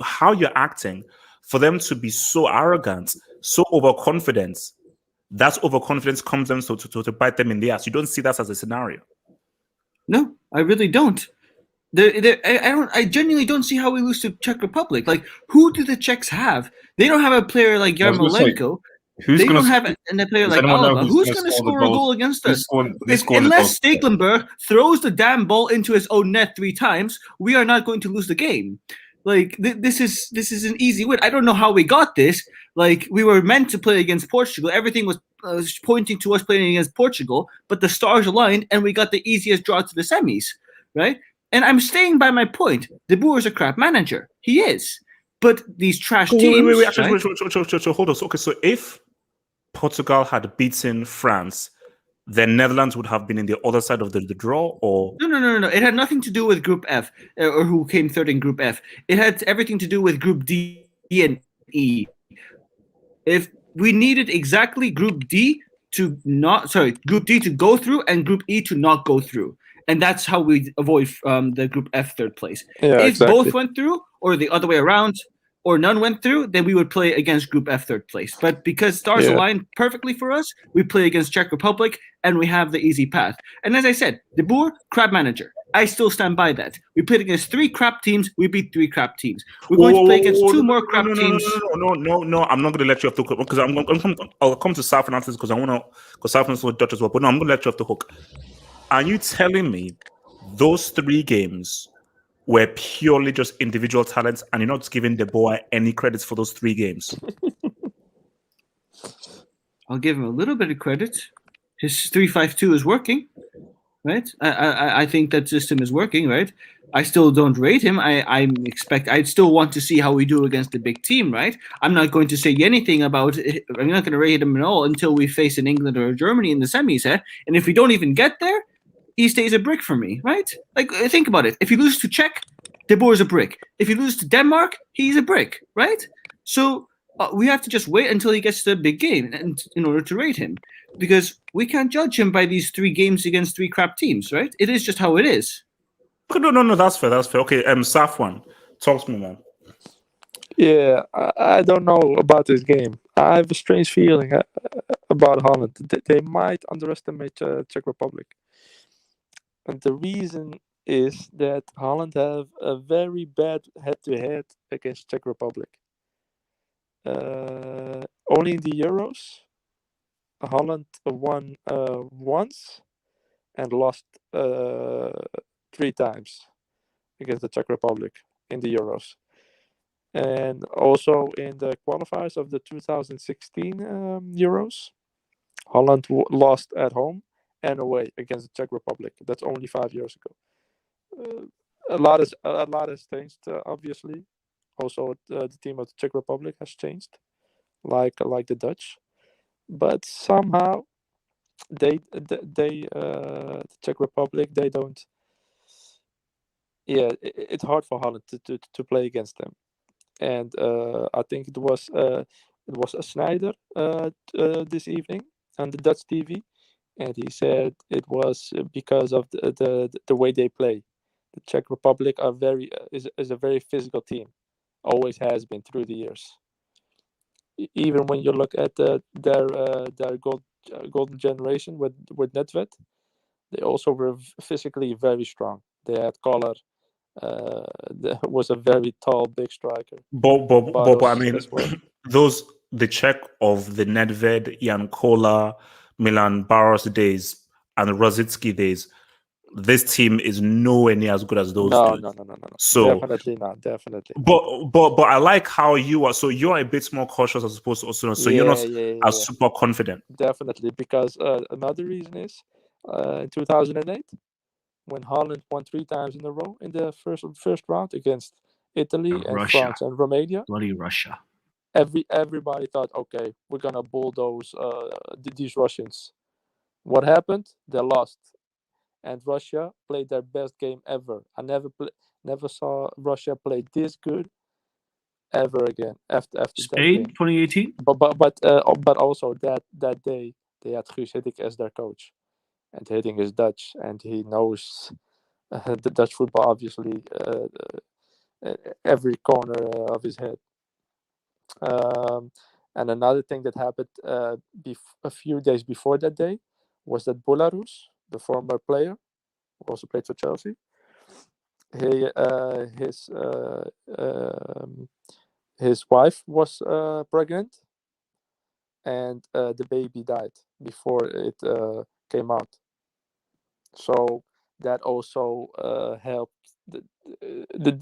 [SPEAKER 1] how you're acting, for them to be so arrogant, so overconfident? That overconfidence comes them to bite them in the ass. You don't see that as a scenario?
[SPEAKER 9] No, I really don't. I genuinely don't see how we lose to Czech Republic. Like, who do the Czechs have? They don't have a player like Yarmolenko. They don't have a player like Alba. Who's going to score a goal against us? Unless Stekelenburg throws the damn ball into his own net 3 times, we are not going to lose the game. Like, this is an easy win. I don't know how we got this. Like, we were meant to play against Portugal. Everything was pointing to us playing against Portugal, but the stars aligned, and we got the easiest draw to the semis, right? And I'm staying by my point. De Boer is a crap manager. He is. But these trash teams...
[SPEAKER 1] Wait, hold on. Okay, so if Portugal had beaten France, then Netherlands would have been in the other side of the draw, or...
[SPEAKER 9] No. It had nothing to do with Group F, or who came third in Group F. It had everything to do with Group D and E. If we needed exactly Group D to go through and Group E to not go through. And that's how we avoid the Group F third place. If both went through, or the other way around, or none went through, then we would play against Group F third place. But because stars align perfectly for us, we play against Czech Republic, and we have the easy path. And as I said, De Boer, crap manager. I still stand by that. We played against 3 crap teams. We beat 3 crap teams. We're going to play against 2 more crap teams.
[SPEAKER 1] No. I'm not going to let you off the hook, because I'll come to South Africa because I want to, because South Africa will Dutch as well. But no, I'm going to let you off the hook. Are you telling me those 3 games were purely just individual talents, and you're not giving De Boer any credits for those 3 games?
[SPEAKER 9] I'll give him a little bit of credit. His 3-5-2 is working, right? I think that system is working, right? I still don't rate him. I still want to see how we do against the big team, right? I'm not going to say anything about it. I'm not going to rate him at all until we face an England or a Germany in the semis, eh? And if we don't even get there, he stays a brick for me, right? Like, think about it. If you lose to Czech, De Boer is a brick. If you lose to Denmark, he's a brick, right? So we have to just wait until he gets to the big game in order to rate him, because we can't judge him by these 3 games against 3 crap teams, right? It is just how it is.
[SPEAKER 1] No, that's fair. Okay, Safwan, talk to me, man.
[SPEAKER 3] Yeah, I don't know about this game. I have a strange feeling about Holland. They might underestimate Czech Republic. And the reason is that Holland have a very bad head-to-head against Czech Republic. Only in the Euros, Holland won once and lost 3 times against the Czech Republic in the Euros. And also in the qualifiers of the 2016 Euros, Holland lost at home and away against the Czech Republic. That's only 5 years ago. A lot has changed, obviously. Also, the team of the Czech Republic has changed, like the Dutch. But somehow, the Czech Republic, they don't. Yeah, it's hard for Holland to play against them. And I think it was a Snyder this evening on the Dutch TV. And he said it was because of the way they play. The Czech Republic is a very physical team, always has been through the years. Even when you look at their golden generation with Nedved, they also were physically very strong. They had Koller, was a very tall, big striker.
[SPEAKER 1] But I mean,
[SPEAKER 3] as well.
[SPEAKER 1] the Czech of the Nedved, Jan Kola, Milan Baros days, and the Rosicki days, this team is nowhere near as good as those
[SPEAKER 3] No.
[SPEAKER 1] dudes. So
[SPEAKER 3] definitely not.
[SPEAKER 1] But I like how you are. So you're a bit more cautious as opposed to Osuna. So you're not as super confident.
[SPEAKER 3] Definitely, because another reason is in 2008 when Holland won 3 times in a row in the first round against Italy and
[SPEAKER 9] Russia.
[SPEAKER 3] France and Romania.
[SPEAKER 9] Bloody Russia.
[SPEAKER 3] Everybody thought, okay, we're gonna bulldoze these Russians. What happened? They lost, and Russia played their best game ever. I never saw Russia play this good ever again after
[SPEAKER 9] Spain,
[SPEAKER 3] that game.
[SPEAKER 9] 2018.
[SPEAKER 3] But also that day they had Guus Hiddink as their coach, and Hiddink is Dutch, and he knows the Dutch football obviously every corner of his head. And another thing that happened a few days before that day was that Bolarus, the former player, who also played for Chelsea, his wife was pregnant, and the baby died before it came out. So that also helped.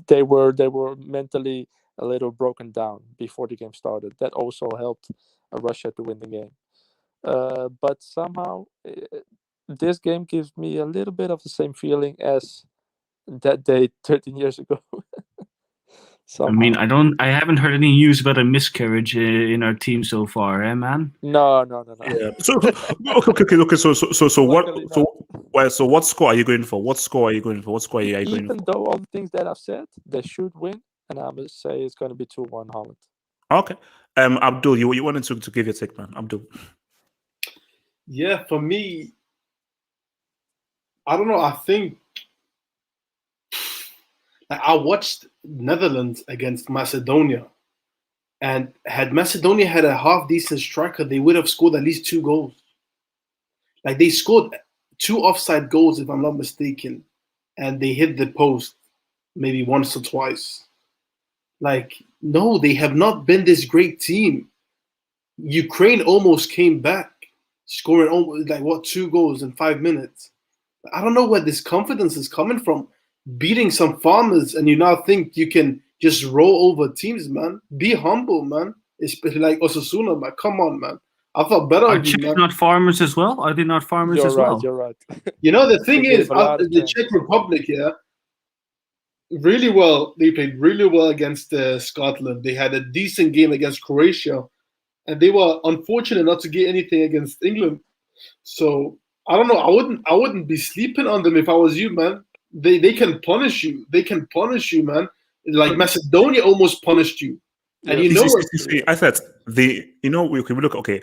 [SPEAKER 3] They were mentally a little broken down before the game started. That also helped Russia to win the game. But somehow this game gives me a little bit of the same feeling as that day 13 years ago.
[SPEAKER 9] I mean, I haven't heard any news about a miscarriage in our team so far, man.
[SPEAKER 3] No.
[SPEAKER 1] Yeah. So what score are you going for? What score are you going for?
[SPEAKER 3] Even though all the things that I've said, they should win, and I must say it's going to be 2-1 Holland.
[SPEAKER 1] Okay. Abdul, you wanted to give your take, man. Abdul.
[SPEAKER 2] Yeah, for me, I don't know. I think I watched Netherlands against Macedonia, and had Macedonia had a half decent striker, they would have scored at least 2 goals. Like they scored 2 offside goals, if I'm not mistaken, and they hit the post maybe once or twice. Like, no, they have not been this great team. Ukraine almost came back, scoring almost 2 goals in 5 minutes. I don't know where this confidence is coming from. Beating some farmers, and you now think you can just roll over teams, man. Be humble, man. Especially like Osasuna, man. Come on, man. I thought better
[SPEAKER 9] Are
[SPEAKER 2] of you,
[SPEAKER 9] Czech
[SPEAKER 2] man.
[SPEAKER 9] not farmers as well? Are they not farmers as well?
[SPEAKER 3] You're right.
[SPEAKER 2] You know, the thing
[SPEAKER 3] They
[SPEAKER 2] is,
[SPEAKER 3] gave a lot of
[SPEAKER 2] the
[SPEAKER 3] chances.
[SPEAKER 2] Czech Republic, really well. They played really well against Scotland. They had a decent game against Croatia, and they were unfortunate not to get anything against England. So I don't know. I wouldn't be sleeping on them if I was you, man. They can punish you. They can punish you, man. Like Macedonia almost punished you, and you know it.
[SPEAKER 1] I said we look. Okay,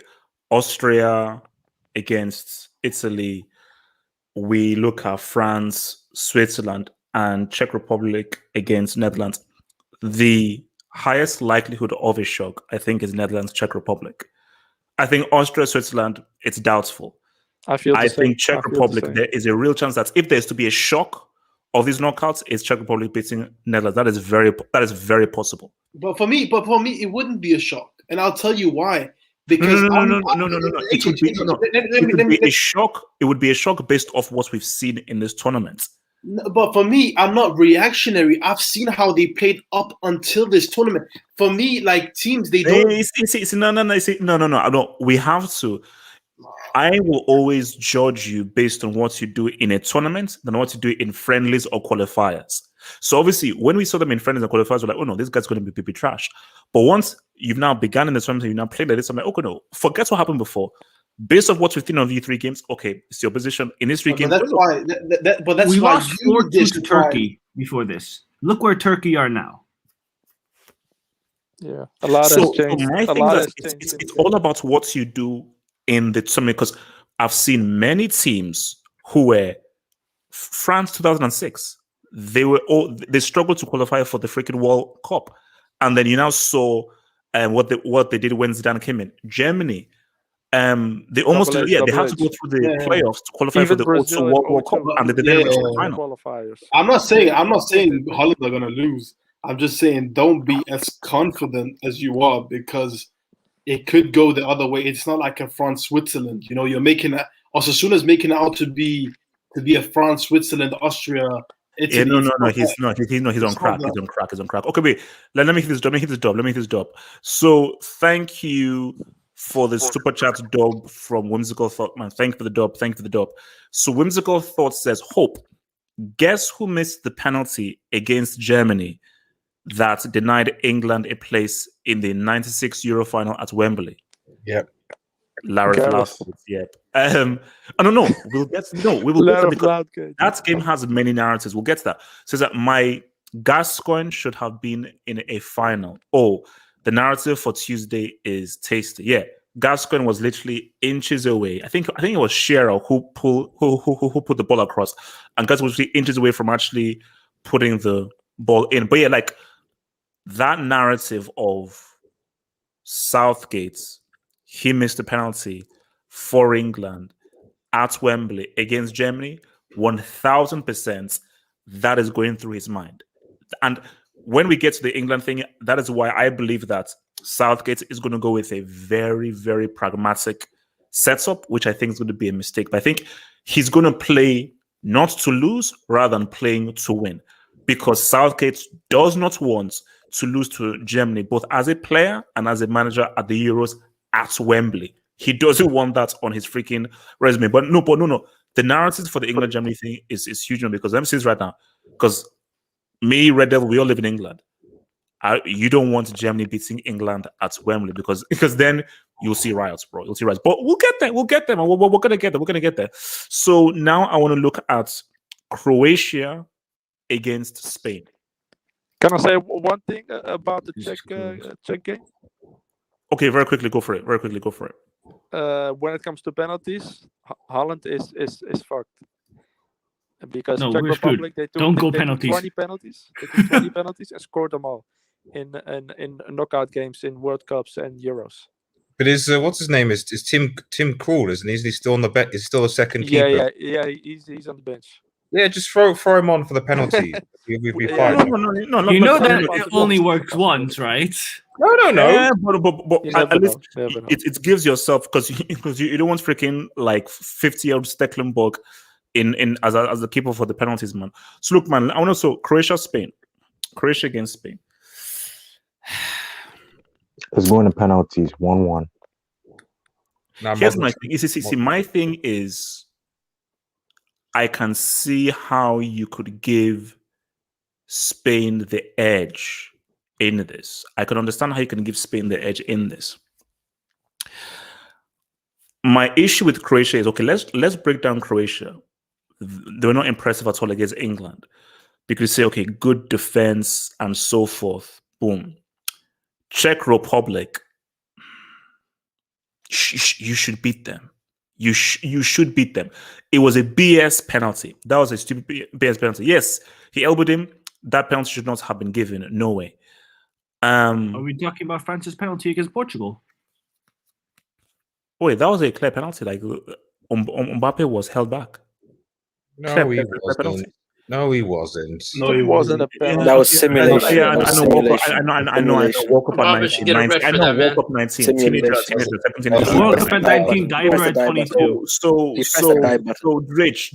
[SPEAKER 1] Austria against Italy. We look at France, Switzerland, and Czech Republic against Netherlands. The highest likelihood of a shock, I think, is Netherlands, Czech Republic. I think Austria, Switzerland, it's doubtful.
[SPEAKER 3] I
[SPEAKER 1] think Czech Republic, there is a real chance that if there's to be a shock of these knockouts, it's Czech Republic beating Netherlands. That is very possible.
[SPEAKER 2] But for me, it wouldn't be a shock, and I'll tell you why. Because
[SPEAKER 1] no. It would be a shock. It would be a shock based off what we've seen in this tournament.
[SPEAKER 2] But for me, I'm not reactionary. I've seen how they played up until this tournament. For me, like teams, they don't.
[SPEAKER 1] No. We have to. I will always judge you based on what you do in a tournament than what you do in friendlies or qualifiers. So obviously, when we saw them in friendlies and qualifiers, we're like, oh no, this guy's going to be trash. But once you've now begun in the tournament, you've now played like this, I'm like, okay, no, forget what happened before. Based on what we've seen of you 3 games, okay, it's your position in these 3 games.
[SPEAKER 2] That's why. But that's
[SPEAKER 9] we
[SPEAKER 2] why
[SPEAKER 9] lost 4-2 to Turkey before this. Look where Turkey are now.
[SPEAKER 3] Yeah, a lot has changed.
[SPEAKER 1] My thing is it's all about what you do in the tournament, because I've seen many teams who were France 2006. They struggled to qualify for the freaking World Cup, and then you now saw what they did when Zidane came in. Germany, They almost
[SPEAKER 3] Double H,
[SPEAKER 1] they have
[SPEAKER 3] double
[SPEAKER 1] to go
[SPEAKER 3] H.
[SPEAKER 1] through the
[SPEAKER 2] Yeah.
[SPEAKER 1] playoffs to qualify
[SPEAKER 3] Even
[SPEAKER 1] for the
[SPEAKER 3] Brazil
[SPEAKER 1] O2
[SPEAKER 3] and
[SPEAKER 1] World Cup,
[SPEAKER 3] O2
[SPEAKER 1] and they didn't reach the
[SPEAKER 2] Yeah.
[SPEAKER 1] final.
[SPEAKER 3] qualifiers.
[SPEAKER 2] I'm not saying Holland are gonna lose. I'm just saying don't be as confident as you are because it could go the other way. It's not like a France Switzerland. You know, you're making it. Osasuna's making it out to be a France Switzerland Austria.
[SPEAKER 1] Yeah,
[SPEAKER 2] Italy.
[SPEAKER 1] no, he's not. He's on
[SPEAKER 2] It's
[SPEAKER 1] crack.
[SPEAKER 2] not
[SPEAKER 1] He's on crack. He's on crack. Okay, wait. Let me hit this dub. So thank you for the super chat dub from Whimsical Thought, man. Thank you for the dub. So Whimsical Thought says, Hope, guess who missed the penalty against Germany that denied England a place in the 96 Euro final at Wembley?
[SPEAKER 11] Yep.
[SPEAKER 1] Larry
[SPEAKER 3] Gareth.
[SPEAKER 1] Southgate, yep. I don't know. We will get that because
[SPEAKER 3] Southgate.
[SPEAKER 1] that game has many narratives. We'll get to that. Says that my Gascoigne should have been in a final. Oh, the narrative for Tuesday is tasty. Yeah, Gascoigne was literally inches away. I think it was Shearer who put the ball across, and Gascoigne was literally inches away from actually putting the ball in. But yeah, like that narrative of Southgate, he missed the penalty for England at Wembley against Germany, 1000%. That is going through his mind. And when we get to the England thing, that is why I believe that Southgate is going to go with a very, very pragmatic setup, which I think is going to be a mistake. But I think he's going to play not to lose rather than playing to win, because Southgate does not want to lose to Germany, both as a player and as a manager at the Euros at Wembley. He doesn't want that on his freaking resume. But no. The narrative for the England-Germany thing is huge, because let me say this right now, because me, Red Devil, we all live in England. You don't want Germany beating England at Wembley because then you'll see riots, bro. You'll see riots. But we'll get there. We're going to get there. We're going to get there. So now I want to look at Croatia against Spain.
[SPEAKER 3] Can I say one thing about the Czech game?
[SPEAKER 1] Okay, very quickly, go for it.
[SPEAKER 3] When it comes to penalties, Holland is fucked. Because
[SPEAKER 9] No,
[SPEAKER 3] Czech
[SPEAKER 9] we're
[SPEAKER 3] Republic,
[SPEAKER 9] screwed. Don't go penalties.
[SPEAKER 3] 20 penalties. They took 20 penalties and scored them all in knockout games, in World Cups and Euros.
[SPEAKER 11] But what's his name? Is Tim Krul, isn't he? Is he still on the bet? Is still a second keeper?
[SPEAKER 3] Yeah. He's on the bench.
[SPEAKER 11] Yeah, just throw him on for the penalty. We'll be fine.
[SPEAKER 1] No.
[SPEAKER 9] You know that it only works once, right?
[SPEAKER 11] No.
[SPEAKER 1] Yeah, but
[SPEAKER 3] You never
[SPEAKER 1] at least
[SPEAKER 3] know. You never know.
[SPEAKER 1] it gives yourself, because you don't want freaking like 50-year-old Stecklenburg in as the keeper for the penalties, man. So look, man, I want to so Croatia against Spain.
[SPEAKER 6] It's going to penalties, 1-1.
[SPEAKER 1] Here's my thing. See, my thing is, I can see how you could give Spain the edge in this. I can understand how you can give Spain the edge in this. My issue with Croatia is, okay, let's break down Croatia. They were not impressive at all against England. Because you say, okay, good defense and so forth. Boom. Czech Republic, you should beat them. You should beat them. It was a BS penalty. That was a stupid BS penalty. Yes, he elbowed him. That penalty should not have been given. No way.
[SPEAKER 9] Are we talking about France's penalty against Portugal?
[SPEAKER 1] Wait, that was a clear penalty. Like Mbappe was held back.
[SPEAKER 11] No,
[SPEAKER 1] Clear
[SPEAKER 11] wasn't.
[SPEAKER 1] penalty.
[SPEAKER 11] No, he wasn't.
[SPEAKER 2] No, he
[SPEAKER 3] wasn't a penalty.
[SPEAKER 4] That was simulation.
[SPEAKER 1] Yeah,
[SPEAKER 4] That was simulation.
[SPEAKER 1] I know. World Cup at
[SPEAKER 5] Mbappe should
[SPEAKER 1] 19.
[SPEAKER 5] get a red
[SPEAKER 1] I
[SPEAKER 5] for
[SPEAKER 1] know
[SPEAKER 5] that, man.
[SPEAKER 1] World Cup 19. Teenager, 17.
[SPEAKER 9] World Cup at 19, Diver at 22.
[SPEAKER 1] So
[SPEAKER 4] He pressed the guy button.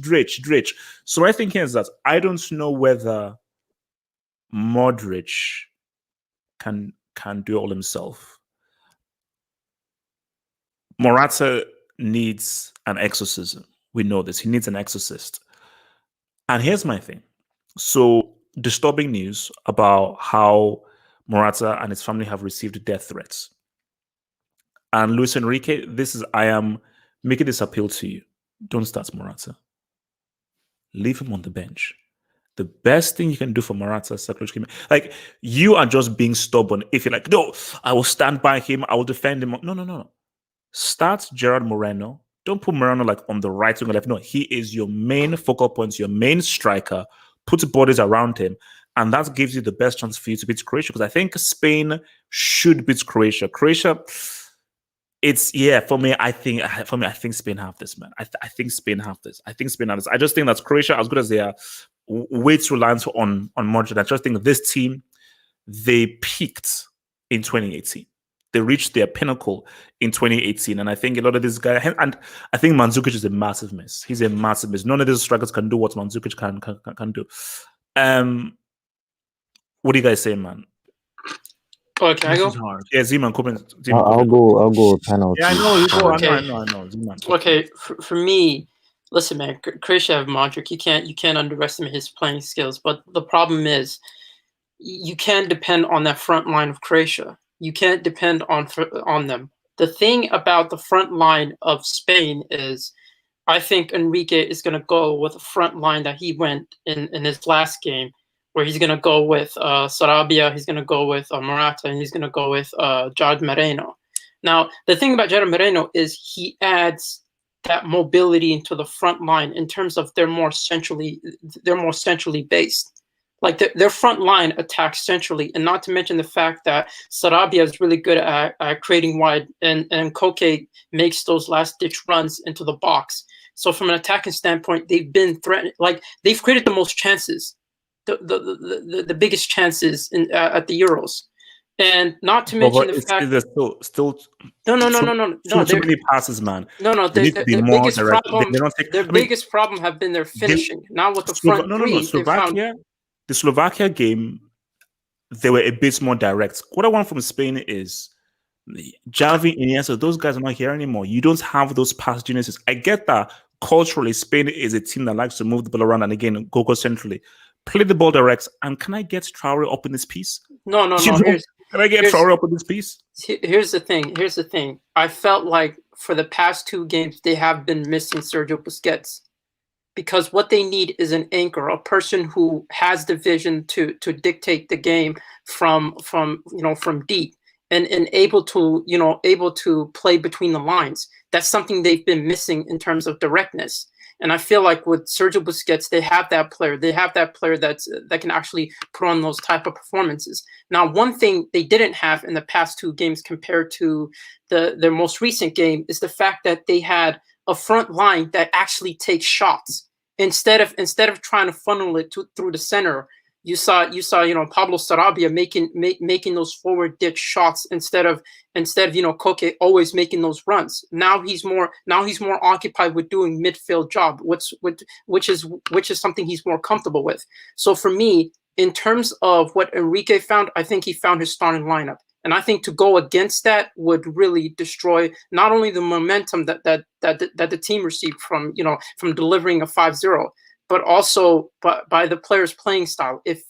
[SPEAKER 1] Dritch. So my thinking is that I don't know whether Modric can do it all himself. Morata needs an exorcism. We know this. He needs an exorcist. And here's my thing. So disturbing news about how Morata and his family have received death threats. And Luis Enrique, I am making this appeal to you. Don't start Morata. Leave him on the bench. The best thing you can do for Morata, like, you are just being stubborn. If you're like, no, I will stand by him, I will defend him. No. Start Gerard Moreno. Don't put Moreno like on the right wing or left. No, he is your main focal point, your main striker. Put bodies around him, and that gives you the best chance for you to beat Croatia. Because I think Spain should beat Croatia. Croatia, for me. I think Spain have this, man. I think Spain have this. I just think that Croatia, as good as they are, way too reliant on Modric. I just think this team, they peaked in 2018. They reached their pinnacle in 2018, and I think a lot of these guys, and I think Mandzukic is a massive miss. He's a massive miss. None of these strikers can do what Mandzukic can do. What do you guys say, man?
[SPEAKER 5] Oh, can I go?
[SPEAKER 9] Hard.
[SPEAKER 1] Yeah, Zeman,
[SPEAKER 6] I'll go with penalty.
[SPEAKER 1] Yeah, I know. You go.
[SPEAKER 5] Okay.
[SPEAKER 1] I know. Zeman.
[SPEAKER 5] Okay, for me, listen, man, Croatia have Modric. You can't underestimate his playing skills. But the problem is, you can't depend on that front line of Croatia. You can't depend on them. The thing about the front line of Spain is, I think Enrique is going to go with a front line that he went in his last game, where he's going to go with Sarabia, he's going to go with Morata, and he's going to go with Jad Moreno. Now, the thing about Jad Moreno is he adds that mobility into the front line in terms of they're more centrally based. Like their front line attacks centrally, and not to mention the fact that Sarabia is really good at creating wide, and Koke makes those last-ditch runs into the box. So from an attacking standpoint, they've been threatened. Like they've created the most chances, the biggest chances at the Euros, and not to mention the fact
[SPEAKER 1] there's still
[SPEAKER 5] no,
[SPEAKER 1] too many passes, man.
[SPEAKER 5] No,
[SPEAKER 1] They need to be more direct.
[SPEAKER 5] Their biggest problem have been their finishing. Now with the front three,
[SPEAKER 1] the Slovakia game, they were a bit more direct. What I want from Spain is Javi, Iniesta, those guys are not here anymore. You don't have those pass geniuses. I get that culturally, Spain is a team that likes to move the ball around and again go centrally. Play the ball direct. And can I get Traore up in this piece?
[SPEAKER 5] No.
[SPEAKER 1] Can I get Traore up in this piece?
[SPEAKER 5] Here's the thing. I felt like for the past 2 games, they have been missing Sergio Busquets. Because what they need is an anchor, a person who has the vision to dictate the game from deep and able to play between the lines. That's something they've been missing in terms of directness. And I feel like with Sergio Busquets, they have that player. They have that player that can actually put on those type of performances. Now, one thing they didn't have in the past 2 games compared to their most recent game is the fact that they had a front line that actually takes shots instead of trying to funnel it through the center. You saw Pablo Sarabia making those forward ditch shots instead of Koke always making those runs. Now he's more occupied with doing midfield job, which is something he's more comfortable with. So for me, in terms of what Enrique found, I think he found his starting lineup. And I think to go against that would really destroy not only the momentum that the team received from delivering a 5-0, but also by the player's playing style. It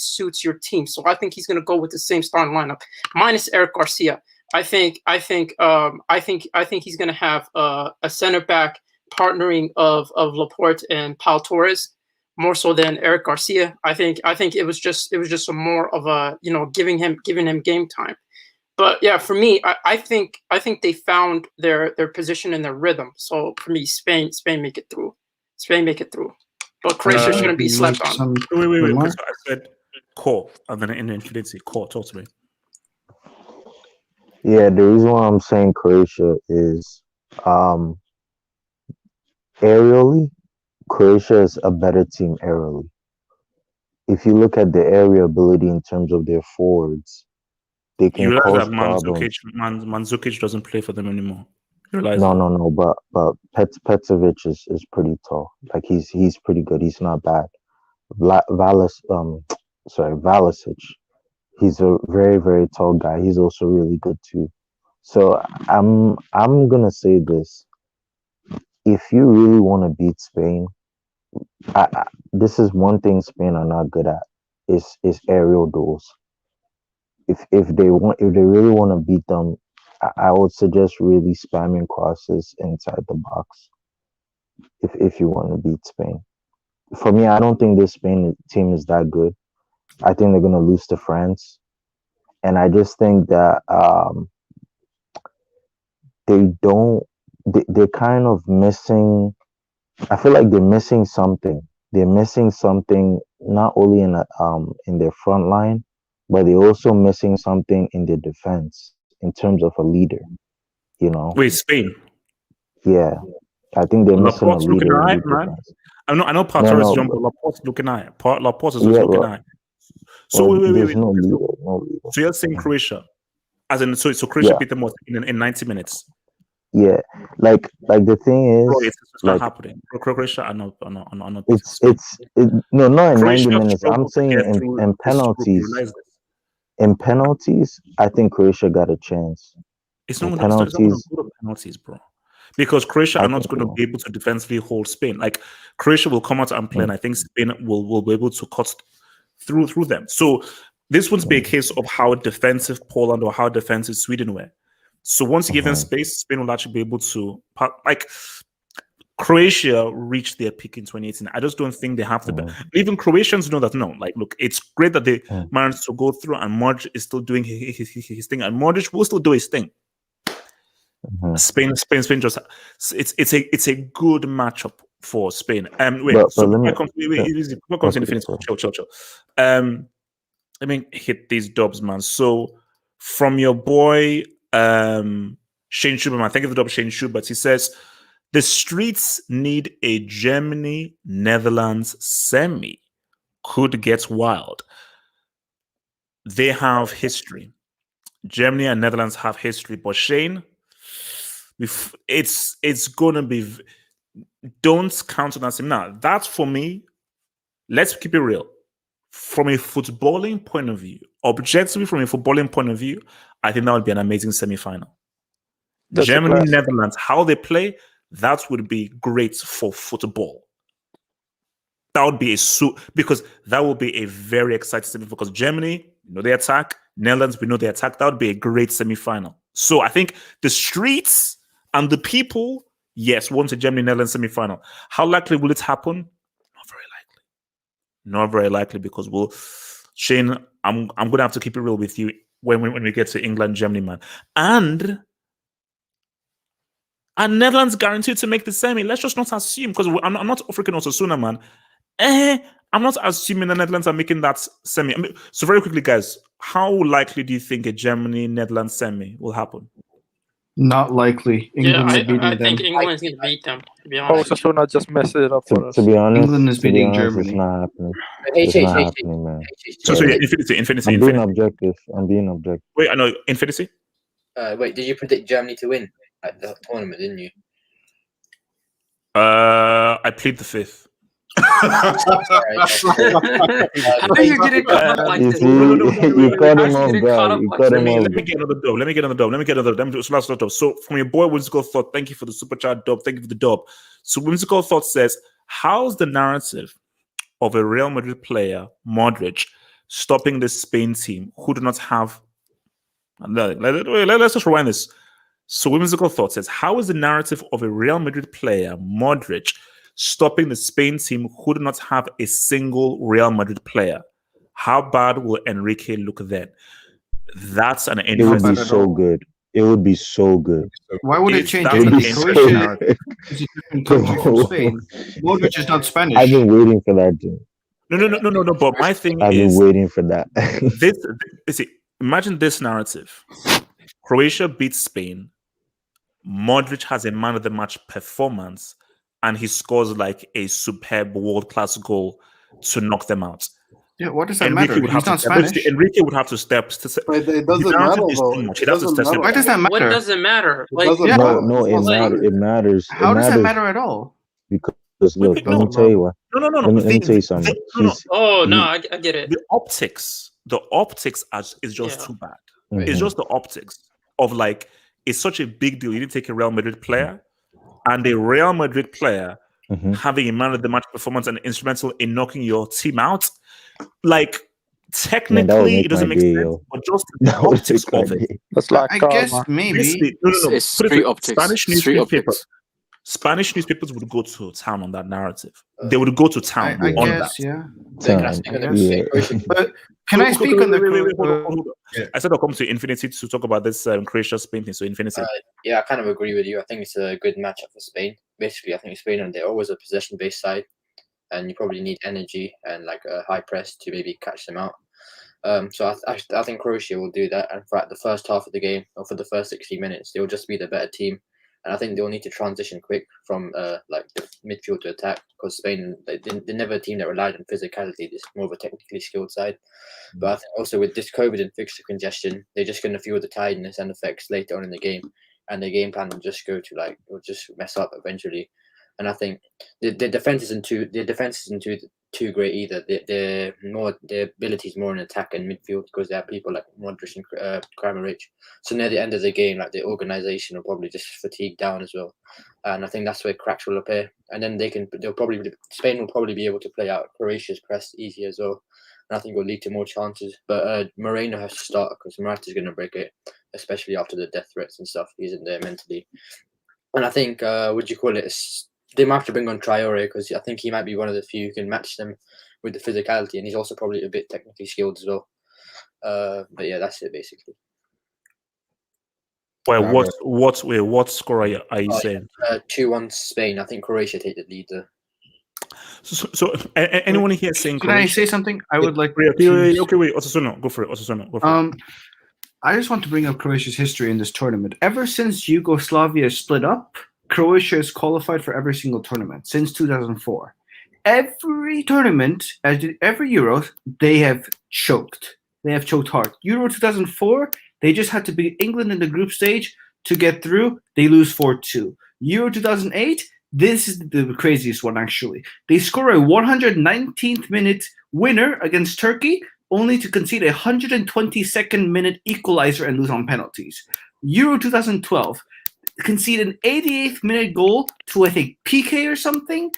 [SPEAKER 5] suits your team. So I think he's going to go with the same starting lineup, minus Eric Garcia. I think he's going to have a center back partnering of Laporte and Pau Torres, more so than Eric Garcia. I think it was just a more of a giving him game time. But yeah, for me, I think they found their position and their rhythm. So for me, Spain make it through. But Croatia shouldn't be slept on.
[SPEAKER 1] Wait. I said core. I'm gonna infinity core. Talk to me.
[SPEAKER 6] Yeah, the reason why I'm saying Croatia is aerially, Croatia is a better team aerially. If you look at the area ability in terms of their forwards, they can
[SPEAKER 1] you
[SPEAKER 6] cause
[SPEAKER 1] realize that
[SPEAKER 6] problems.
[SPEAKER 1] Mandzukic doesn't play for them anymore. You realize
[SPEAKER 6] No, but Petrovic is pretty tall. Like he's pretty good. He's not bad. Valisic, he's a very, very tall guy. He's also really good too. So I'm gonna say this: if you really want to beat Spain, this is one thing Spain are not good at is aerial duels. If they really want to beat them, I would suggest really spamming crosses inside the box. If you want to beat Spain, for me, I don't think this Spain team is that good. I think they're gonna lose to France, and I just think that they're kind of missing. I feel like they're missing something. They're missing something not only in their front line, but they're also missing something in their defense in terms of a leader. You know,
[SPEAKER 1] Wait, Spain.
[SPEAKER 6] yeah, I think they're missing a
[SPEAKER 1] Laporte's looking
[SPEAKER 6] leader.
[SPEAKER 1] alright, man. I know Pau
[SPEAKER 6] No,
[SPEAKER 1] Torres is
[SPEAKER 6] no,
[SPEAKER 1] young, but Laporte's looking alright. Laporte is just
[SPEAKER 6] yeah,
[SPEAKER 1] looking
[SPEAKER 6] but
[SPEAKER 1] alright. So wait.
[SPEAKER 6] there's no leader, no leader.
[SPEAKER 1] So you're saying Croatia, as in so Croatia
[SPEAKER 6] Yeah.
[SPEAKER 1] beat them in 90 minutes.
[SPEAKER 6] Yeah, like the thing
[SPEAKER 1] Bro,
[SPEAKER 6] is,
[SPEAKER 1] it's
[SPEAKER 6] like,
[SPEAKER 1] not happening. Croatia are not.
[SPEAKER 6] no, not in 90
[SPEAKER 1] Croatia
[SPEAKER 6] minutes. I'm
[SPEAKER 1] struggled to
[SPEAKER 6] saying
[SPEAKER 1] get
[SPEAKER 6] in,
[SPEAKER 1] through
[SPEAKER 6] in
[SPEAKER 1] this group, you
[SPEAKER 6] penalties.
[SPEAKER 1] realize this.
[SPEAKER 6] In penalties, I think Croatia got a chance.
[SPEAKER 1] It's not
[SPEAKER 6] In
[SPEAKER 1] going to
[SPEAKER 6] penalties,
[SPEAKER 1] go to penalties, bro. Because Croatia
[SPEAKER 6] I
[SPEAKER 1] are not
[SPEAKER 6] think
[SPEAKER 1] going to
[SPEAKER 6] so.
[SPEAKER 1] be able to defensively hold Spain. Like Croatia will come out and play, and I think Spain will be able to cut through them. So this won't be a case of how defensive Poland or how defensive Sweden were. So once you give them space, Spain will actually be able to like Croatia reached their peak in 2018. I just don't think they have the even Croatians know that. No, like look, it's great that they managed to go through, and Modric is still doing his thing, and Modric will still do his thing. Spain just it's a good matchup for Spain. Chill. Let me hit these dubs, man. So from your boy Shane Schubert, I think of the dub Shane Schubert. He says the streets need a Germany-Netherlands semi. Could get wild. They have history. Germany and Netherlands have history, but Shane, it's gonna be. Don't count on us now. That's for me. Let's keep it real. From a footballing point of view, objectively from a footballing point of view, I think that would be an amazing semi-final. Germany, Netherlands, how they play, that would be great for football. That would be because that would be a very exciting semi. Because Germany, we know they attack. Netherlands, we know they attack. That would be a great semi-final. So I think the streets and the people, yes, want a Germany-Netherlands semi-final. How likely will it happen? Not very likely, because Shane, I'm gonna have to keep it real with you when we get to England, Germany, man. And Netherlands guaranteed to make the semi. Let's just not assume, because I'm not freaking Osasuna, man. I'm not assuming the Netherlands are making that semi. So very quickly, guys, how likely do you think a Germany-Netherlands semi will happen?
[SPEAKER 9] Not likely. England is beating
[SPEAKER 5] I
[SPEAKER 9] them.
[SPEAKER 5] think England's going to beat them, to be honest.
[SPEAKER 3] Osasuna just messed it up for us.
[SPEAKER 6] To be honest,
[SPEAKER 9] England is beating
[SPEAKER 6] it's
[SPEAKER 9] Germany.
[SPEAKER 6] not happening. It's not happening, man.
[SPEAKER 1] So Infinity.
[SPEAKER 6] I'm being objective.
[SPEAKER 1] Wait, I know Infinity.
[SPEAKER 10] Wait, did you predict Germany to win at the tournament? Didn't you?
[SPEAKER 1] I plead the fifth.
[SPEAKER 5] How you didn't come up like this?
[SPEAKER 6] You cut him off guard.
[SPEAKER 1] Let me get another dub. So from your boy Whimsical Thought, thank you for the super chat dub. Thank you for the dub. So Whimsical Thought says, how's the narrative of a Real Madrid player, Modric, stopping the Spain team who do not have... Let's just rewind this. So Whimsical Thought says, how is the narrative of a Real Madrid player, Modric, stopping the Spain team who do not have a single Real Madrid player? How bad will Enrique look then? That's an interesting...
[SPEAKER 6] It would be so good. It would be so good.
[SPEAKER 9] Why would it change anything? Croatia is a different country from Spain. Modric is not Spanish.
[SPEAKER 6] I've been waiting for that, Jim.
[SPEAKER 1] No. But my thing
[SPEAKER 6] I've been waiting for that.
[SPEAKER 1] Imagine this narrative. Croatia beats Spain. Modric has a man of the match performance, and he scores like a superb world-class goal to knock them out.
[SPEAKER 9] Yeah, what does that matter? He's not Spanish.
[SPEAKER 1] Enrique would have to step.
[SPEAKER 2] But it doesn't matter, though.
[SPEAKER 9] Why does that matter?
[SPEAKER 5] What does it matter?
[SPEAKER 6] No, it matters.
[SPEAKER 9] How does that matter at all?
[SPEAKER 6] Because look, let me tell you what.
[SPEAKER 1] No.
[SPEAKER 6] Let me tell you something.
[SPEAKER 5] I get it.
[SPEAKER 1] The optics is just too bad.
[SPEAKER 6] Mm-hmm.
[SPEAKER 1] It's just the optics of like, it's such a big deal. You need to take a Real Madrid player, and a Real Madrid player having a man of the match performance and instrumental in knocking your team out. Like, technically, it doesn't make sense, but just the optics of it.
[SPEAKER 3] That's like,
[SPEAKER 9] I guess maybe.
[SPEAKER 1] No.
[SPEAKER 4] It's street optics.
[SPEAKER 1] Spanish newspapers would go to town on that narrative. They would go to town
[SPEAKER 9] I
[SPEAKER 1] on
[SPEAKER 9] guess,
[SPEAKER 1] that.
[SPEAKER 9] Yeah. But can I speak on the...
[SPEAKER 1] Hold on. I said I'll come to Infinity to talk about this Croatia Spain thing. So Infinity.
[SPEAKER 10] Yeah, I kind of agree with you. I think it's a good matchup for Spain. Basically, I think Spain, and they're always a possession-based side, and you probably need energy and like a high press to maybe catch them out. So I think Croatia will do that, and for the first half of the game, or for the first 60 minutes, they'll just be the better team. And I think they'll need to transition quick from like the midfield to attack, because Spain, they're never a team that relied on physicality. It's more of a technically skilled side. But I think also with this COVID and fixture congestion, they're just going to feel the tiredness and effects later on in the game, and the game plan will just go to will just mess up eventually. And I think the defense isn't too great either. Their ability is more in attack and midfield, because they have people like Modric and Kramaric. So near the end of the game, like the organization will probably just fatigue down as well. And I think that's where cracks will appear. And then Spain will probably be able to play out Croatia's press easy as well. And I think it will lead to more chances. But Moreno has to start, because Morata's going to break it, especially after the death threats and stuff. He's in there mentally. And I think, they might have to bring on Traore, because I think he might be one of the few who can match them with the physicality, and he's also probably a bit technically skilled as well. But yeah, that's it basically.
[SPEAKER 1] Well, what score are you saying?
[SPEAKER 10] 2-1 Spain. I think Croatia take the lead there.
[SPEAKER 1] So anyone here saying?
[SPEAKER 12] Can I say something? I would like.
[SPEAKER 1] Okay, wait. Osasuno, go for it.
[SPEAKER 12] I just want to bring up Croatia's history in this tournament. Ever since Yugoslavia split up, Croatia has qualified for every single tournament since 2004. Every tournament, every Euro, they have choked. They have choked hard. Euro 2004, they just had to beat England in the group stage to get through. They lose 4-2. Euro 2008, this is the craziest one actually. They score a 119th minute winner against Turkey, only to concede a 122nd minute equalizer and lose on penalties. Euro 2012, concede an 88th minute goal to, I think, PK or something,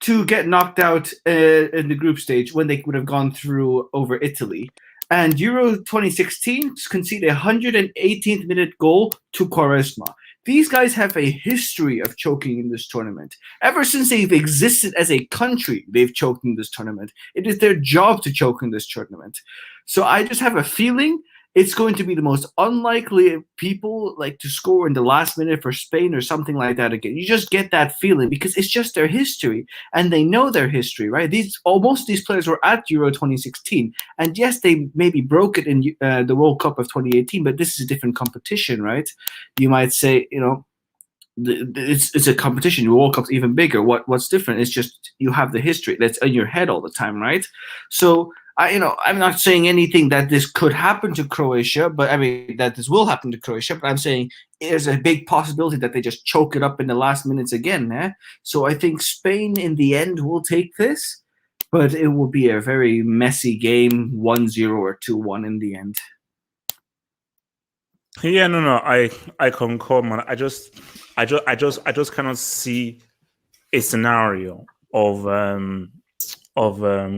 [SPEAKER 12] to get knocked out in the group stage when they would have gone through over Italy. And Euro 2016 concede a 118th minute goal to Quaresma. These guys have a history of choking in this tournament. Ever since they've existed as a country, they've choked in this tournament. It is their job to choke in this tournament. So I just have a feeling it's going to be the most unlikely people like to score in the last minute for Spain or something like that again. You just get that feeling because it's just their history, and they know their history, right? Most of these players were at Euro 2016, and yes, they maybe broke it in the World Cup of 2018, but this is a different competition, right? You might say, it's a competition. Your World Cup's even bigger. What's different? It's just you have the history that's in your head all the time, right? So I'm not saying anything that this could happen to Croatia, but I mean that this will happen to Croatia. But I'm saying there's a big possibility that they just choke it up in the last minutes again. So I think Spain in the end will take this, but it will be a very messy game, 1-0 or 2-1 in the end.
[SPEAKER 1] Yeah, no, I concur, man. I just cannot see a scenario of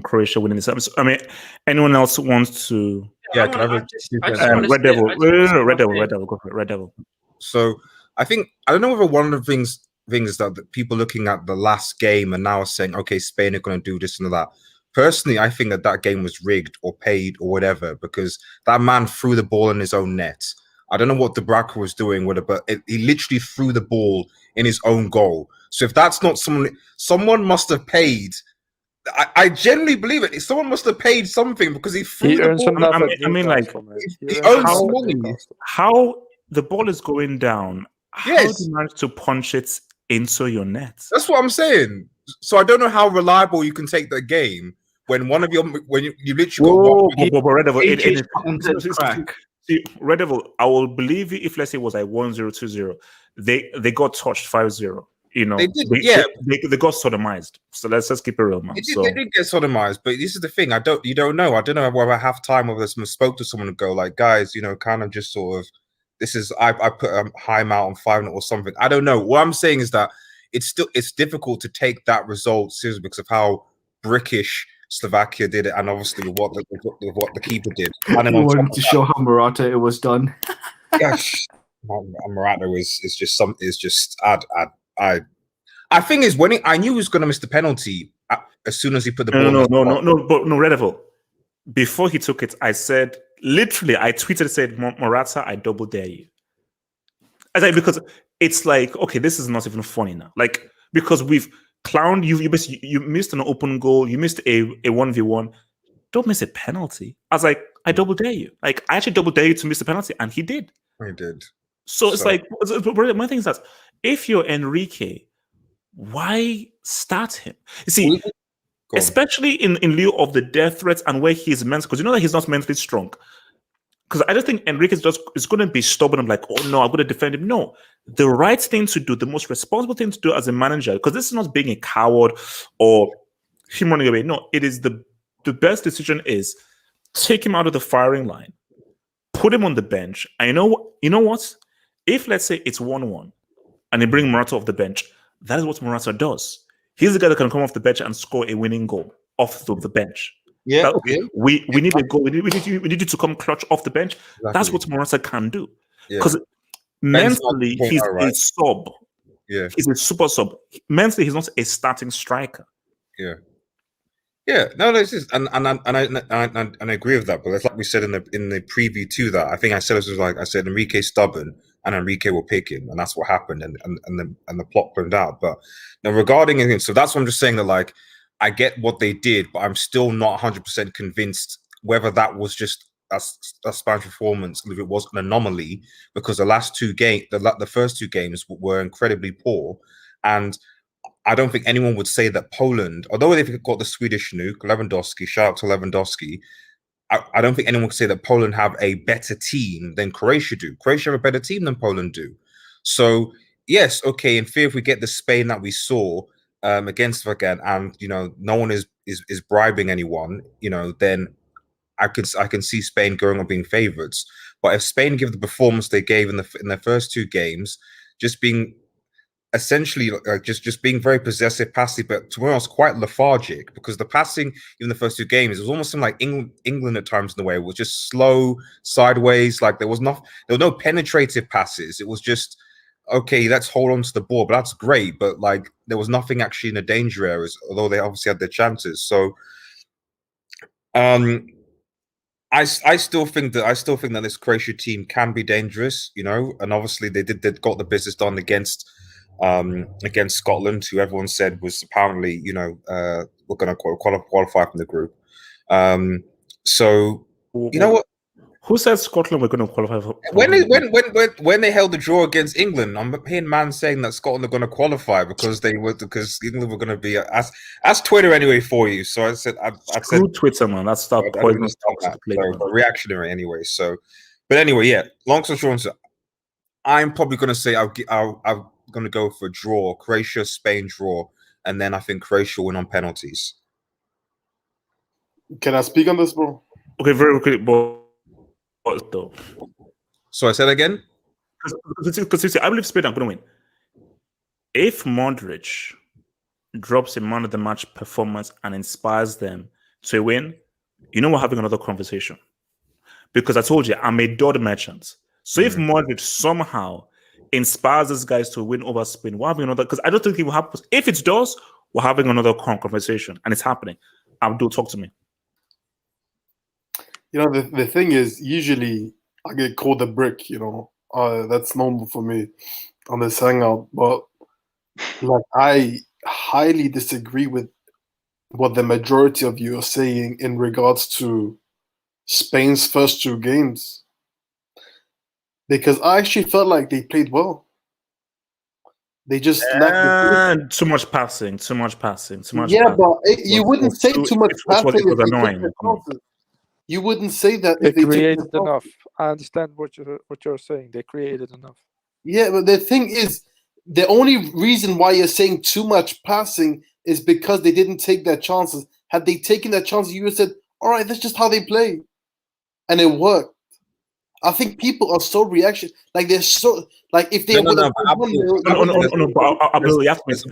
[SPEAKER 1] Croatia winning this. I mean, anyone else wants to?
[SPEAKER 11] Yeah,
[SPEAKER 1] Red Devil. Red Devil. Go for it. Red Devil.
[SPEAKER 11] So I don't know whether one of the things that people looking at the last game and now are saying, okay, Spain are going to do this and that. Personally, I think that game was rigged or paid or whatever, because that man threw the ball in his own net. I don't know what Dubravka was doing with it, but he literally threw the ball in his own goal. So if that's not someone must have paid. I genuinely believe it. Someone must have paid something because he threw the ball.
[SPEAKER 1] I mean, like,
[SPEAKER 11] he owns money.
[SPEAKER 1] How the ball is going down? How
[SPEAKER 11] Yes.
[SPEAKER 1] do you manage to punch it into your net?
[SPEAKER 11] That's what I'm saying. So I don't know how reliable you can take the game when one of your you literally got
[SPEAKER 1] Red Devil.
[SPEAKER 11] See,
[SPEAKER 1] Red Devil, I will believe you if, let's say, it was like 1-0, 2-0. They got touched 5-0.
[SPEAKER 11] They did, yeah.
[SPEAKER 1] They got sodomized. So let's just keep it real, man.
[SPEAKER 11] They did get sodomized, but this is the thing. You don't know. I don't know whether I have time whether someone spoke to someone and go like, guys, kind of just sort of, this is I put a high out on 5-0 or something. I don't know. What I'm saying is that it's difficult to take that result seriously because of how brickish Slovakia did it, and obviously what the keeper did. And then
[SPEAKER 12] I wanted to show how Morata it was done.
[SPEAKER 11] Gosh, Morata is just some. Is just I think is when I knew he was going to miss the penalty as soon as he put the ball.
[SPEAKER 1] No, Red Devil. Before he took it, I said literally. I tweeted, said Morata, I double dare you. I said because it's like, okay, this is not even funny now. Like, because we've clowned you. You missed an open goal. You missed a 1v1. Don't miss a penalty. I was like, I double dare you. Like, I actually double dare you to miss the penalty, and he did.
[SPEAKER 11] He did.
[SPEAKER 1] So it's like, my thing is that if you're Enrique, why start him? You see, especially in lieu of the death threats and where he's mental, because you know that he's not mentally strong. Because I don't think Enrique is going to be stubborn and like, oh no, I'm going to defend him. No, the right thing to do, the most responsible thing to do as a manager, because this is not being a coward or him running away. No, it is the best decision is take him out of the firing line, put him on the bench. And you know what? If let's say it's 1-1 and they bring Morata off the bench, that is what Morata does. He's the guy that can come off the bench and score a winning goal off the bench.
[SPEAKER 11] Yeah,
[SPEAKER 1] that, okay, we need a goal. We need you to come clutch off the bench. Exactly. That's what Morata can do. Because mentally, he's a sub.
[SPEAKER 11] Yeah,
[SPEAKER 1] he's a super sub. Mentally, he's not a starting striker.
[SPEAKER 11] Yeah. Yeah, no, this is, and I agree with that. But it's like we said in the preview to that. I think I said this was like I said, Enrique's stubborn, and Enrique will pick him, and that's what happened, and the plot turned out. But now regarding anything, so that's what I'm just saying that like I get what they did, but I'm still not 100% convinced whether that was just a Spanish performance, if it was an anomaly, because the last two games, the first two games were incredibly poor, and I don't think anyone would say that Poland, although they've got the Swedish nuke, Lewandowski, shout out to Lewandowski, I don't think anyone would say that Poland have a better team than Croatia do. Croatia have a better team than Poland do. So, yes, okay, in theory, if we get the Spain that we saw against them again, and, you know, no one is bribing anyone, you know, then I can see Spain going on being favourites. But if Spain give the performance they gave in their first two games, just being essentially just being very possessive, passive, but to be honest, quite lethargic, because the passing in the first two games, it was almost like England at times in the way. It was just slow, sideways, like there was no penetrative passes. It was just, okay, let's hold on to the ball, but that's great, but like there was nothing actually in the danger areas, although they obviously had their chances. So I still think that this Croatia team can be dangerous, you know, and obviously they got the business done against Scotland, who everyone said was apparently, you know, we're going to qualify from the group. So you know what?
[SPEAKER 1] Who said Scotland were going to qualify for?
[SPEAKER 11] When they held the draw against England, I'm hearing man saying that Scotland are going to qualify because England were going to be as Twitter anyway for you. So I said
[SPEAKER 1] Twitter, man. That's stop poisonous toxic.
[SPEAKER 11] Reactionary anyway. So, but anyway, yeah. Long story short, I'm probably going to say I'm going to go for a draw, Croatia, Spain draw, and then I think Croatia win on penalties.
[SPEAKER 2] Can I speak on this, bro?
[SPEAKER 1] Okay, very quick, though.
[SPEAKER 11] So I said again?
[SPEAKER 1] Because I believe Spain are going to win. If Modric drops a man of the match performance and inspires them to a win, you know we're having another conversation. Because I told you, I'm a dud merchant. So if Modric somehow inspires these guys to win over Spain, we're having another, because I don't think it will happen. If it does, we're having another conversation, and it's happening. Abdul, talk to me.
[SPEAKER 2] You know, the thing is, usually I get called a brick, you know. That's normal for me on this hangout. But like, I highly disagree with what the majority of you are saying in regards to Spain's first two games. Because I actually felt like they played well. They just lacked
[SPEAKER 1] too much passing.
[SPEAKER 2] Yeah, but you wouldn't say too much passing. You wouldn't say that
[SPEAKER 3] if they created enough. I understand what you're saying. They created enough.
[SPEAKER 2] Yeah, but the thing is, the only reason why you're saying too much passing is because they didn't take their chances. Had they taken their chances, you would have said, all right, that's just how they play. And it worked. I think people are so reaction, like they're so, like if they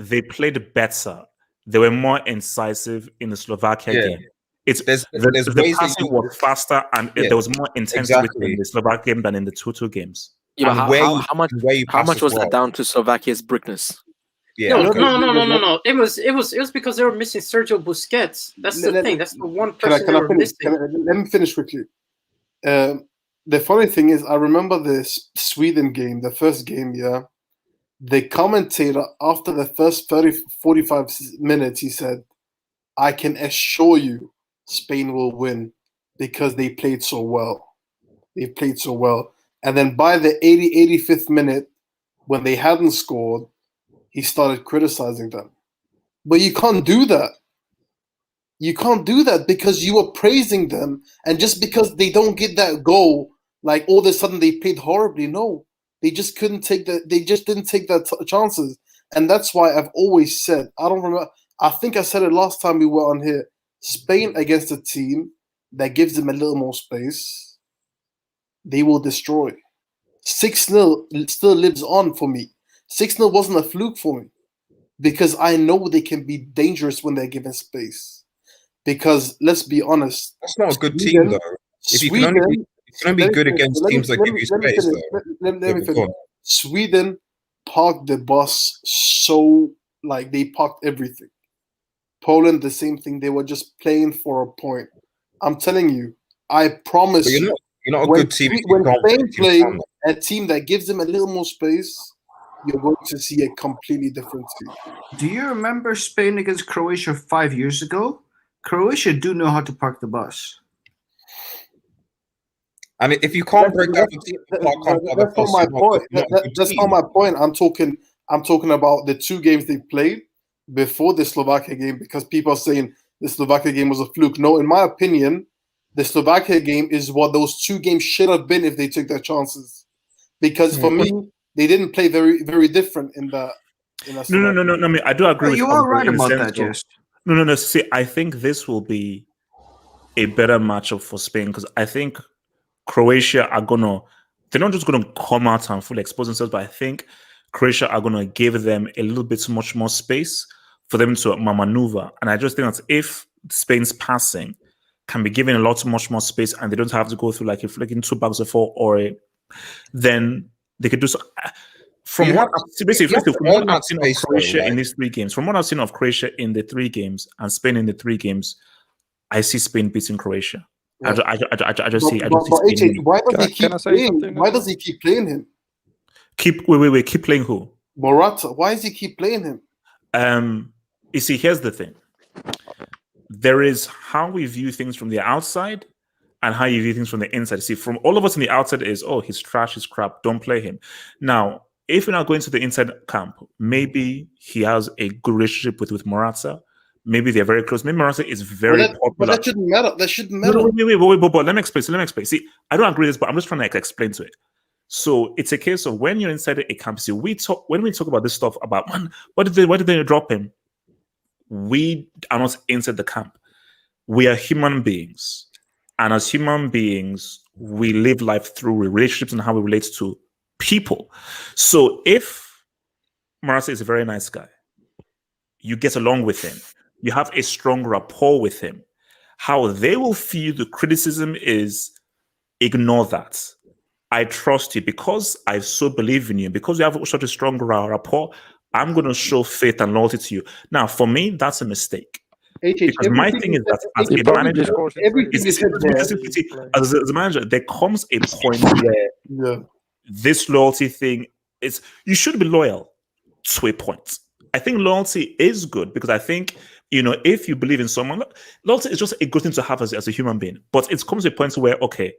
[SPEAKER 1] they played better. They were more incisive in the Slovakia game. The passing was faster and there was more intensity in the Slovak game than in the 2-2 games.
[SPEAKER 4] Yeah, how much was that down to Slovakia's brickness?
[SPEAKER 5] Yeah. No. It was because they were missing Sergio Busquets. That's the thing. That's the one person they were missing.
[SPEAKER 2] Let me finish quickly. The funny thing is, I remember the Sweden game, the first game, yeah. The commentator, after the first 45 minutes, he said, I can assure you Spain will win because they played so well. They played so well. And then by the 85th minute, when they hadn't scored, he started criticizing them. But you can't do that. You can't do that because you were praising them. And just because they don't get that goal, like all of a sudden they played horribly. No, they just couldn't take that. They just didn't take that chances. And that's why I've always said, I don't remember. I think I said it last time we were on here. Spain against a team that gives them a little more space, they will destroy. 6-0 still lives on for me. 6-0 wasn't a fluke for me because I know they can be dangerous when they're given space. Because let's be honest,
[SPEAKER 11] That's not a good team, though. If you can only be good against teams that give you space, though.
[SPEAKER 2] Let me finish. Sweden parked the bus so, like, they parked everything. Poland, the same thing. They were just playing for a point. I'm telling you, I promise you.
[SPEAKER 11] You're not a good team.
[SPEAKER 2] When Spain play a team that gives them a little more space, you're going to see a completely different team.
[SPEAKER 12] Do you remember Spain against Croatia 5 years ago? Croatia do know how to park the bus.
[SPEAKER 11] I mean, if you can't break down the team,
[SPEAKER 2] that's not my point. That's not my point. I'm talking about the two games they played before the Slovakia game, because people are saying the Slovakia game was a fluke. No, in my opinion, the Slovakia game is what those two games should have been if they took their chances. Because for me, they didn't play very, very different in that.
[SPEAKER 1] No. I mean, I do agree with
[SPEAKER 12] you. You are right about that, yes.
[SPEAKER 1] No. See, I think this will be a better matchup for Spain because I think Croatia are they're not just gonna come out and fully expose themselves, but I think Croatia are gonna give them a little bit much more space for them to maneuver. And I just think that if Spain's passing can be given a lot much more space and they don't have to go through like a flicking 2 bags of 4 then they could do so. From what I've seen of Croatia in these 3 games, from what I've seen of Croatia in the 3 games and Spain in the 3 games, I see Spain beating Croatia. Yeah. I just see.
[SPEAKER 2] Why does he keep playing him?
[SPEAKER 1] Keep playing who?
[SPEAKER 2] Morata. Why does he keep playing him?
[SPEAKER 1] You see, here's the thing. There is how we view things from the outside and how you view things from the inside. See, from all of us on the outside is, oh, he's trash, he's crap, don't play him. Now, if you're not going to the inside camp, maybe he has a good relationship with Morata. Maybe they're very close. Maybe Morata is very popular.
[SPEAKER 2] But that shouldn't matter. That shouldn't matter.
[SPEAKER 1] No, wait, but let me explain. See, I don't agree with this, but I'm just trying to explain to it. So it's a case of when you're inside a camp. See, when we talk about this stuff about, man, why did they drop him? We are not inside the camp. We are human beings. And as human beings, we live life through relationships and how we relate to people. So if Morata is a very nice guy, you get along with him, you have a strong rapport with him, how they will feel the criticism is ignore that. I trust you because I so believe in you, because we have such a strong rapport, I'm going to show faith and loyalty to you. Now, for me, that's a mistake. Because my thing is that as a manager, as a manager, there comes a point where this loyalty thing is, you should be loyal to a point. I think loyalty is good because I think, if you believe in someone, loyalty is just a good thing to have as a human being. But it comes to a point where, okay,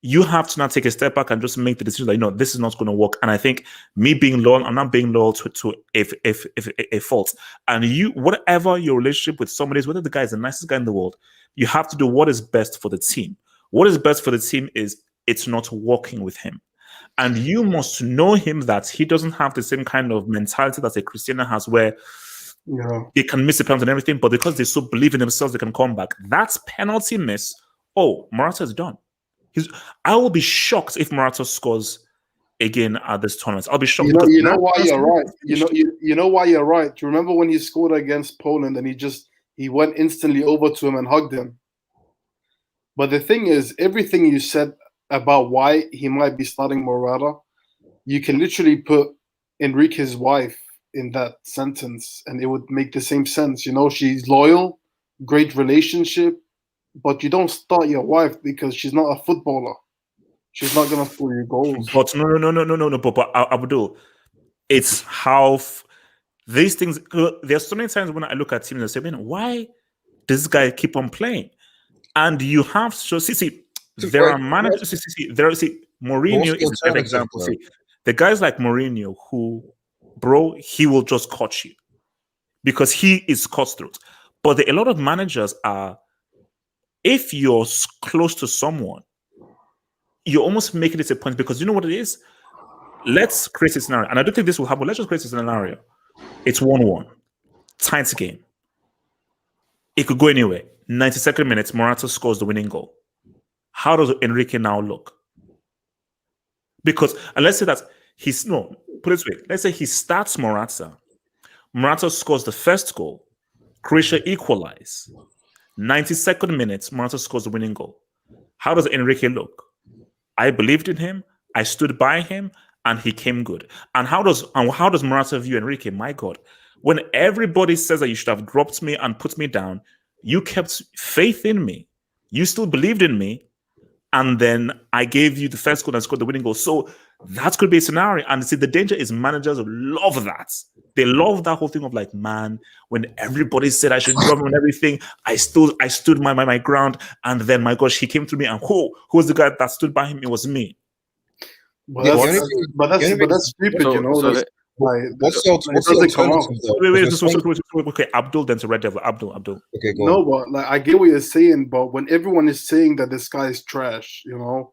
[SPEAKER 1] you have to now take a step back and just make the decision that, this is not going to work. And I think me being loyal, I'm not being loyal to a fault. And whatever your relationship with somebody is, whether the guy is the nicest guy in the world, you have to do what is best for the team. What is best for the team is it's not working with him. And you must know him that he doesn't have the same kind of mentality that a Cristiano has where they can miss a penalty and everything, but because they so believe in themselves, they can come back. That's penalty miss. Oh, Morata is done. I will be shocked if Morata scores again at this tournament. I'll be shocked.
[SPEAKER 2] You know why you're right. You know why you're right. Do you remember when he scored against Poland and he went instantly over to him and hugged him? But the thing is, everything you said about why he might be starting Morata, you can literally put Enrique's wife in that sentence, and it would make the same sense. She's loyal, great relationship. But you don't start your wife because she's not a footballer. She's not gonna score your goals.
[SPEAKER 1] But no. But Abdul, it's how these things. There's so many times when I look at teams and say, "Man, why does this guy keep on playing?" And you have there are managers. Mourinho is a perfect example. See, the guys like Mourinho, who, bro, he will just cut you because he is cutthroat. But a lot of managers are, if you're close to someone, you're almost making it a point because you know what it is? Let's create a scenario. And I don't think this will happen. Let's just create a scenario. It's 1-1. Tight game. It could go anywhere. 92nd minute, Morata scores the winning goal. How does Enrique now look? Because, and let's say that put it this way. Let's say he starts Morata. Morata scores the first goal. Croatia equalize. 92nd minute, Morata scores the winning goal. How does Enrique look? I believed in him. I stood by him, and he came good. And how does Morata view Enrique? My God, when everybody says that you should have dropped me and put me down, you kept faith in me. You still believed in me. And then I gave you the first goal and scored the winning goal. So that could be a scenario. And see, the danger is managers love that. They love that whole thing of like, man, when everybody said I should drop him and everything, I stood my ground. And then, my gosh, he came to me and who was the guy that stood by him? It was me.
[SPEAKER 2] But that's stupid, you know.
[SPEAKER 1] Okay, Abdul, then to Red Devil. Abdul.
[SPEAKER 11] Okay, go
[SPEAKER 2] no,
[SPEAKER 11] on.
[SPEAKER 2] but like I get what you're saying, but when everyone is saying that this guy is trash, you know,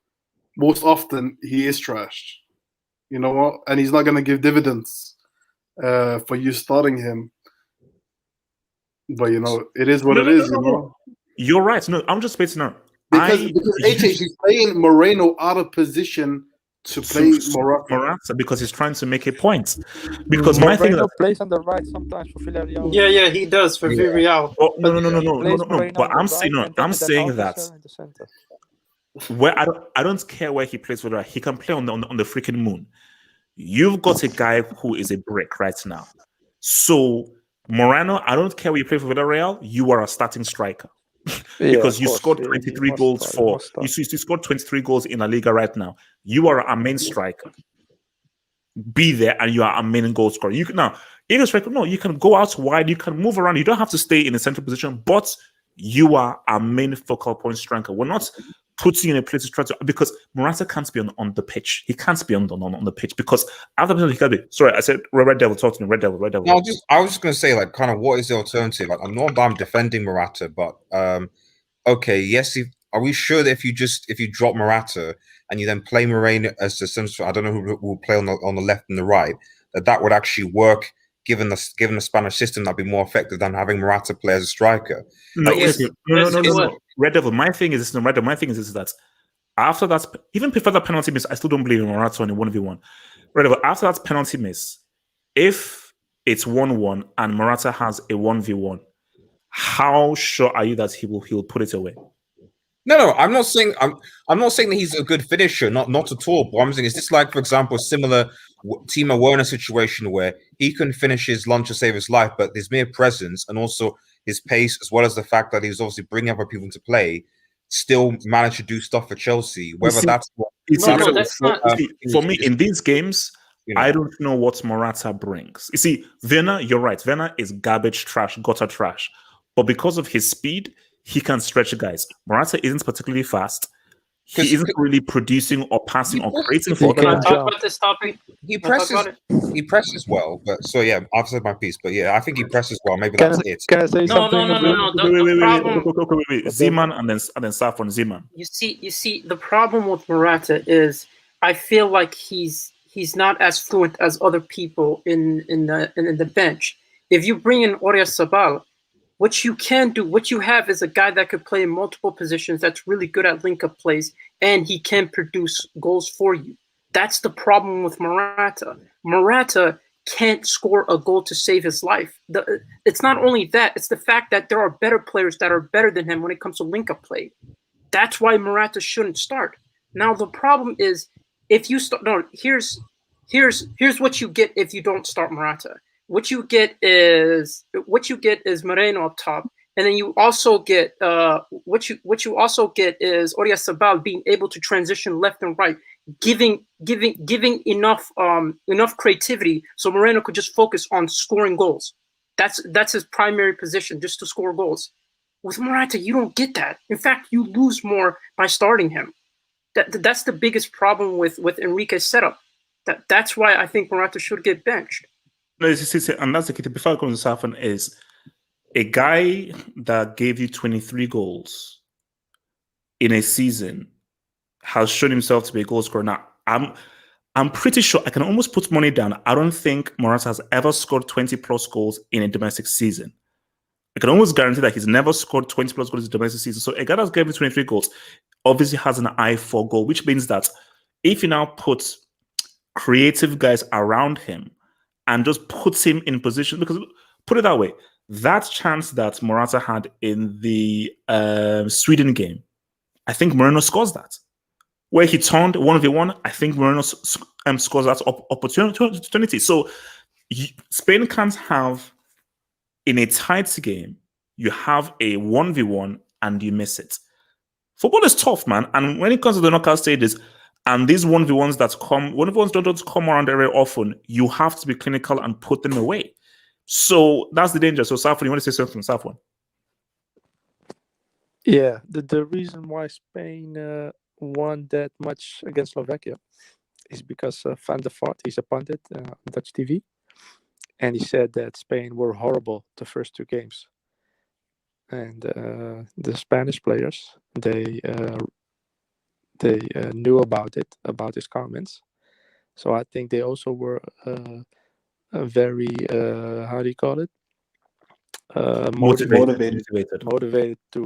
[SPEAKER 2] most often he is trash. You know what? And he's not gonna give dividends for you starting him. But you know, it is what it is. You know,
[SPEAKER 1] you're right. No, I'm just spacing out.
[SPEAKER 2] Because he's playing Moreno out of position to play
[SPEAKER 1] Morata because he's trying to make a point. Because my thing
[SPEAKER 3] plays on the right sometimes for Villarreal.
[SPEAKER 5] Yeah, he does for Villarreal.
[SPEAKER 1] Oh, no. But I'm saying that where I don't care where he plays for, he can play on the freaking moon. You've got a guy who is a brick right now. So Moreno, I don't care where you play for Villarreal, you are a starting striker. Because you scored 23 goals you scored 23 goals in La Liga right now. You are a main striker. Be there, and you are a main goal scorer. You can now, in a striker, no, you can go out wide, you can move around. You don't have to stay in a central position, but you are a main focal point striker. We're not putting you in a place to try to, because Morata can't be on the pitch. He can't be on the pitch because after he can be. Sorry, I said Red Devil. Talk to me, Red Devil.
[SPEAKER 11] No, I was just going to say, like, kind of, what is the alternative? Like, I'm not I'm defending Morata, but okay, yes. Are we sure that if you drop Morata and you then play Moreno as the center, I don't know who will play on the left and the right, that would actually work? Given the Spanish system, that'd be more effective than having Morata play as a striker.
[SPEAKER 1] No. Red Devil. My thing is that after that, even before that penalty miss, I still don't believe in Morata on a 1v1. Red Devil, after that penalty miss, if it's 1-1 and Morata has a 1v1, how sure are you that he'll put it away?
[SPEAKER 11] No, I'm not saying that he's a good finisher, not at all. But I'm saying, is this like, for example, similar Timo Werner situation where he can finish his lunch to save his life, but his mere presence and also his pace, as well as the fact that he's obviously bringing other people to play, still managed to do stuff for Chelsea. Whether that's
[SPEAKER 1] for me in these games, I don't know what Morata brings. You see, Werner, you're right. Werner is garbage trash, gutter trash, but because of his speed, he can stretch guys. Morata isn't particularly fast. He isn't really producing or passing or creating for
[SPEAKER 5] Can I talk about this topic?
[SPEAKER 11] He presses well, but so yeah, I've said my piece. But yeah, I think he presses well. Maybe that's it.
[SPEAKER 3] Can I say something?
[SPEAKER 5] No.
[SPEAKER 1] Wait. Zeman and then Safon. Zeman.
[SPEAKER 5] You see, the problem with Morata is I feel like he's not as fluent as other people in the bench. If you bring in Oyarzabal, what you can do, what you have is a guy that could play in multiple positions that's really good at link-up plays, and he can produce goals for you. That's the problem with Morata. Morata can't score a goal to save his life. It's not only that, it's the fact that there are better players that are better than him when it comes to link-up play. That's why Morata shouldn't start. Now, the problem is, if you start... No, here's what you get if you don't start Morata. What you get is Moreno up top, and then you also get what you also get is Oyarzabal being able to transition left and right, giving enough creativity so Moreno could just focus on scoring goals. That's his primary position, just to score goals. With Morata, you don't get that. In fact, you lose more by starting him. That's the biggest problem with Enrique's setup. That's why I think Morata should get benched.
[SPEAKER 1] No, and that's the key. Before I come to Safan, is a guy that gave you 23 goals in a season has shown himself to be a goal scorer. Now, I'm pretty sure I can almost put money down. I don't think Morata has ever scored 20 plus goals in a domestic season. I can almost guarantee that he's never scored 20 plus goals in a domestic season. So a guy that's given 23 goals obviously has an eye for goal, which means that if you now put creative guys around him and just puts him in position, because put it that way, that chance that Morata had in the Sweden game, I think Moreno scores that. Where he turned 1v1, I think Moreno scores that opportunity. So Spain can't have, in a tight game, you have a 1v1 and you miss it. Football is tough, man. And when it comes to the knockout stages, and these 1v1s that come, 1v1s don't come around very often, you have to be clinical and put them away. So that's the danger. So Safwan, you want to say something, Safwan?
[SPEAKER 3] Yeah, the reason why Spain won that much against Slovakia is because Van der Vaart, he's a pundit on Dutch TV, and he said that Spain were horrible the first two games. And the Spanish players, they knew about it, about his comments. So I think they also were very, how do you call it? Motivated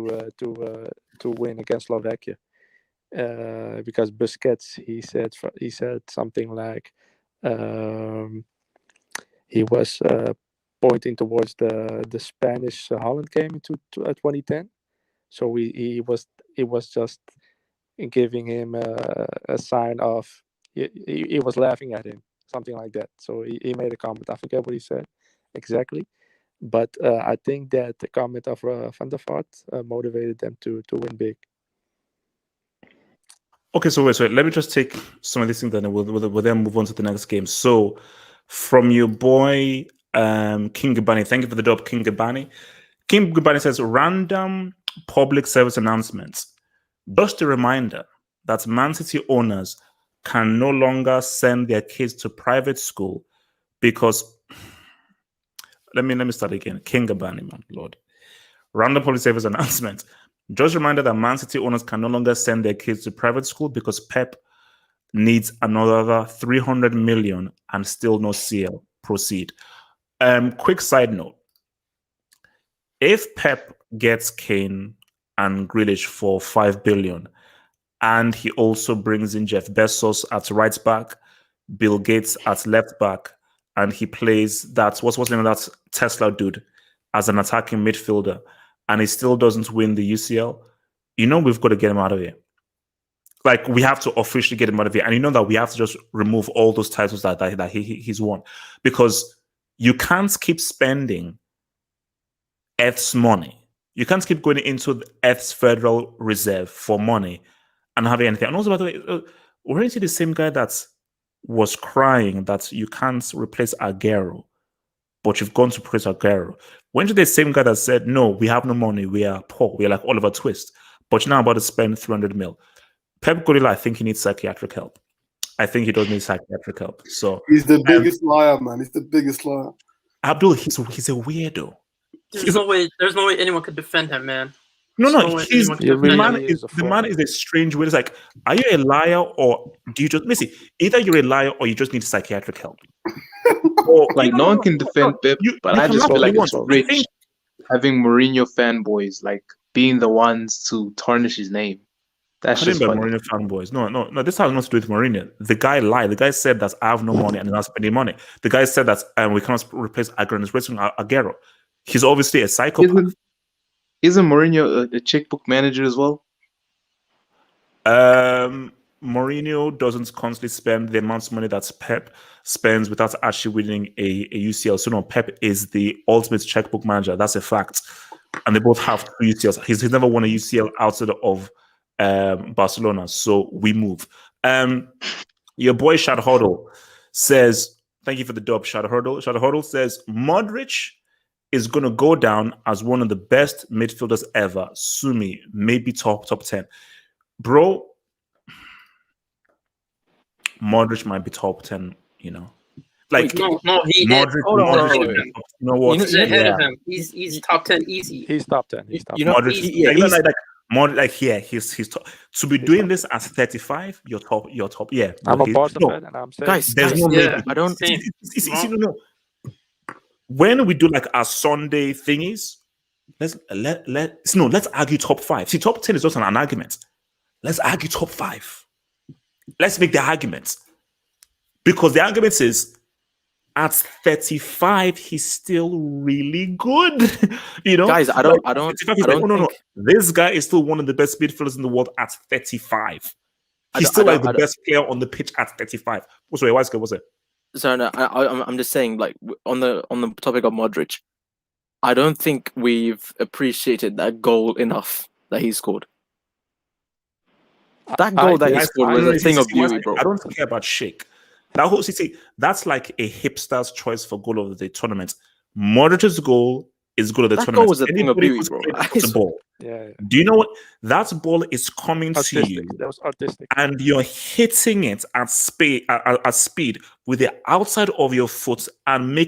[SPEAKER 3] to win against Slovakia. Because Busquets, he said something like he was pointing towards the Spanish Holland game in 2010. So he was just giving him a sign of he was laughing at him, something like that. So he made a comment. I forget what he said exactly, but I think that the comment of Van der Vaart motivated them to win big.
[SPEAKER 1] Okay, so wait. Let me just take some of these things, then we'll then move on to the next game. So, from your boy King Gabani, thank you for the dub, King Gabani. King Gabani says, random public service announcements. Just a reminder that Man City owners can no longer send their kids to private school because. Let me start again. King Gabani, man, Lord. Random public service announcement. Just a reminder that Man City owners can no longer send their kids to private school because Pep needs another 300 million and still no CL. Proceed. Quick side note. If Pep gets Kane and Grealish for 5 billion and he also brings in Jeff Bezos at right back, Bill Gates at left back, and he plays what's the name of that Tesla dude as an attacking midfielder, and he still doesn't win the UCL, we've got to get him out of here. Like, we have to officially get him out of here. And that we have to just remove all those titles that he's won. Because you can't keep spending Earth's money. You can't keep going into the Earth's Federal Reserve for money and having anything. And also, by the way, weren't you the same guy that was crying that you can't replace Aguero, but you've gone to replace Aguero? Weren't you the same guy that said, no, we have no money, we are poor, we are like Oliver Twist, but you're now about to spend 300 mil? Pep Guardiola, I think he needs psychiatric help. I think he does need psychiatric help. So
[SPEAKER 2] he's the biggest liar, man. He's the biggest liar.
[SPEAKER 1] Abdul, he's a weirdo.
[SPEAKER 5] There's no way anyone could defend him, man.
[SPEAKER 1] No, the man is a strange way. It's like, are you a liar or do you just Messi? Either you're a liar or you just need psychiatric help.
[SPEAKER 8] Or, like, no one can defend Pep, but I just feel like it's rich having Mourinho fanboys like being the ones to tarnish his name. That's just funny.
[SPEAKER 1] Mourinho fanboys. No. This has nothing to do with Mourinho. The guy lied. The guy said that I have no money and I'm not spending money. The guy said that we cannot replace Aguero and replacing Aguero. He's obviously a psychopath.
[SPEAKER 8] Isn't Mourinho a checkbook manager as well?
[SPEAKER 1] Mourinho doesn't constantly spend the amount of money that Pep spends without actually winning a UCL. So no, Pep is the ultimate checkbook manager. That's a fact. And they both have 2 UCLs. He's never won a UCL outside of Barcelona. So we move. Your boy Shad Huddle says, thank you for the dub, Shad Huddle. Shad Huddle says, Modric is going to go down as one of the best midfielders ever. Sumi, maybe top 10. Bro, Modric might be top 10, you know. Like
[SPEAKER 5] no, he
[SPEAKER 1] Modric,
[SPEAKER 5] you
[SPEAKER 1] know what?
[SPEAKER 5] He's ahead of him. He's top 10 easy.
[SPEAKER 3] He's top 10. He's top 10.
[SPEAKER 4] You know,
[SPEAKER 1] Modric,
[SPEAKER 4] he's
[SPEAKER 1] Modric, like he's top. To be doing this at 35, you're top. Yeah,
[SPEAKER 3] I'm a Barca fan, and I'm saying,
[SPEAKER 4] guys,
[SPEAKER 1] there's no
[SPEAKER 5] yeah,
[SPEAKER 1] maybe.
[SPEAKER 4] I don't.
[SPEAKER 1] See, no. When we do like our Sunday thingies, let's argue top 5. See, top 10 is just an argument. Let's argue top 5. Let's make the argument. Because the argument is at 35, he's still really good. You know,
[SPEAKER 4] Guys, I don't
[SPEAKER 1] no. This guy is still one of the best midfielders in the world at 35. He's still like the best player on the pitch at 35. What's it?
[SPEAKER 4] So no, I'm just saying, like, on the topic of Modric, I don't think we've appreciated that goal enough that he scored. That goal that he scored was a thing of beauty, bro.
[SPEAKER 1] I don't care about Sheikh. That whole that's like a hipster's choice for goal of the tournament. Modric's goal is goal of the tournament.
[SPEAKER 4] That goal was a thing of beauty, bro.
[SPEAKER 1] The ball.
[SPEAKER 3] Yeah.
[SPEAKER 1] Do you know what? That ball is coming
[SPEAKER 3] Artistic.
[SPEAKER 1] to you.
[SPEAKER 3] That was artistic.
[SPEAKER 1] And you're hitting it at speed with the outside of your foot and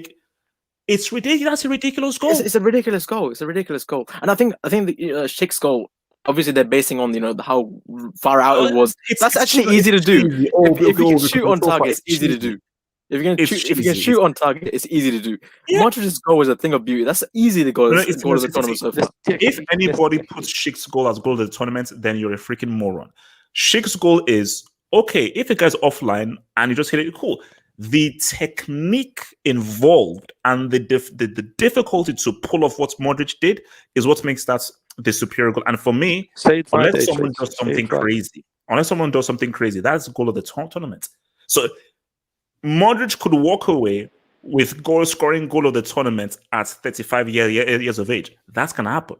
[SPEAKER 1] it's ridiculous. That's a ridiculous goal.
[SPEAKER 4] It's a ridiculous goal. It's a ridiculous goal. And I think the Sheikh's goal, obviously they're basing on how far out it was. That's actually easy to do. If you can shoot on target, it's easy to do. If you can shoot on target, it's easy to do.
[SPEAKER 1] Yeah.
[SPEAKER 4] Modric's goal is a thing of beauty. That's easy to go to the tournament so far.
[SPEAKER 1] If anybody puts Sheikh's goal as goal of the tournament, then you're a freaking moron. Sheikh's goal is okay. If a guy's offline and you just hit it, cool. The technique involved and the difficulty to pull off what Modric did is what makes that the superior goal. And for me, unless someone does something crazy, that's the goal of the tournament. So Modric could walk away with scoring goal of the tournament at 35 years of age. That's gonna happen.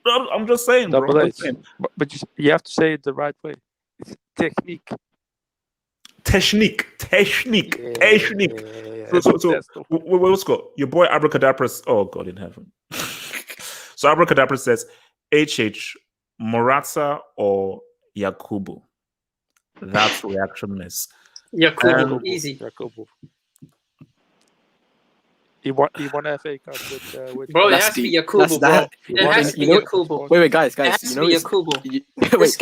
[SPEAKER 1] I'm just saying, bro.
[SPEAKER 3] But you have to say it the right way. It's technique.
[SPEAKER 1] Technique.
[SPEAKER 3] Yeah.
[SPEAKER 1] So let's go. Your boy Abracadabra. Oh God in heaven. So Abracadabra says HH, Morata or Yakubu. That's reaction miss.
[SPEAKER 5] Yakubu, easy.
[SPEAKER 3] Yakubu. He won a FA Cup with
[SPEAKER 5] bro, it has to be Yakubu, bro. It has to be Yakubu.
[SPEAKER 4] Wait, guys.
[SPEAKER 5] It has to be Yakubu.
[SPEAKER 4] This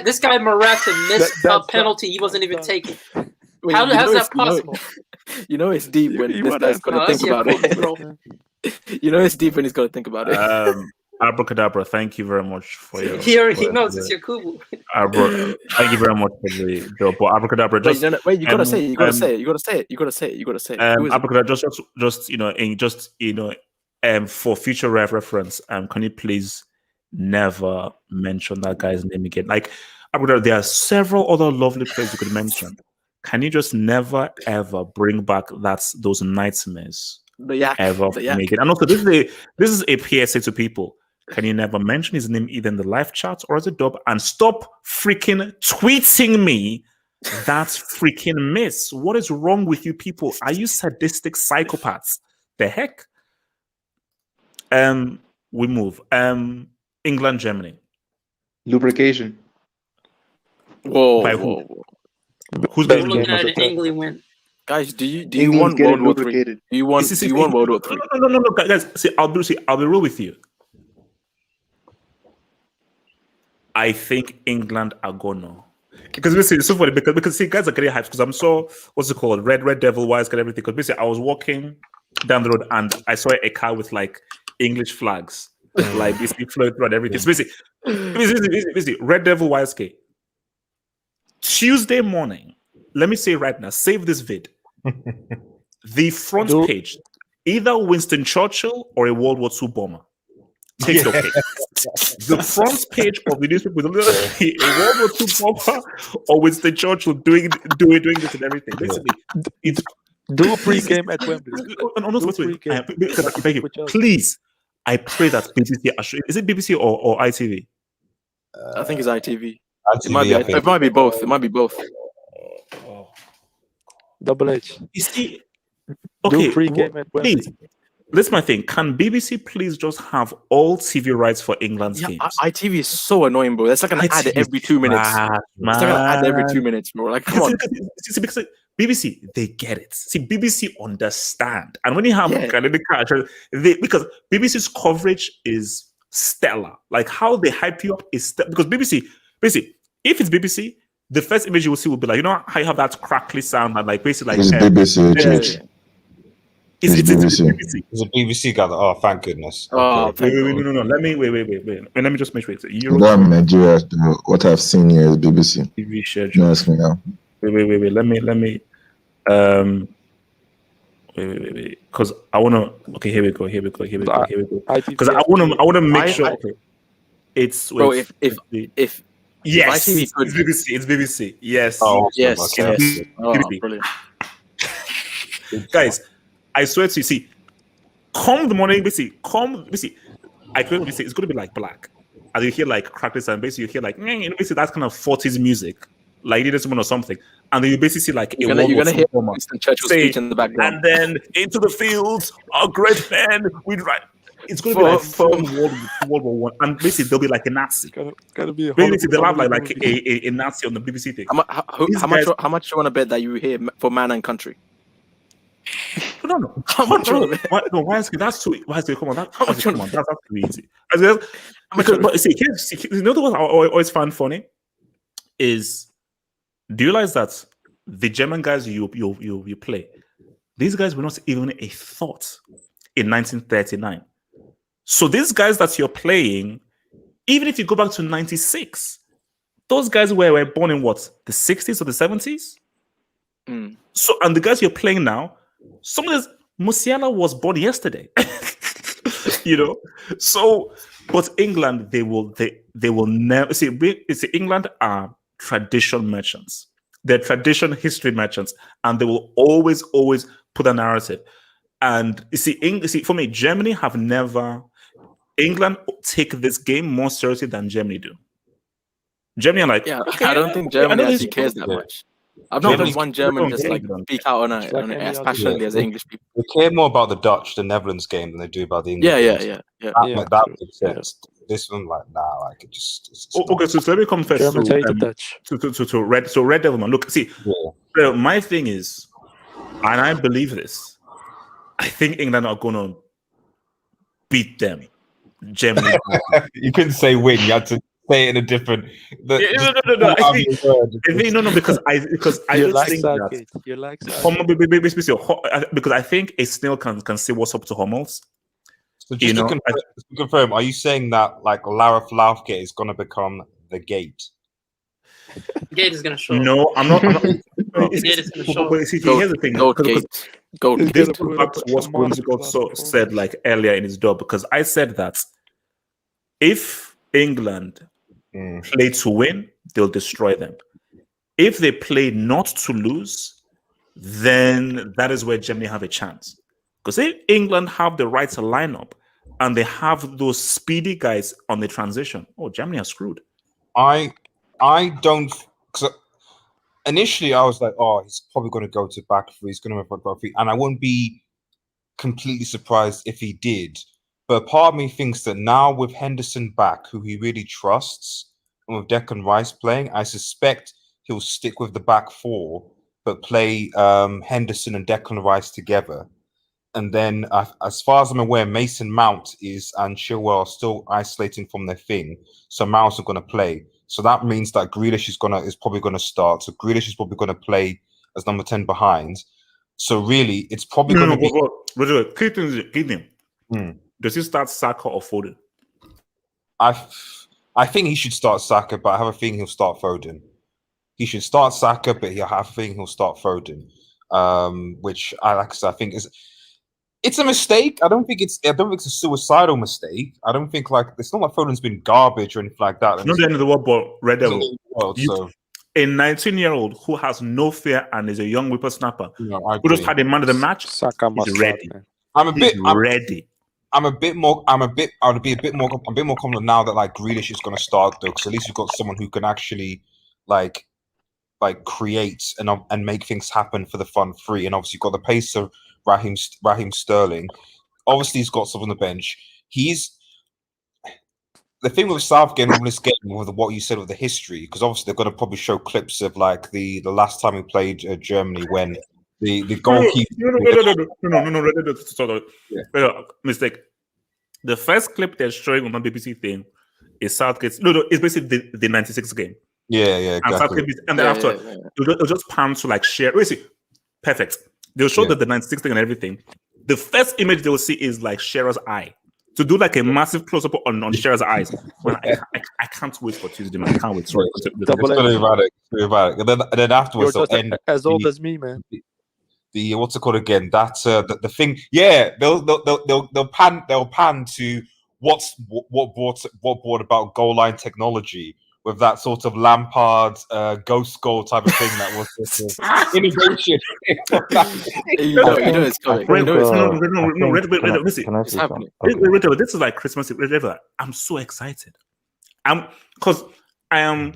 [SPEAKER 5] This guy Morata missed a penalty he wasn't even taking. How's that possible?
[SPEAKER 4] You know it's deep when this guy's gonna think about it. You know it's deep when he's gonna think about it.
[SPEAKER 1] Abracadabra, thank you very much for your.
[SPEAKER 5] He knows it's Yakubu.
[SPEAKER 1] Thank you very much for the job. But Abracadabra, just
[SPEAKER 4] wait, you gotta say it. You gotta say it.
[SPEAKER 1] Abracadabra, just for future reference, can you please never mention that guy's name again? Like Abracadabra, there are several other lovely players you could mention. Can you just never ever bring back those nightmares? Ever make it? And also, this is a PSA to people. Can you never mention his name either in the live chat or as a dub? And stop freaking tweeting me that freaking miss. What is wrong with you people? Are you sadistic psychopaths? The heck? We move. England, Germany.
[SPEAKER 8] Lubrication.
[SPEAKER 4] Whoa.
[SPEAKER 1] By who? Who's
[SPEAKER 5] We're looking at an England win.
[SPEAKER 4] Guys, do you want World War III? Do you want World War III?
[SPEAKER 1] No, guys. I'll be real with you. I think England are gonna, because basically it's so funny because see, guys are getting hyped because I'm so what's it called, red devil wise and everything. Because basically I was walking down the road and I saw a car with like English flags, like basically floating around everything. So basically, red devil YSK. Tuesday morning, let me say right now, save this vid. The front page, either Winston Churchill or a World War II bomber. Take your pick. The front page of the newspaper with a World War II bomber or Winston Churchill doing this and everything. Basically, it's
[SPEAKER 3] do a pre-game at Wembley.
[SPEAKER 1] Please, I pray that BBC. Is it BBC or ITV?
[SPEAKER 4] I think it's ITV. It might be both. It might be both.
[SPEAKER 3] Double H.
[SPEAKER 1] You see, okay,
[SPEAKER 3] pre-game at Wembley.
[SPEAKER 1] Please. This is my thing. Can BBC please just have all TV rights for England's games?
[SPEAKER 4] ITV is so annoying, bro. That's like an ad every 2 minutes. It's like an ad every 2 minutes, bro. Like, come on.
[SPEAKER 1] Because BBC, they get it. See, BBC understand. And when you have Canadian characters, because BBC's coverage is stellar. Like how they hype you up is because BBC, if it's BBC, the first image you will see will be like, you know how you have that crackly sound and like basically like
[SPEAKER 13] it's BBC.
[SPEAKER 1] It's BBC.
[SPEAKER 11] It's a BBC guy. Oh, thank goodness.
[SPEAKER 1] Oh, okay. No. Let me just make sure it's
[SPEAKER 13] Damn Nigeria. What I've seen here is BBC.
[SPEAKER 1] TV schedule.
[SPEAKER 13] No, ask me now.
[SPEAKER 1] Wait. Let me. Wait. Because I wanna. Okay, here we go. Because I wanna make sure. Okay. It's
[SPEAKER 4] bro. If
[SPEAKER 1] yes,
[SPEAKER 4] ITV could,
[SPEAKER 1] it's BBC. Yes.
[SPEAKER 11] Oh,
[SPEAKER 4] yes.
[SPEAKER 1] BBC.
[SPEAKER 4] Brilliant.
[SPEAKER 1] Guys, I swear to you, see, come the morning, basically, I can only say it's going to be like black. And you hear like crackers and basically you hear like, basically that's kind of 40s music, like you did someone or something. And then you basically see like
[SPEAKER 4] you're gonna hear Winston Churchill speech in the background.
[SPEAKER 1] And then into the fields, our great men, we'd write. It's going to be like World War I. And basically there'll be like a Nazi.
[SPEAKER 3] Gotta be
[SPEAKER 1] basically they'll have like a Nazi on the BBC thing.
[SPEAKER 4] How much do you want to bet that you hear for Man and Country?
[SPEAKER 1] No.
[SPEAKER 4] How much?
[SPEAKER 1] Why is that's too? Why is it? Come on, that's too easy. But see, you know what I always find funny is, do you realize that the German guys you play, these guys were not even a thought in 1939. So these guys that you're playing, even if you go back to 96, those guys were born in what, the 60s or the 70s? So, and the guys you're playing now, some of this, Musiala was born yesterday. You know? So, but England, they will never see England are tradition merchants. They're tradition history merchants, and they will always put a narrative. And you see, for me, Germany have never. England take this game more seriously than Germany do. Germany are like,
[SPEAKER 4] I don't think Germany actually cares that much. I've not heard one German just like speak out on it as passionately as English people.
[SPEAKER 11] They care more about the Dutch, the Netherlands game than they do about the English.
[SPEAKER 4] Yeah.
[SPEAKER 11] That makes sense. This one, like, like it just.
[SPEAKER 1] Okay, so let me come first to Red. So Red Devil, man. Look, see, my thing is, and I believe this. I think England are gonna beat them. Germany.
[SPEAKER 11] You couldn't say win. You had to say it in a different.
[SPEAKER 1] No. Because I just think that
[SPEAKER 3] you like
[SPEAKER 1] because I think a snail can say what's up to Hummels.
[SPEAKER 11] So just to confirm, are you saying that like Lara Southgate is going to become the Gate?
[SPEAKER 5] Gate is going to show.
[SPEAKER 1] No, I'm not.
[SPEAKER 5] Gate is going to show.
[SPEAKER 1] Here's the thing. This goes back to what Gonzo said like earlier in his dub, because I said that if England play to win, they'll destroy them. If they play not to lose, then that is where Germany have a chance. Because if England have the right to line up and they have those speedy guys on the transition, Germany are screwed.
[SPEAKER 11] I don't. Initially, I was like, he's probably going to go to back three. He's going to go back three, and I wouldn't be completely surprised if he did. But part of me thinks that now with Henderson back, who he really trusts, and with Declan Rice playing, I suspect he'll stick with the back four, but play Henderson and Declan Rice together. And then, as far as I'm aware, Mason Mount and Chilwell are still isolating from their thing, so Mount's not going to play. So that means that Grealish is probably going to start. So Grealish is probably going to play as number 10 behind. So really, it's probably going to be.
[SPEAKER 1] Does he start Saka or Foden?
[SPEAKER 11] I think he should start Saka, but I have a feeling he'll start Foden. He should start Saka, but I have a feeling he'll start Foden. Which I think is. It's a mistake. I don't think it's a suicidal mistake. I don't think it's not like Foden's been garbage or anything like that.
[SPEAKER 1] It's not the end of the world, but Red Devil. A 19-year-old who has no fear and is a young whippersnapper who just had a man of the match.
[SPEAKER 3] Saka
[SPEAKER 1] is ready.
[SPEAKER 11] I'm ready.
[SPEAKER 1] I'm
[SPEAKER 11] a bit more confident now that Grealish is going to start though, because at least you've got someone who can actually create and make things happen for the front three, and obviously you've got the pace of Raheem Sterling. obviously he's got some on the bench. The thing with Southgate in this game, with what you said with the history, because obviously they're going to probably show clips of like the last time we played Germany when the goalkeeper.
[SPEAKER 1] No, mistake. The first clip they're showing on the BBC thing is Southgate's. It's basically the 96 game.
[SPEAKER 11] Yeah, exactly.
[SPEAKER 1] And then after, they'll just pan to like share. Perfect. They'll show the 96 thing and everything. The first image they'll see is like Shearer's eye. To do like a massive close up on Shearer's eyes. Well, I can't wait for Tuesday, man. I can't wait. Sorry.
[SPEAKER 11] It's erratic. And then afterwards,
[SPEAKER 3] You're just as old as me, man.
[SPEAKER 11] The what's it called again? That's the thing. Yeah, they'll pan to what brought about goal line technology with that sort of Lampard ghost goal type of thing that was innovation.
[SPEAKER 1] It's coming. This is like Christmas. I'm so excited. Because I am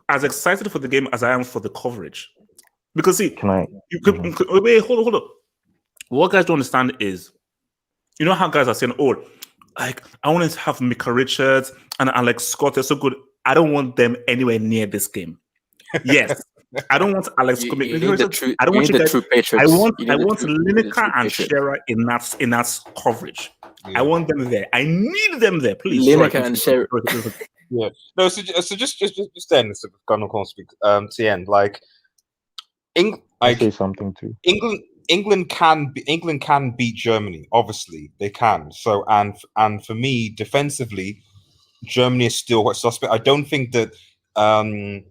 [SPEAKER 1] as excited for the game as I am for the coverage. Because see, wait, hold on. What guys don't understand is, you know how guys are saying, "Oh, like I want to have Micah Richards and Alex Scott. They're so good." I don't want them anywhere near this game. Yes, I don't want Alex. I don't want you guys. I want Lineker and Shearer in that coverage. Yeah. I want them there. I need them there, please.
[SPEAKER 4] Lineker and Shearer.
[SPEAKER 11] Yeah. No. So just then, so can't speak to the end. Like,
[SPEAKER 6] I say something too.
[SPEAKER 11] England can beat Germany. Obviously, they can. So and for me, defensively, Germany is still quite suspect. I don't think that that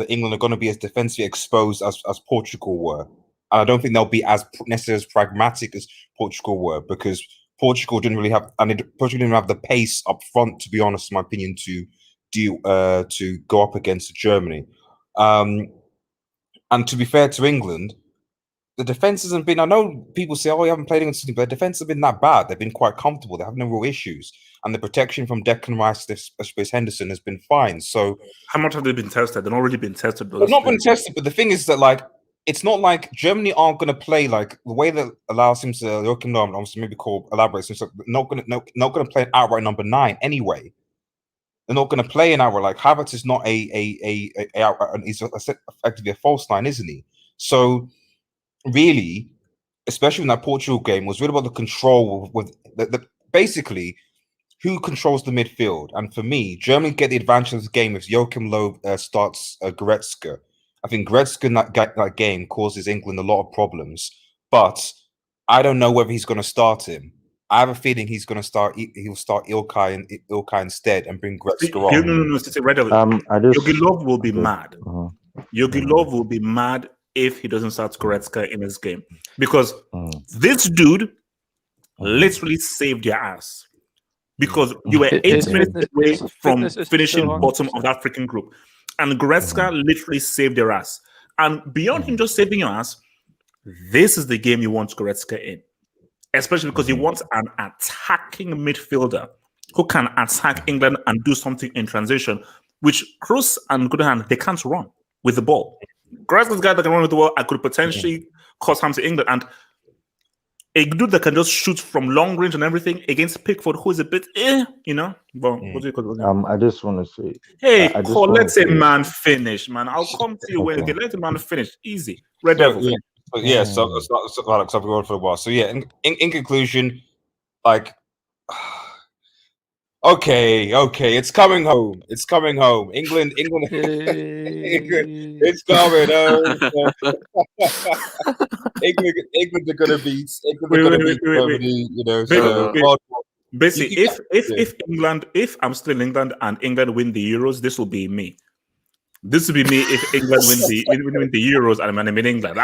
[SPEAKER 11] England are going to be as defensively exposed as Portugal were, and I don't think they'll be as necessarily as pragmatic as Portugal were, because Portugal didn't have the pace up front, to be honest, in my opinion, to go up against Germany. And to be fair to England, the defense hasn't been. I know people say, "Oh, you haven't played against City," but the defense has been that bad. They've been quite comfortable. They have no real issues, and the protection from Declan Rice, Space Henderson, has been fine. So,
[SPEAKER 1] how much have they been tested? They've not really been tested.
[SPEAKER 11] They've not been tested. But the thing is that, like, it's not like Germany aren't going to play like the way that allows him to. Obviously, maybe elaborate. So not going to play an outright number 9 anyway. They're not going to play an outright. Like Havertz is not he's effectively a false 9, isn't he? So, really, especially in that Portugal game, was really about the control with basically who controls the midfield. And for me, Germany get the advantage of this game if Joachim Löw starts Goretzka. I think Goretzka in that game causes England a lot of problems, but I don't know whether he's going to start him. I have a feeling he'll start Ilkay instead and bring Goretzka on.
[SPEAKER 1] Jogi Löw will be mad. Jogi Löw will be mad if he doesn't start Goretzka in this game, because this dude literally saved your ass, because you were 8 minutes away from finishing bottom of that freaking group, and Goretzka literally saved your ass. And beyond him just saving your ass, this is the game you want Goretzka in, especially because you want an attacking midfielder who can attack England and do something in transition, which Kroos and Goodenhand, they can't run with the ball. Goretzka's guy that can run with the ball, I could potentially cause harm to England. And a dude that can just shoot from long range and everything against Pickford, who is a bit, But what do you call it?
[SPEAKER 6] I just want to say,
[SPEAKER 1] hey, let a man finish, man. I'll come to you when you let a man finish. Easy, Red Devil.
[SPEAKER 11] Yeah, so I've been going for a while. So yeah, in conclusion, like. Okay, it's coming home. It's coming home. England. It's coming home. England are gonna beat. Germany. You know.
[SPEAKER 1] Basically, if I'm still in England and England win the Euros, this will be me. This would be me if England win the Euros and I'm in England.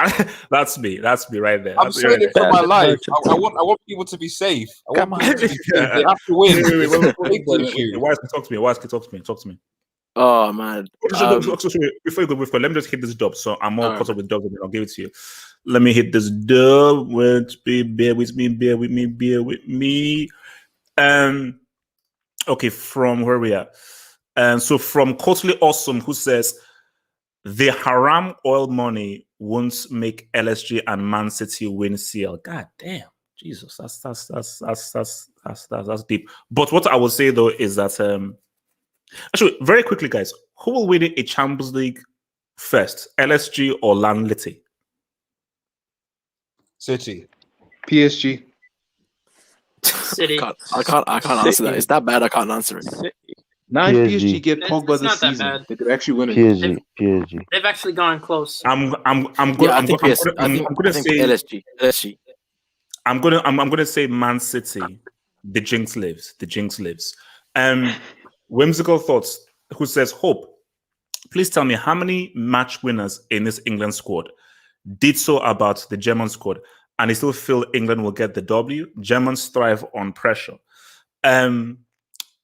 [SPEAKER 1] That's me. That's me right there.
[SPEAKER 11] I'm saying it for my life. I want people to be safe. They have to win.
[SPEAKER 1] Talk to me.
[SPEAKER 4] Oh man.
[SPEAKER 1] Before you go, let me just hit this dub. So I'm all caught up with dubs and I'll give it to you. Let me hit this dub. Bear with me. Okay, from where we are. And so from Costly Awesome, who says the haram oil money won't make LSG and Man City win CL. God damn, Jesus, that's deep. But what I will say though is that actually, very quickly, guys, who will win a Champions League first, LSG or Lanlity?
[SPEAKER 11] City.
[SPEAKER 8] PSG.
[SPEAKER 5] City.
[SPEAKER 4] I can't answer that. It's that bad. I can't answer it.
[SPEAKER 8] Now if
[SPEAKER 6] PSG.
[SPEAKER 8] PSG get Pogba
[SPEAKER 5] It's
[SPEAKER 8] this
[SPEAKER 5] not that
[SPEAKER 8] season,
[SPEAKER 5] bad.
[SPEAKER 8] they could actually win it.
[SPEAKER 6] PSG.
[SPEAKER 5] They've actually gone close.
[SPEAKER 1] I'm going
[SPEAKER 4] Yeah, I
[SPEAKER 1] to
[SPEAKER 4] think
[SPEAKER 1] say
[SPEAKER 4] LSG.
[SPEAKER 1] I'm gonna say Man City. The jinx lives. The jinx lives. Whimsical thoughts. Who says Hope? Please tell me how many match winners in this England squad did so about the German squad, and they still feel England will get the W. Germans thrive on pressure.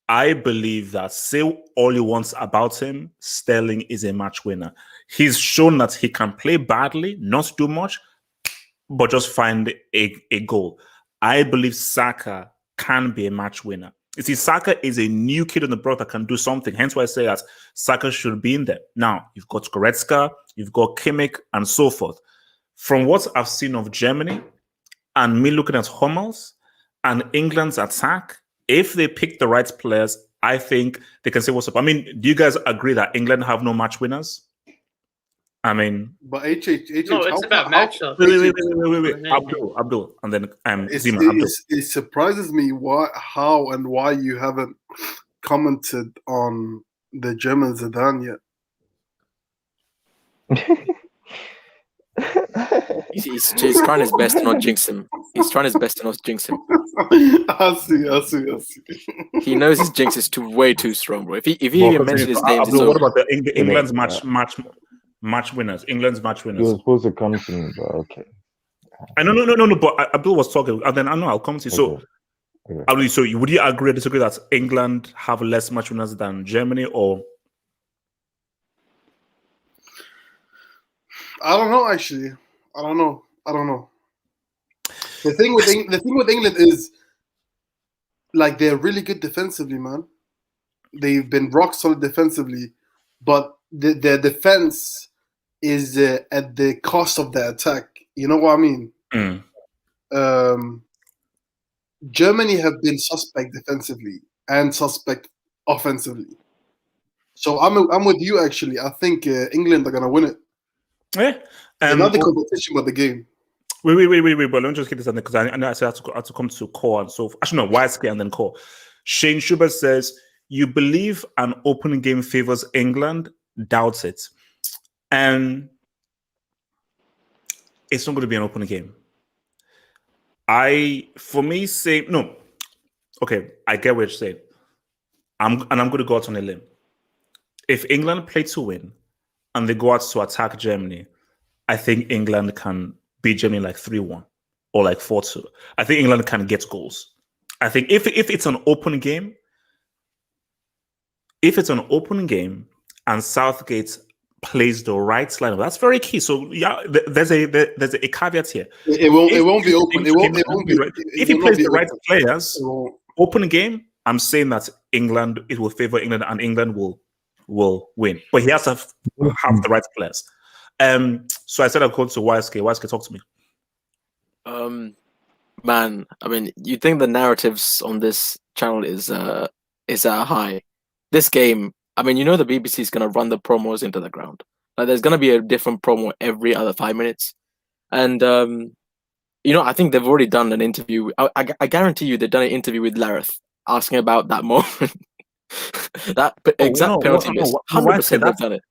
[SPEAKER 1] I believe that, say all you want about him, Sterling is a match winner. He's shown that he can play badly, not do much, but just find a goal. I believe Saka can be a match winner. You see, Saka is a new kid on the block that can do something. Hence why I say that Saka should be in there. Now, you've got Goretzka, you've got Kimmich, and so forth. From what I've seen of Germany, and me looking at Hummels and England's attack, if they pick the right players, I think they can say what's up. I mean, do you guys agree that England have no match winners? I mean,
[SPEAKER 2] but
[SPEAKER 5] No, it's about matchup.
[SPEAKER 1] wait. Abdul, and then Zima. Abdul.
[SPEAKER 2] It surprises me how and why you haven't commented on the German Zidane yet.
[SPEAKER 4] He's trying his best to not jinx him. He's trying his best to not jinx him.
[SPEAKER 2] I see.
[SPEAKER 4] He knows his jinx is way too strong, bro. If he even mentioned his name,
[SPEAKER 1] Abdul, what about the England's match winners? England's match winners.
[SPEAKER 6] You were supposed to come to me, but okay.
[SPEAKER 1] I no. But Abdul was talking, and then I know I'll come to you. So, Abdul, so would you agree or disagree that England have less match winners than Germany, or?
[SPEAKER 2] I don't know. Actually, I don't know. The thing with England is, like, they're really good defensively, man. They've been rock solid defensively, but their defense is at the cost of their attack. You know what I mean? Germany have been suspect defensively and suspect offensively. So I'm with you, actually. I think England are gonna win it.
[SPEAKER 1] Yeah.
[SPEAKER 2] Not the competition, but the game.
[SPEAKER 1] Wait, but let me just get this on there because I know I had to come to core and so actually no, Wisecare and then core. Shane Schubert says, you believe an open game favors England, doubts it. And it's not going to be an open game. For me, say no. Okay, I get what you're saying. I'm going to go out on a limb. If England play to win and they go out to attack Germany, I think England can beat Germany like 3-1 or like 4-2. I think England can get goals. I think if it's an open game, and Southgate plays the right lineup, that's very key. So yeah, there's a caveat here.
[SPEAKER 2] It won't be open. It won't be.
[SPEAKER 1] If he plays the right players, open game, I'm saying that it will favor England and England will win. But he has to have the right players. So I said I'll go to YSK. YSK, talk to me.
[SPEAKER 4] Man, I mean, you think the narratives on this channel is high. This game, I mean, you know the BBC is gonna run the promos into the ground. Like, there's gonna be a different promo every other 5 minutes, and I think they've already done an interview. I guarantee you, they've done an interview with Lareth asking about that moment, that exact penalty miss. 100% they've done it.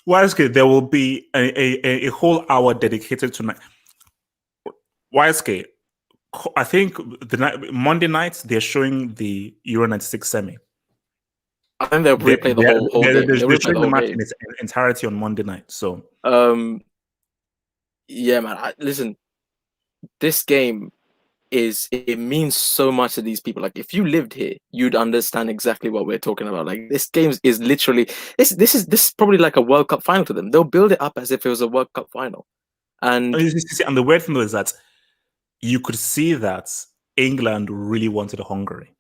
[SPEAKER 1] YSK, there will be a whole hour dedicated to YSK. I think Monday nights they're showing the Euro 96 semi.
[SPEAKER 4] I think they'll replay the whole game.
[SPEAKER 1] They're showing the match in its entirety on Monday night. So,
[SPEAKER 4] yeah, man. Listen, this game it means so much to these people. Like, if you lived here, you'd understand exactly what we're talking about. Like, this game is literally this is probably like a World Cup final to them. They'll build it up as if it was a World Cup final. And
[SPEAKER 1] the weird thing is that you could see that England really wanted Hungary.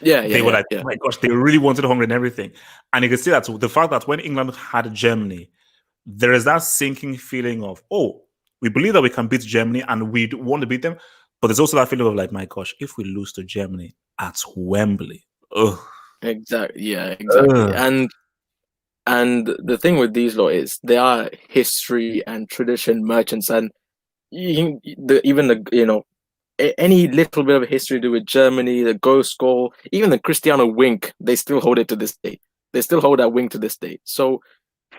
[SPEAKER 1] They were like, oh my gosh, they really wanted Hungary and everything. And you can see that the fact that when England had Germany, there is that sinking feeling of, oh, we believe that we can beat Germany and we want to beat them, But there's also that feeling of like, my gosh, if we lose to Germany at Wembley, ugh.
[SPEAKER 4] Exactly. Yeah. Exactly. And the thing with these lot is they are history and tradition merchants, and any little bit of history to do with Germany, the ghost goal, even the Cristiano wink, they still hold it to this day. They still hold that wink to this day. So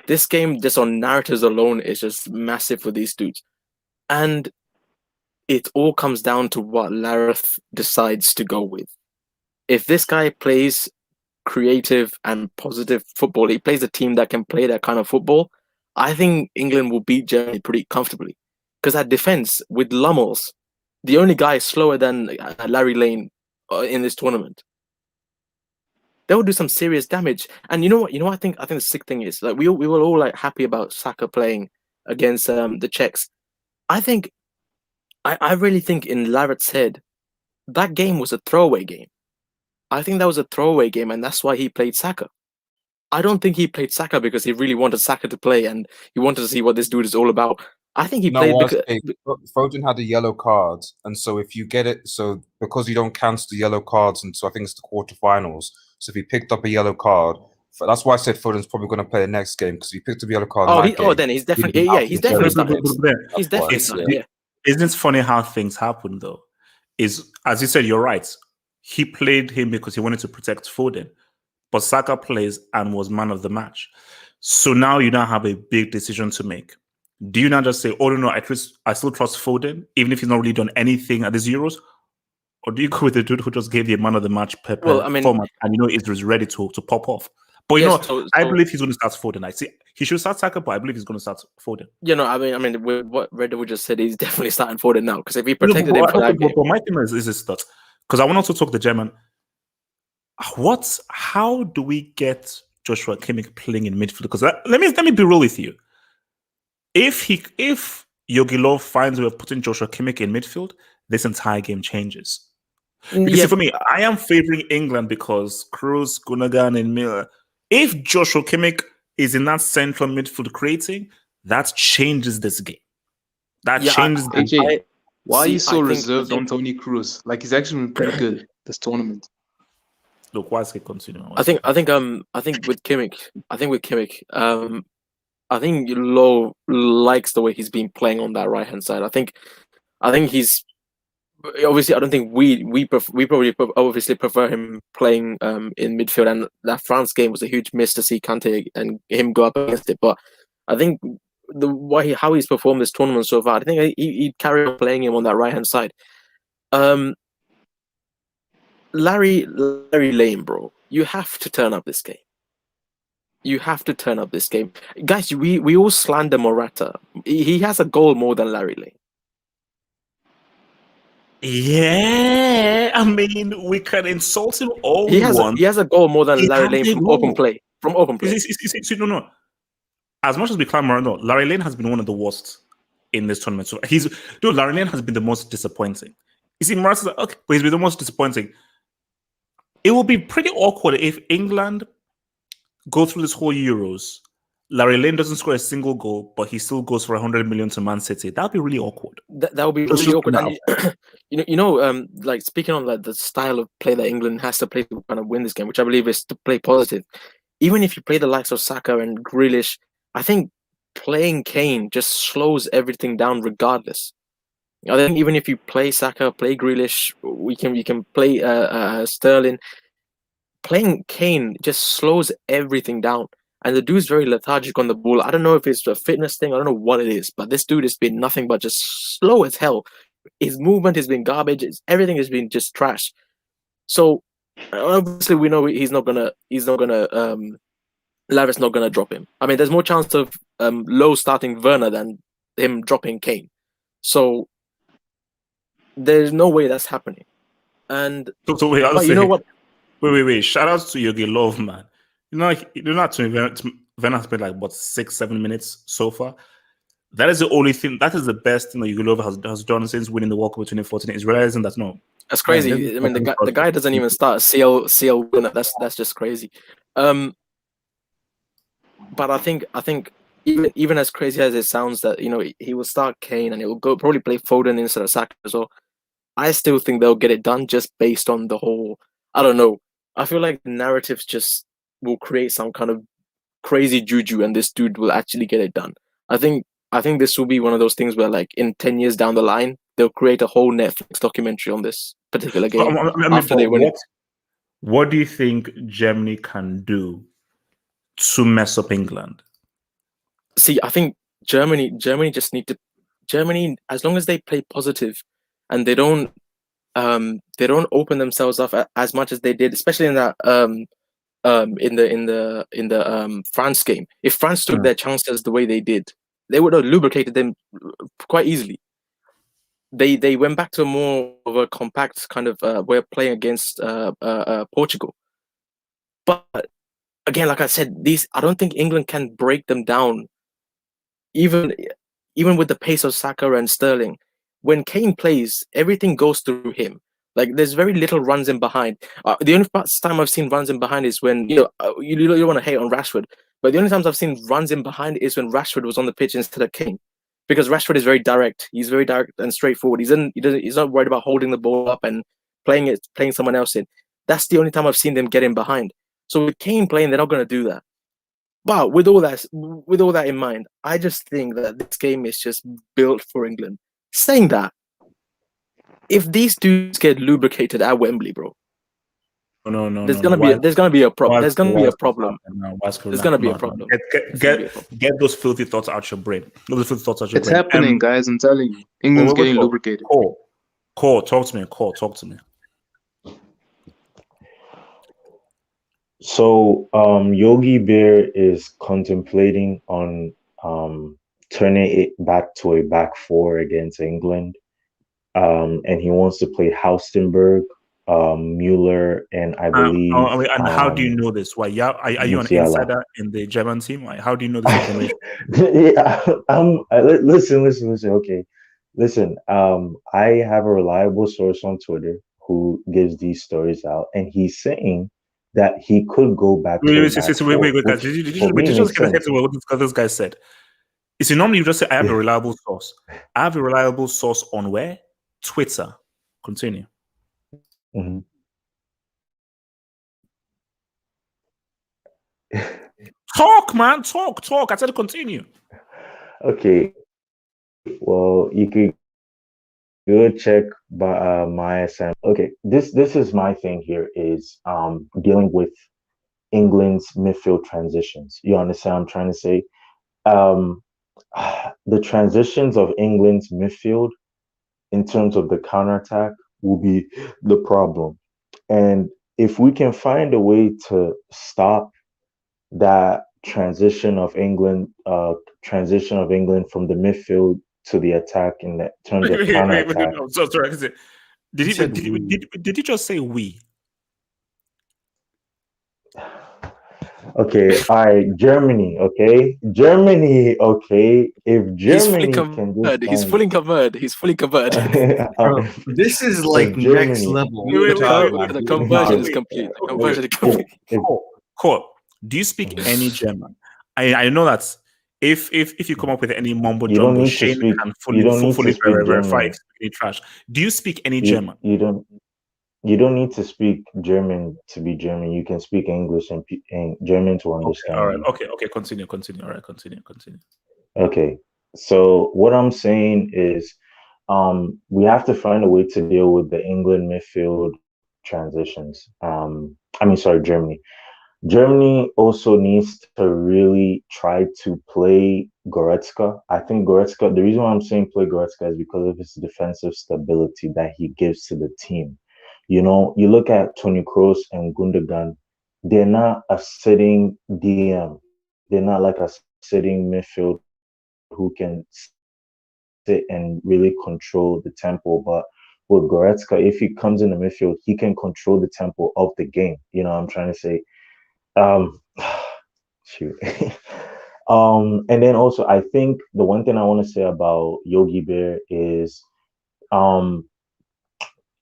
[SPEAKER 4] this game, just on narratives alone, is just massive for these dudes. And it all comes down to what Lareth decides to go with. If this guy plays creative and positive football, he plays a team that can play that kind of football, I think England will beat Germany pretty comfortably. Because that defense with Lummels, the only guy slower than Larry Lane in this tournament, they will do some serious damage. And you know what? I think the sick thing is, like, we were all like happy about Saka playing against the Czechs. I really think in Larrett's head, that game was a throwaway game. I think that was a throwaway game, and that's why he played Saka. I don't think he played Saka because he really wanted Saka to play and he wanted to see what this dude is all about. I think he played because
[SPEAKER 11] Foden had a yellow card, and so if you get it, so because you don't cancel the yellow cards, and so I think it's the quarterfinals. So if he picked up a yellow card, that's why I said Foden's probably going to play the next game, because he picked up a yellow card.
[SPEAKER 4] Then he's definitely he's definitely starting. He's definitely starting. Yeah.
[SPEAKER 1] Isn't it funny how things happen though? Is, as you said, you're right. He played him because he wanted to protect Foden, but Saka plays and was man of the match. So now you now have a big decision to make. Do you now just say, "Oh no, I still trust Foden, even if he's not really done anything at these Euros," or do you go with the dude who just gave you a man of the match format and is ready to pop off? But I believe he's going to start Foden. I see he should start Saka, but I believe he's going to start Foden.
[SPEAKER 4] With what Red Devil just said, he's definitely starting Foden now, because if he protected him for that game.
[SPEAKER 1] But my thing is this stuff, because I want to talk the German. How do we get Joshua Kimmich playing in midfield? Because let me be real with you. If Jogi Löw finds a way of putting Joshua Kimmich in midfield, this entire game changes. Because see, for me, I am favoring England because Kroos, Gundogan, and Miller. If Joshua Kimmich is in that central midfield creating, that changes this game. Changes the
[SPEAKER 8] game. Why are you so reserved on Toni Kroos? Like, he's actually been pretty good this tournament.
[SPEAKER 1] Look, why is he continuing?
[SPEAKER 4] I think with Kimmich, I think Löw likes the way he's been playing on that right hand side. I think he's obviously. I don't think we probably obviously prefer him playing in midfield, and that France game was a huge miss to see Kante and him go up against it. But I think how he's performed this tournament so far, I think he'd carry on playing him on that right hand side. Larry Lane, bro, you have to turn up this game. You have to turn up this game. Guys, we all slander Morata. He has a goal more than Larry Lane.
[SPEAKER 1] Yeah, I mean, we can insult him all
[SPEAKER 4] he has a goal more than Larry Lane from open play.
[SPEAKER 1] No. As much as we climb Morata, Larry Lane has been one of the worst in this tournament. So Larry Lane has been the most disappointing. You see, Morata's like, okay, but he's been the most disappointing. It will be pretty awkward if England go through this whole Euros, Larry Lane doesn't score a single goal, but he still goes for 100 million to Man City. That would be really awkward.
[SPEAKER 4] That would be really awkward. And, like, speaking on like the style of play that England has to play to kind of win this game, which I believe is to play positive. Even if you play the likes of Saka and Grealish, I think playing Kane just slows everything down regardless. I think even if you play Saka, play Grealish, we can play Sterling. Playing Kane just slows everything down. And the dude's very lethargic on the ball. I don't know if it's a fitness thing. I don't know what it is. But this dude has been nothing but just slow as hell. His movement has been garbage. Everything has been just trash. So obviously we know Larry's not gonna drop him. I mean, there's more chance of Löw starting Werner than him dropping Kane. So there's no way that's happening. And you know what?
[SPEAKER 1] Wait. Shout out to Jogi Löw, man. Werner has played like 6-7 minutes so far. That is the only thing. That is the best thing that Jogi Löw has done since winning the World Cup in 2014. Is realizing that
[SPEAKER 4] that's crazy. I mean, the guy doesn't even start CL winner. That's just crazy. But I think even as crazy as it sounds, that he will start Kane and he will probably play Foden instead of Saka as well. I still think they'll get it done just based on the whole. I don't know. I feel like the narratives just will create some kind of crazy juju, and this dude will actually get it done. I think this will be one of those things where, like, in 10 years down the line, they'll create a whole Netflix documentary on this particular game after they win it.
[SPEAKER 1] What do you think Germany can do to mess up England?
[SPEAKER 4] See, I think Germany just need to as long as they play positive and they don't open themselves up as much as they did, especially in that in the France game. If France took their chances the way they did, they would have lubricated them quite easily. They went back to a more of a compact kind of way of playing against Portugal. But again, like I said, I don't think England can break them down, even with the pace of Saka and Sterling. When Kane plays, everything goes through him. Like, there's very little runs in behind. The only time I've seen runs in behind is when you want to hate on Rashford, but the only times I've seen runs in behind is when Rashford was on the pitch instead of Kane, because Rashford is very direct. He's very direct and straightforward. He's not worried about holding the ball up and playing someone else in. That's the only time I've seen them get in behind. So with Kane playing, they're not going to do that. But with all that in mind, I just think that this game is just built for England. Saying that, if these dudes get lubricated at Wembley, bro, there's gonna be a problem. There's gonna be a problem. There's gonna be a problem.
[SPEAKER 1] Get those filthy thoughts out your brain.
[SPEAKER 8] It's happening, guys. I'm telling you, England's getting lubricated.
[SPEAKER 1] Cole, talk to me. Talk to me.
[SPEAKER 6] So Yogi Bear is contemplating on turning it back to a back four against England. And he wants to play Haustenberg, Mueller, and I believe.
[SPEAKER 1] And how do you know this? Why? Yeah, are you an insider in the German team? How do you know this information?
[SPEAKER 6] Listen. Okay, listen. I have a reliable source on Twitter who gives these stories out, and he's saying that he could go back.
[SPEAKER 1] Wait, guys. Did you just get ahead to what this guy said? You see, normally you just say, I have a reliable source. I have a reliable source on where? Twitter. Continue.
[SPEAKER 6] Mm-hmm.
[SPEAKER 1] Talk, man. Talk. I said continue.
[SPEAKER 6] Okay. Well, you could go check my assignment. Okay, this is my thing here is dealing with England's midfield transitions. You understand what I'm trying to say? The transitions of England's midfield in terms of the counterattack will be the problem. And if we can find a way to stop that transition of England from the midfield to the attack in terms of counterattack.
[SPEAKER 1] No, so sorry. Did you just say we?
[SPEAKER 6] Okay, all right, Germany, okay? If Germany can do
[SPEAKER 4] He's fully covered.
[SPEAKER 12] Bro, this is like next level.
[SPEAKER 4] The conversion is complete.
[SPEAKER 1] Cool. Do you speak any German? I know that if you come up with any mumbo jumbo, Shane can fully verify it's trash. Do you speak any German?
[SPEAKER 6] You don't need to speak German to be German. You can speak English and German to understand.
[SPEAKER 1] All right. Okay. Continue. All right. Continue.
[SPEAKER 6] Okay. So what I'm saying is, we have to find a way to deal with the England midfield transitions. Germany. Germany also needs to really try to play Goretzka. I think Goretzka, the reason why I'm saying play Goretzka is because of his defensive stability that he gives to the team. You know, you look at Toni Kroos and Gundogan, they're not a sitting DM. They're not like a sitting midfield who can sit and really control the tempo. But with Goretzka, if he comes in the midfield, he can control the tempo of the game. You know what I'm trying to say? Shoot. And then also, I think the one thing I want to say about Yogi Bear is,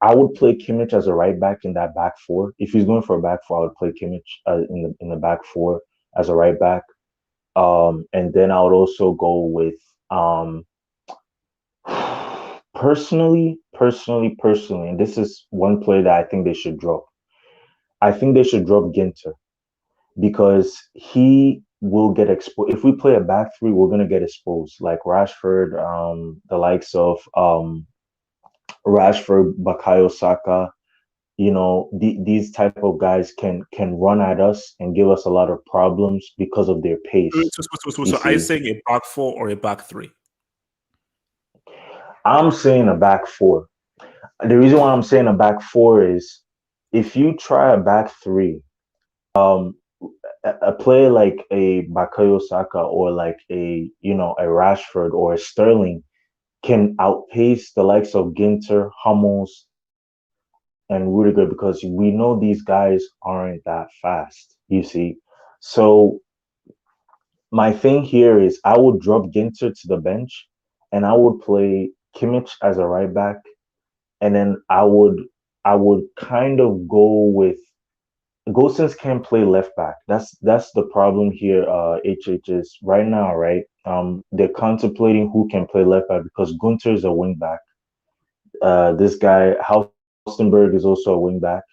[SPEAKER 6] I would play Kimmich as a right back in that back four. If he's going for a back four, I would play Kimmich in the back four as a right back. And then I would also go with personally, and this is one player that I think they should drop. I think they should drop Ginter because he will get exposed. If we play a back three, we're gonna get exposed. Like Rashford, the likes of Rashford, Bakayo Saka. These type of guys can run at us and give us a lot of problems because of their pace.
[SPEAKER 1] So are you saying a back four or a back three?
[SPEAKER 6] I'm saying a back four. The reason why I'm saying a back four is if you try a back three, a player like a Bakayo Saka or like a Rashford or a Sterling can outpace the likes of Ginter, Hummels, and Rudiger because we know these guys aren't that fast, you see. So my thing here is I would drop Ginter to the bench and I would play Kimmich as a right back, and then I would kind of go with Gosens can't play left back. That's the problem here. HH is right now, right? They're contemplating who can play left back because Gunter is a wing back. This guy Haustenberg is also a wing back,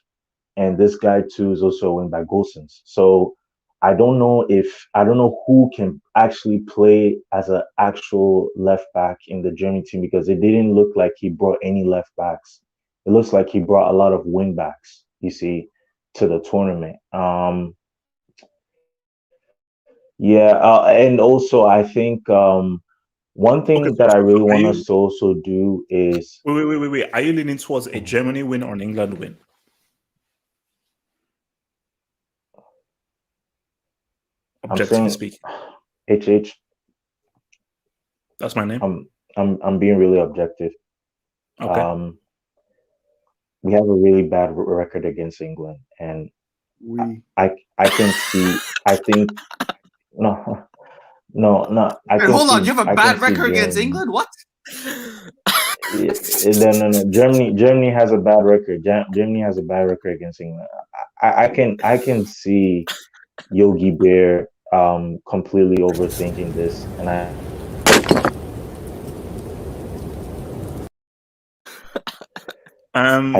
[SPEAKER 6] and this guy too is also a wing back, Gosens. So I don't know who can actually play as an actual left back in the German team because it didn't look like he brought any left backs. It looks like he brought a lot of wing backs, you see, to the tournament. And also I think one thing that I really want us to also do is
[SPEAKER 1] wait. Are you leaning towards a Germany win or an England win? Objectively speaking.
[SPEAKER 6] HH.
[SPEAKER 1] That's my name.
[SPEAKER 6] I'm being really objective.
[SPEAKER 1] Okay.
[SPEAKER 6] We have a really bad record against England, and I can see. I think no.
[SPEAKER 12] Hold on, you have a bad record against England? What?
[SPEAKER 6] No. Germany has a bad record. Germany has a bad record against England. I can see Yogi Bear completely overthinking this, and I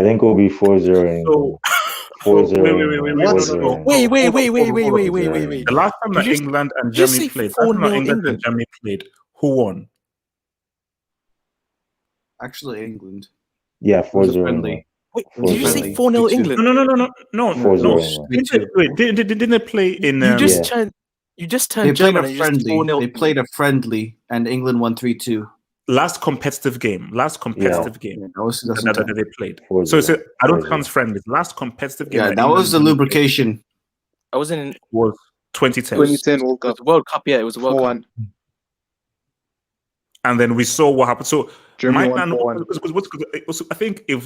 [SPEAKER 6] think it'll be 4-0 England. 4-0.
[SPEAKER 4] Wait.
[SPEAKER 1] The last time that England and Germany played, who won?
[SPEAKER 12] Actually, England.
[SPEAKER 6] Yeah, 4-0.
[SPEAKER 4] Wait, did you say 4-0 England?
[SPEAKER 1] No.
[SPEAKER 6] 4-0.
[SPEAKER 1] Wait, didn't they play in?
[SPEAKER 4] You just turned German.
[SPEAKER 12] They played a friendly, and England won 3-2.
[SPEAKER 1] Last competitive game.
[SPEAKER 12] Yeah,
[SPEAKER 1] that they played.
[SPEAKER 6] 4-0.
[SPEAKER 1] So I don't count friendly. Last competitive game.
[SPEAKER 12] Yeah, that was the lubrication.
[SPEAKER 4] I was in.
[SPEAKER 1] Was 2010.
[SPEAKER 8] 2010 World Cup.
[SPEAKER 4] World Cup. Yeah, it was a World Cup.
[SPEAKER 1] And then we saw what happened. So
[SPEAKER 8] Germany won
[SPEAKER 1] 4-1. I think if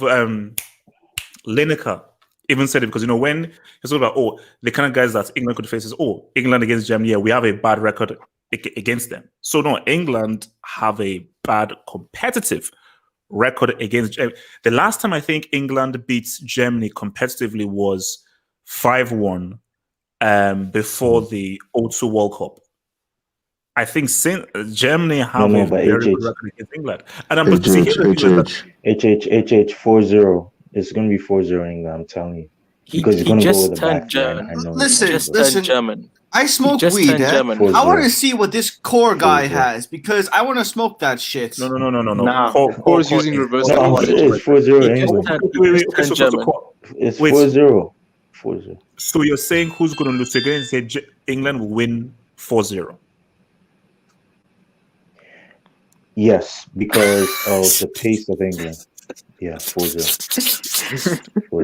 [SPEAKER 1] Lineker even said it because when it's all about the kind of guys that England could face is England against Germany. Yeah, we have a bad record against them. So no, England have a bad competitive record against Germany. The last time I think England beats Germany competitively was 5-1 before the 2002 World Cup. I think Germany have a very good record against England. And I'm
[SPEAKER 6] HH 4-0. It's going to be 4-0 England, I'm telling you. Because he's going to go with the back line.
[SPEAKER 12] Listen.
[SPEAKER 4] German.
[SPEAKER 12] I smoke weed. I want to see what this core guy has because I want to smoke that shit.
[SPEAKER 1] No.
[SPEAKER 8] Nah, Core's using reverse.
[SPEAKER 6] It's 4-0 England. It's 4-0. 4-0.
[SPEAKER 1] So you're saying who's going to lose? You're going to say England will win 4-0.
[SPEAKER 6] Yes, because of the pace of England. Yeah, 4-0. 4-0.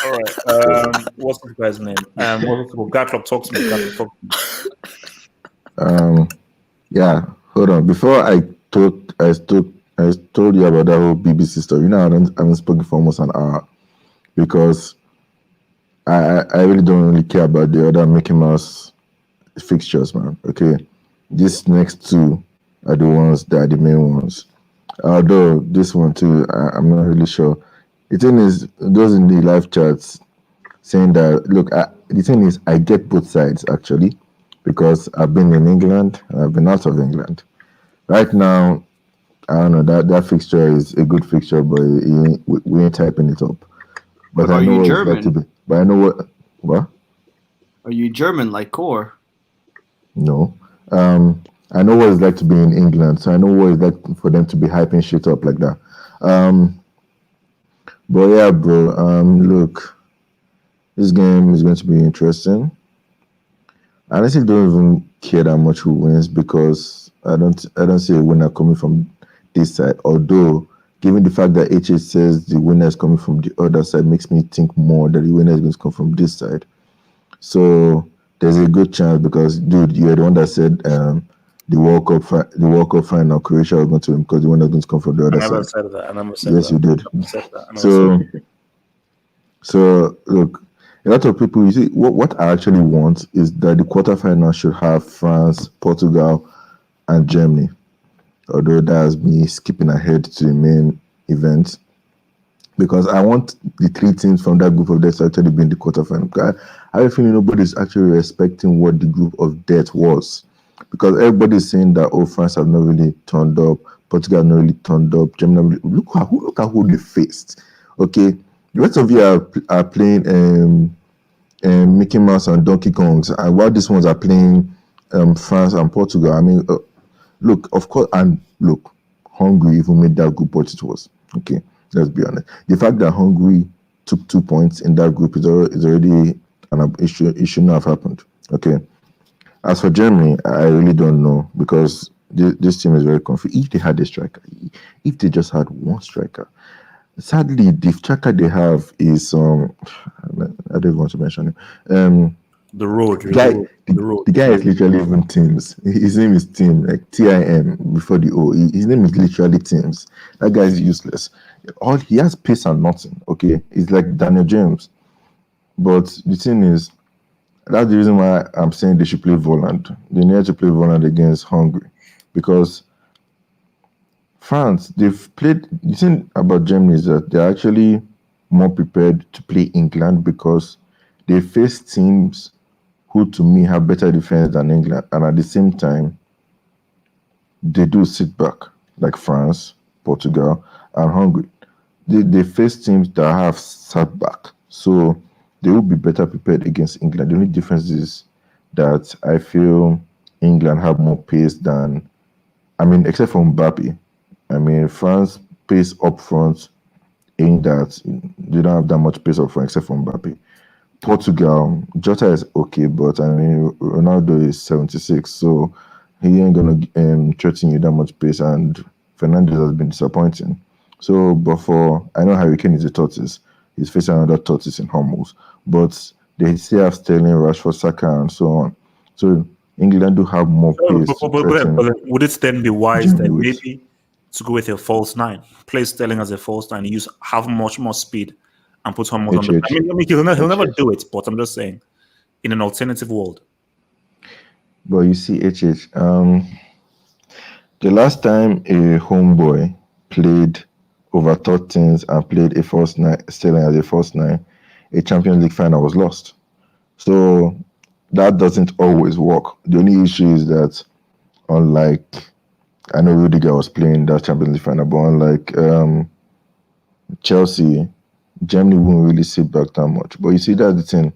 [SPEAKER 1] All right. What's the guy's name? Gatlop, talk to me.
[SPEAKER 13] Yeah, hold on. Before I told you about that whole BBC story. I haven't spoken for almost an hour because I really don't really care about the other Mickey Mouse fixtures, man. Okay, these next two are the ones that are the main ones. Although this one too, I'm not really sure. The thing is, those in the live chats saying that, look, the thing is, I get both sides actually, because I've been in England and I've been out of England. Right now, I don't know, that fixture is a good fixture, but we ain't typing it up. But
[SPEAKER 12] are
[SPEAKER 13] I know
[SPEAKER 12] you
[SPEAKER 13] what it's like to
[SPEAKER 12] German?
[SPEAKER 13] be. But I know what?
[SPEAKER 12] Are you German like Core?
[SPEAKER 13] No. I know what it's like to be in England, so I know what it's like for them to be hyping shit up like that. But yeah, bro. Look, this game is going to be interesting. I honestly don't even care that much who wins because I don't see a winner coming from this side. Although, given the fact that HH says the winner is coming from the other side, makes me think more that the winner is going to come from this side. So there's a good chance because, dude, you're the one that said the World Cup final Croatia was going to win because the winner is going to come from the
[SPEAKER 1] I
[SPEAKER 13] other
[SPEAKER 1] never
[SPEAKER 13] side.
[SPEAKER 1] said that. I never said
[SPEAKER 13] Yes,
[SPEAKER 1] that.
[SPEAKER 13] you did.
[SPEAKER 1] I never said that. I never said that.
[SPEAKER 13] So look, a lot of people, you see, what I actually want is that the quarterfinals should have France, Portugal, and Germany. Although that's me skipping ahead to the main event, because I want the three teams from that group of death to actually be in the quarterfinal. I have a feeling nobody's actually respecting what the group of death was, because everybody's saying that France have not really turned up, Portugal have not really turned up, Germany. Look at who they faced. Okay, the rest of you are playing Mickey Mouse and Donkey Kongs, and while these ones are playing France and Portugal. I mean, look, of course, and look, Hungary even made that group what it was. Okay, let's be honest. The fact that Hungary took 2 points in that group is already an issue. It should not have happened. Okay. As for Germany, I really don't know because this team is very confused. If they had a striker, if they just had one striker, sadly, the striker they have is I don't want to mention him.
[SPEAKER 1] The road.
[SPEAKER 13] The guy is literally even Teams. His name is Tim, like TIM before the O. His name is literally Teams. That guy is useless. All he has pace and nothing. Okay, he's like Daniel James. But the thing is, that's the reason why I'm saying they should play Volland. They need to play Volland against Hungary because France, they've played. The thing about Germany is that they're actually more prepared to play England because they face teams who, to me, have better defense than England, and at the same time, they do sit back like France, Portugal, and Hungary. They face teams that have sat back, so they will be better prepared against England. The only difference is that I feel England have more pace than, I mean, except for Mbappe. I mean, France pace up front ain't that. They don't have that much pace up front except for Mbappe. Portugal, Jota is okay, but I mean, Ronaldo is 76, so he ain't gonna threaten you that much pace, and Fernandes has been disappointing. So, but I know Harry Kane is a tortoise. He's facing another tortoise in Hummels, but they still have Sterling, Rashford, Saka, and so on. So England do have more pace to threaten.
[SPEAKER 1] But would it then be wise
[SPEAKER 13] Germany
[SPEAKER 1] then
[SPEAKER 13] with.
[SPEAKER 1] maybe to go with a false nine, play Sterling as a false nine, have much more speed, and put Hummels on the? I mean, he'll never do it, but I'm just saying, in an alternative world.
[SPEAKER 13] But you see, the last time a homeboy played over 13s and played a false nine, Sterling as a false nine, a Champions League final was lost. So that doesn't always work. The only issue is that, unlike, I know Rudiger was playing that Champions League final, but unlike Chelsea, Germany won't really sit back that much. But you see, that's the thing.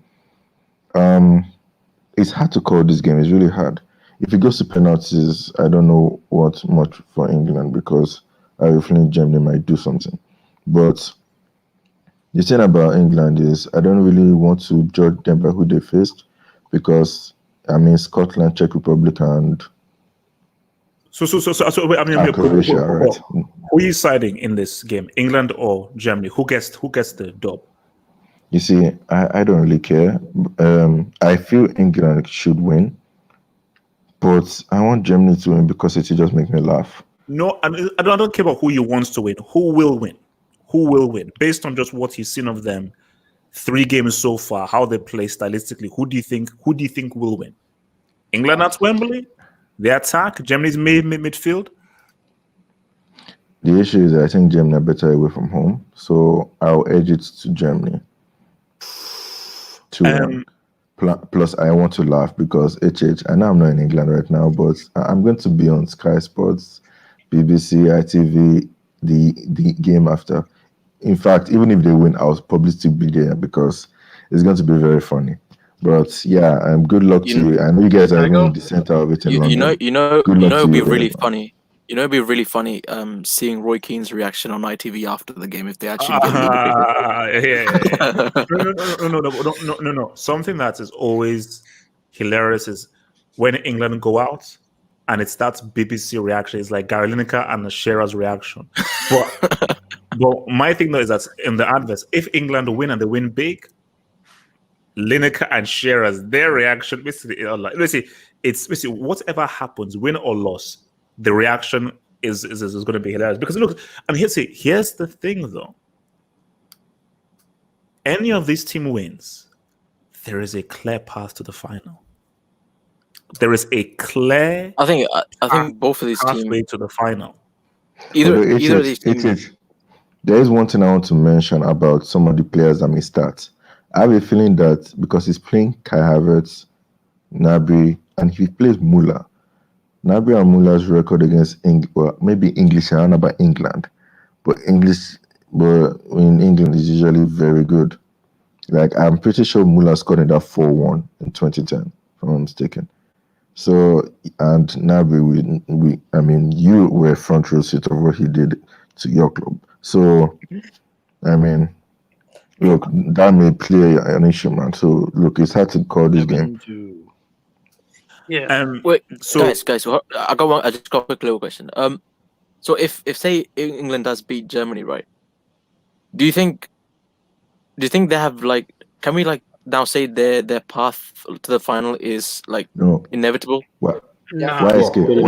[SPEAKER 13] It's hard to call this game. It's really hard. If it goes to penalties, I don't know what much for England because I have a feeling Germany might do something. But the thing about England is I don't really want to judge them by who they faced because, I mean, Scotland, Czech Republic, and
[SPEAKER 1] So I mean,
[SPEAKER 13] Croatia, right?
[SPEAKER 1] Who are you siding in this game, England or Germany? Who gets the dub?
[SPEAKER 13] You see, I don't really care. I feel England should win, but I want Germany to win because it will just make me laugh.
[SPEAKER 1] No, I don't care about who you want to win. Who will win? Who will win? Based on just what you've seen of them, 3 games so far, how they play stylistically, who do you think will win? England at Wembley? They attack? Germany's midfield?
[SPEAKER 13] The issue is that I think Germany are better away from home, so I'll edge it to Germany. 2-1. Plus, I want to laugh because I know I'm not in England right now, but I'm going to be on Sky Sports BBC, ITV, the game after. In fact, even if they win, I'll probably still be there because it's going to be very funny. But yeah, good luck to you. I know you guys are even in the center of it in London. Good luck to
[SPEAKER 4] it'd be
[SPEAKER 13] you
[SPEAKER 4] really
[SPEAKER 13] guys, man.
[SPEAKER 4] funny. You know, it'd be really funny seeing Roy Keane's reaction on ITV after the game if they actually get
[SPEAKER 1] No. Something that is always hilarious is when England go out and it's that BBC reaction. It's like Gary Lineker and Shearer's reaction. But my thing though is that in the adverse, if England win and they win big, Lineker and Shearer's their reaction basically, it's basically whatever happens, win or loss, the reaction is going to be hilarious. Because look, and here's the thing though. Any of these team wins, there is a clear path to the final. There is a clear.
[SPEAKER 4] I think both of these teams
[SPEAKER 1] to the final.
[SPEAKER 4] Either of these teams.
[SPEAKER 13] There is one thing I want to mention about some of the players that may start. I have a feeling that because he's playing Kai Havertz, Gnabry, and he plays Muller. Gnabry and Muller's record against maybe English, I don't know about England, but in England is usually very good. Like I'm pretty sure Muller scored in that 4-1 in 2010, if I'm not mistaken. So and Gnabry, you were front row seat of what he did to your club. So look, that may play an issue, man. So look, it's hard to call this game.
[SPEAKER 5] Yeah.
[SPEAKER 4] Wait, so guys, so I just got a quick little question. So if say England does beat Germany, right? Do you think they have can we now say their path to the final is inevitable?
[SPEAKER 13] What? Why escape? It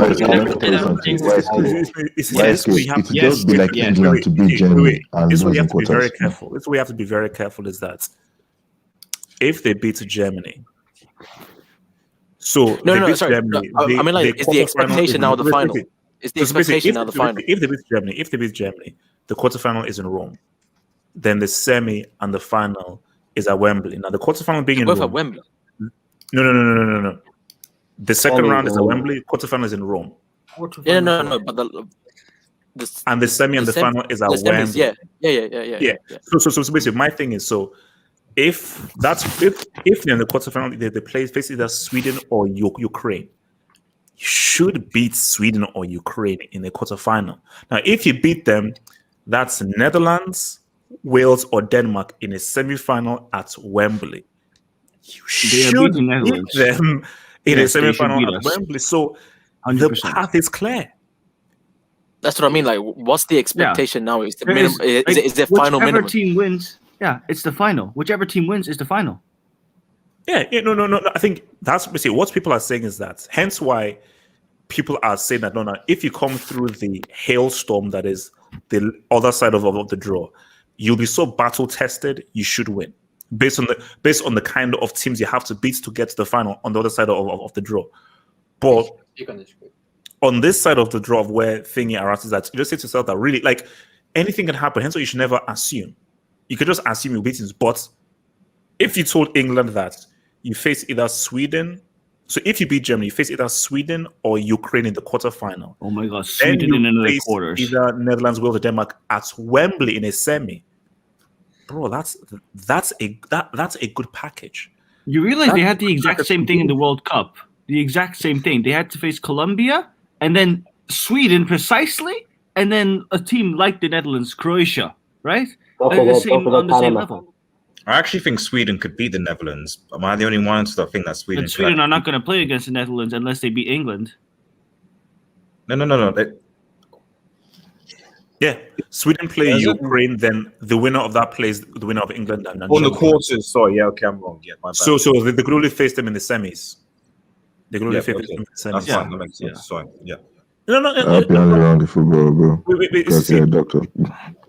[SPEAKER 13] just be like England to beat Germany and
[SPEAKER 1] this way
[SPEAKER 13] lose
[SPEAKER 1] you
[SPEAKER 13] in
[SPEAKER 1] have to be very
[SPEAKER 13] quarters.
[SPEAKER 1] careful. This way you have to be very careful is that if they beat Germany, so
[SPEAKER 4] sorry.
[SPEAKER 1] Germany,
[SPEAKER 4] I mean, is the expectation now the final? Is the expectation now the final?
[SPEAKER 1] If they beat Germany, the quarterfinal is in Rome. Then the semi and the final is at Wembley. Now the quarterfinal being in Rome.
[SPEAKER 4] At Wembley.
[SPEAKER 1] No. The second round is at Wembley. Quarterfinal is in Rome.
[SPEAKER 4] Yeah, no. But
[SPEAKER 1] the semi and the final is at Wembley.
[SPEAKER 4] Yeah.
[SPEAKER 1] So basically, my thing is if in the quarterfinal they face either Sweden or Ukraine, you should beat Sweden or Ukraine in the quarterfinal. Now, if you beat them, that's Netherlands, Wales, or Denmark in a semi-final at Wembley. You should beat them in a semi-final at Wembley. So 100%. The path is clear.
[SPEAKER 4] That's what I mean. Like, what's the expectation now? Is the minimum? Is the final minimum?
[SPEAKER 12] Whichever team wins, it's the final. Whichever team wins is the final.
[SPEAKER 1] No. I think that's basically what people are saying is that. Hence why people are saying that no. If you come through the hailstorm that is the other side of the draw, you'll be so battle tested. You should win based on the kind of teams you have to beat to get to the final on the other side of the draw. But on this side of the draw of where thingy arises, is that you just say to yourself that really anything can happen. Hence why you should never assume. You could just assume you're beating. But if you told England that you face either Sweden, so if you beat Germany, you face either Sweden or Ukraine in the quarterfinal.
[SPEAKER 12] Oh my God, Sweden in another quarters.
[SPEAKER 1] Either Netherlands, Wales, or Denmark at Wembley in a semi. Bro, that's a good package.
[SPEAKER 12] You realize they had the exact same thing in the World Cup. The exact same thing. They had to face Colombia and then Sweden precisely, and then a team like the Netherlands, Croatia, right? On the same level.
[SPEAKER 11] I actually think Sweden could beat the Netherlands. Am I the only one to think that Sweden?
[SPEAKER 12] But Sweden are not going to play against the Netherlands unless they beat England.
[SPEAKER 11] No.
[SPEAKER 1] Sweden play Ukraine, then the winner of that plays the winner of England and
[SPEAKER 11] on the quarters. Sorry, okay, I'm wrong. Yeah, my bad.
[SPEAKER 1] So they could only face them in the semis. They could only face them in the semis.
[SPEAKER 11] That's fine. That makes sense. Sorry. Yeah.
[SPEAKER 1] No.
[SPEAKER 13] I'll be only around the football, bro. Doctor.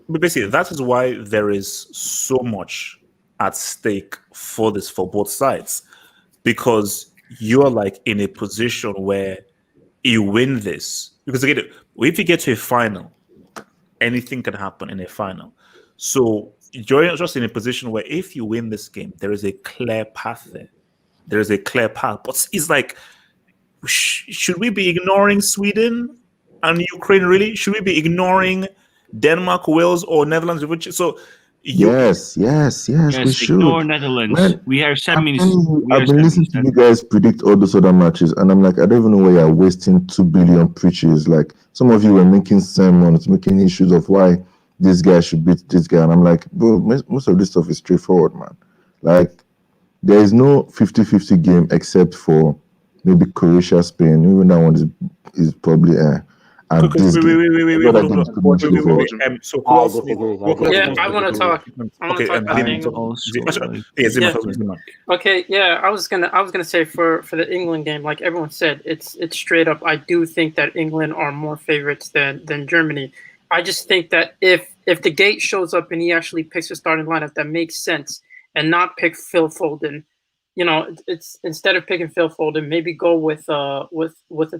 [SPEAKER 1] But basically, that is why there is so much at stake for both sides, because you're in a position where you win this. Because again, if you get to a final, anything can happen in a final. So you're just in a position where if you win this game, there is a clear path there. There is a clear path. But it's should we be ignoring Sweden? and Ukraine. Really, should we be ignoring Denmark, Wales, or Netherlands? So,
[SPEAKER 13] yes, we should.
[SPEAKER 9] Ignore Netherlands.
[SPEAKER 13] Man,
[SPEAKER 9] We are semis.
[SPEAKER 13] I've been listening to you guys predict all those other matches, and I'm like, I don't even know why you're wasting 2 billion preaches. Like, some of you were making sermons, making issues of why this guy should beat this guy, and I'm like, bro, most of this stuff is straightforward, man. Like, there is no 50-50 game except for maybe Croatia, Spain. Even that one is probably and
[SPEAKER 1] wait. So who else?
[SPEAKER 5] Yeah, I want to talk. Okay, yeah, I was gonna say for the England game, like everyone said, it's straight up. I do think that England are more favorites than Germany. I just think that if the Gate shows up and he actually picks a starting lineup that makes sense, and not pick Phil Foden, you know, it's instead of picking Phil Foden, maybe go with a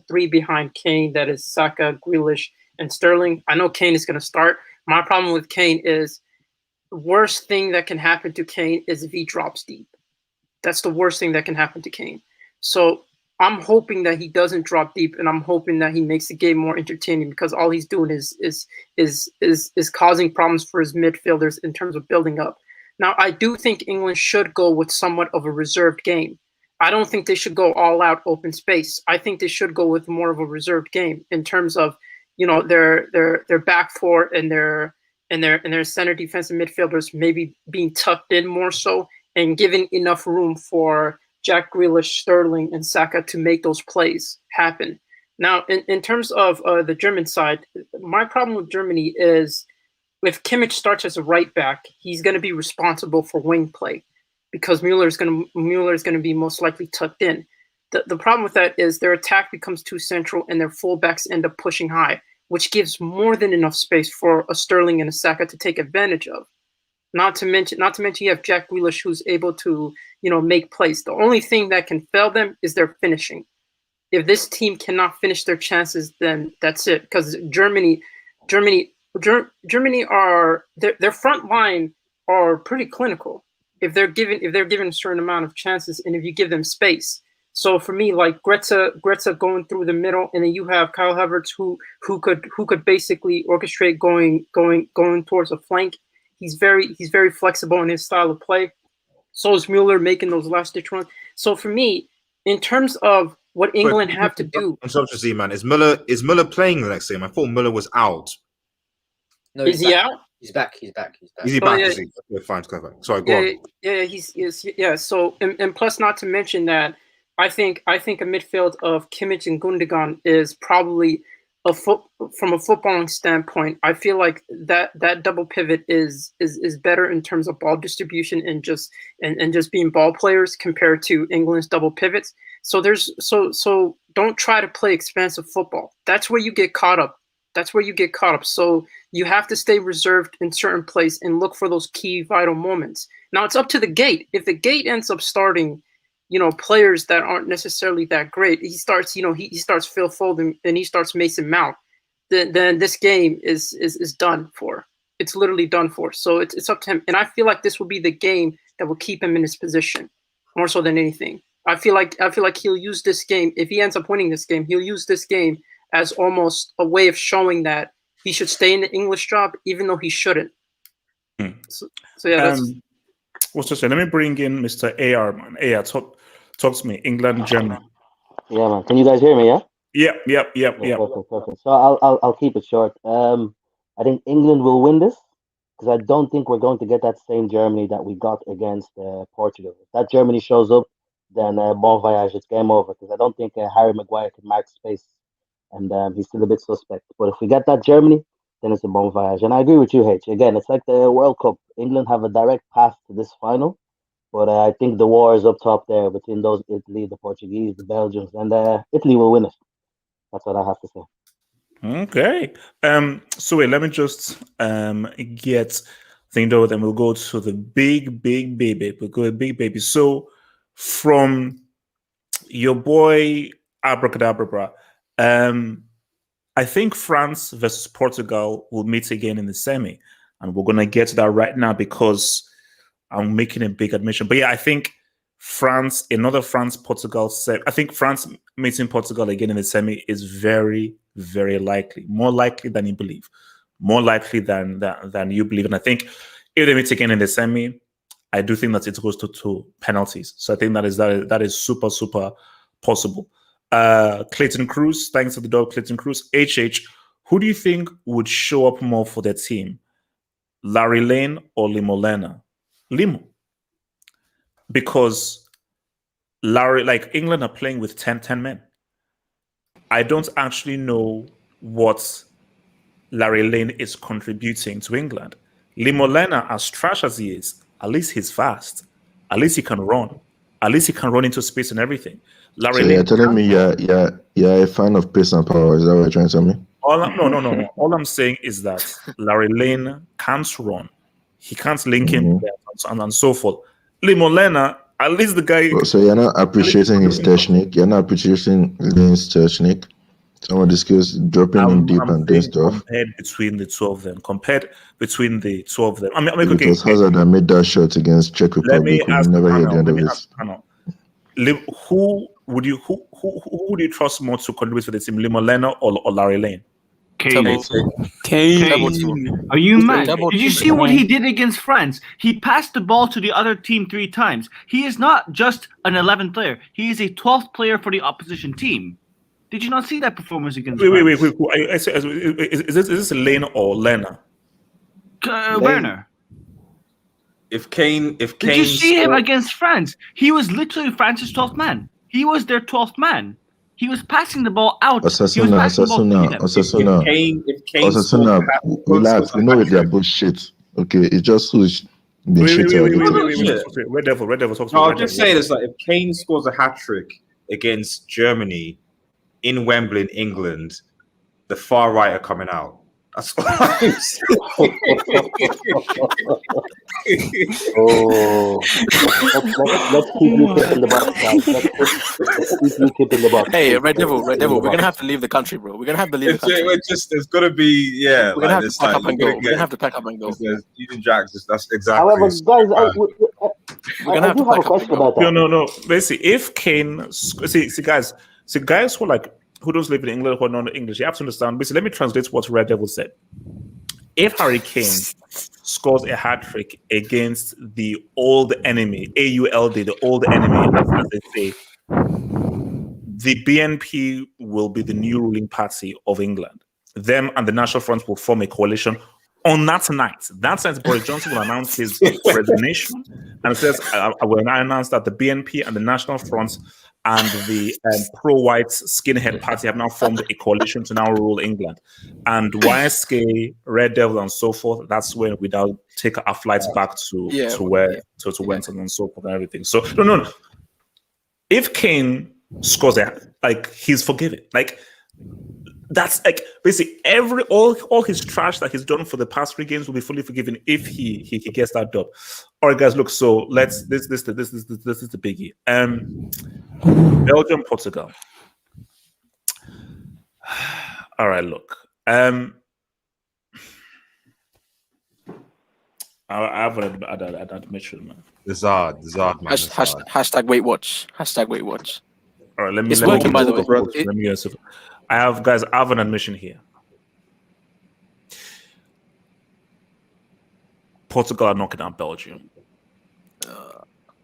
[SPEAKER 5] 3 behind Kane, that is Saka, Grealish, and Sterling. I know Kane is going to start. My problem with Kane is the worst thing that can happen to Kane is if he drops deep. That's the worst thing that can happen to Kane. So I'm hoping that he doesn't drop deep, and I'm hoping that he makes the game more entertaining, because all he's doing is causing problems for his midfielders in terms of building up. Now, I do think England should go with somewhat of a reserved game. I don't think they should go all out open space. I think they should go with more of a reserved game in terms of, you know, their back four and their center defensive midfielders maybe being tucked in more so, and giving enough room for Jack Grealish, Sterling, and Saka to make those plays happen. Now, in terms of the German side, my problem with Germany is, if Kimmich starts as a right back, he's going to be responsible for wing play, because Mueller is going to be most likely tucked in. The problem with that is their attack becomes too central, and their fullbacks end up pushing high, which gives more than enough space for a Sterling and a Saka to take advantage of. Not to mention you have Jack Grealish, who's able to, you know, make plays. The only thing that can fail them is their finishing. If this team cannot finish their chances, then that's it. Because Germany are their front line are pretty clinical if they're given a certain amount of chances, and if you give them space. So for me, like Goretzka going through the middle, and then you have Kyle Havertz who could basically orchestrate going towards a flank. He's very flexible in his style of play. So is Mueller, making those last ditch runs. So for me, in terms of what England have to do,
[SPEAKER 11] I'm sorry to see, man. Is Mueller playing the next game? I thought Mueller was out.
[SPEAKER 10] No,
[SPEAKER 5] is he out?
[SPEAKER 10] He's back. He's back.
[SPEAKER 11] Is he back? Is he? Okay, fine. Sorry, go on.
[SPEAKER 5] Yeah, yeah. So and plus, not to mention that I think a midfield of Kimmich and Gundogan is probably from a footballing standpoint. I feel like that double pivot is better in terms of ball distribution and just being ball players compared to England's double pivots. So so don't try to play expansive football. That's where you get caught up. So you have to stay reserved in certain places and look for those key vital moments. Now it's up to the Gate. If the Gate ends up starting, you know, players that aren't necessarily that great, he starts Phil Foden and he starts Mason Mount, then this game is done for. It's literally done for. So it's up to him. And I feel like this will be the game that will keep him in his position more so than anything. I feel like he'll use this game. If he ends up winning this game, he'll use this game as almost a way of showing that he should stay in the English job, even though he shouldn't. So yeah, that's...
[SPEAKER 1] What's to say? Let me bring in Mr. AR, man. AR, talk to me. England, Germany.
[SPEAKER 14] Yeah, man. Can you guys hear me? Yeah.
[SPEAKER 1] Yep.
[SPEAKER 14] Perfect. So I'll keep it short. I think England will win this, because I don't think we're going to get that same Germany that we got against Portugal. If that Germany shows up, then bon voyage, it's game over. Because I don't think Harry Maguire can mark space, and he's still a bit suspect. But if we get that Germany, then it's a bon voyage. And I agree with you, H. Again, it's like the World Cup. England have a direct path to this final, but I think the war is up top there between those Italy, the Portuguese, the Belgians, and Italy will win it. That's what I have to say.
[SPEAKER 1] Okay. So wait, let me just get things over, then we'll go to the big baby. We'll go to big baby. So from your boy Abracadabra, I think France versus Portugal will meet again in the semi, and we're gonna get to that right now because I'm making a big admission. But yeah, I think another France-Portugal set. I think France meeting Portugal again in the semi is very, very likely, more likely than you believe, more likely than you believe. And I think if they meet again in the semi, I do think that it goes to penalties. So I think that is super, super possible. Clayton Cruz, thanks to the dog, Clayton Cruz. HH, who do you think would show up more for their team? Larry Lane or Limo? Limo. Because England are playing with 10 men. I don't actually know what Larry Lane is contributing to England. Limo, as trash as he is, at least he's fast. At least he can run. At least he can run into space and everything.
[SPEAKER 13] So you're telling me you're a fan of pace and power. Is that what you're trying to tell me?
[SPEAKER 1] No. All I'm saying is that Larry Lane can't run. He can't link in and so forth. Limo, at least the guy...
[SPEAKER 13] So you're not appreciating his technique? You're not appreciating Lane's technique? Some of the skills, dropping in deep and doing stuff?
[SPEAKER 1] Compared between the two of them.
[SPEAKER 13] Because Hazard that made that shot against Czech Republic, we never hear the end of it.
[SPEAKER 1] Who would you trust more to contribute for the team, Limo or Larry Lane?
[SPEAKER 12] Kane. Are you mad? Did you see what he did against France? He passed the ball to the other team 3 times. He is not just an 11th player. He is a 12th player for the opposition team. Did you not see that performance against France?
[SPEAKER 1] Wait. Is this Lane or Lena?
[SPEAKER 12] Werner.
[SPEAKER 11] If Kane...
[SPEAKER 12] Did you see him against France? He was literally France's 12th man. He was their 12th man. He was passing the ball out.
[SPEAKER 13] Osasuna.
[SPEAKER 11] If Kane
[SPEAKER 13] relax. We know they're bullshit. Okay, it's just who's been shit.
[SPEAKER 1] Red Devil.
[SPEAKER 11] No, I'm just saying, it's like if Kane scores a hat trick against Germany in Wembley, in England, the far right are coming out. That's what I'm saying.
[SPEAKER 14] Let's keep you in the box, guys. Let's keep in the box.
[SPEAKER 4] Hey, Red Devil, we're gonna have to leave the country, bro. We're gonna have to leave the country.
[SPEAKER 11] There's gotta be,
[SPEAKER 4] we're gonna have to pack up and go. We're gonna have to pack up and go.
[SPEAKER 11] Union Jacks, that's exactly.
[SPEAKER 14] However, guys, I do have a question about that.
[SPEAKER 1] No. Basically, if Kane, guys who don't live in England who are not English, you have to understand. Basically, let me translate what Red Devil said. If Harry Kane scores a hat trick against the old enemy, AULD, the old enemy, as they say, the BNP will be the new ruling party of England. Them and the National Front will form a coalition on that night. That night, Boris Johnson will announce his resignation and says, I will announce that the BNP and the National Front and the pro-white skinhead party have now formed a coalition to now rule England. And YSK, Red Devil, and so forth, that's when we now take our flights back to Wenton and so forth and everything. So, no. If Kane scores he's forgiven. That's basically all his trash that he's done for the past 3 games will be fully forgiven if he gets that dub. All right, guys, look. So this is the biggie. Belgium, Portugal. All right, look. I have an admission, man.
[SPEAKER 11] Zard, man.
[SPEAKER 4] Hashtag wait watch.
[SPEAKER 1] All right,
[SPEAKER 4] it's working, by the way.
[SPEAKER 1] Let me guess. I have an admission here. Portugal are knocking out Belgium.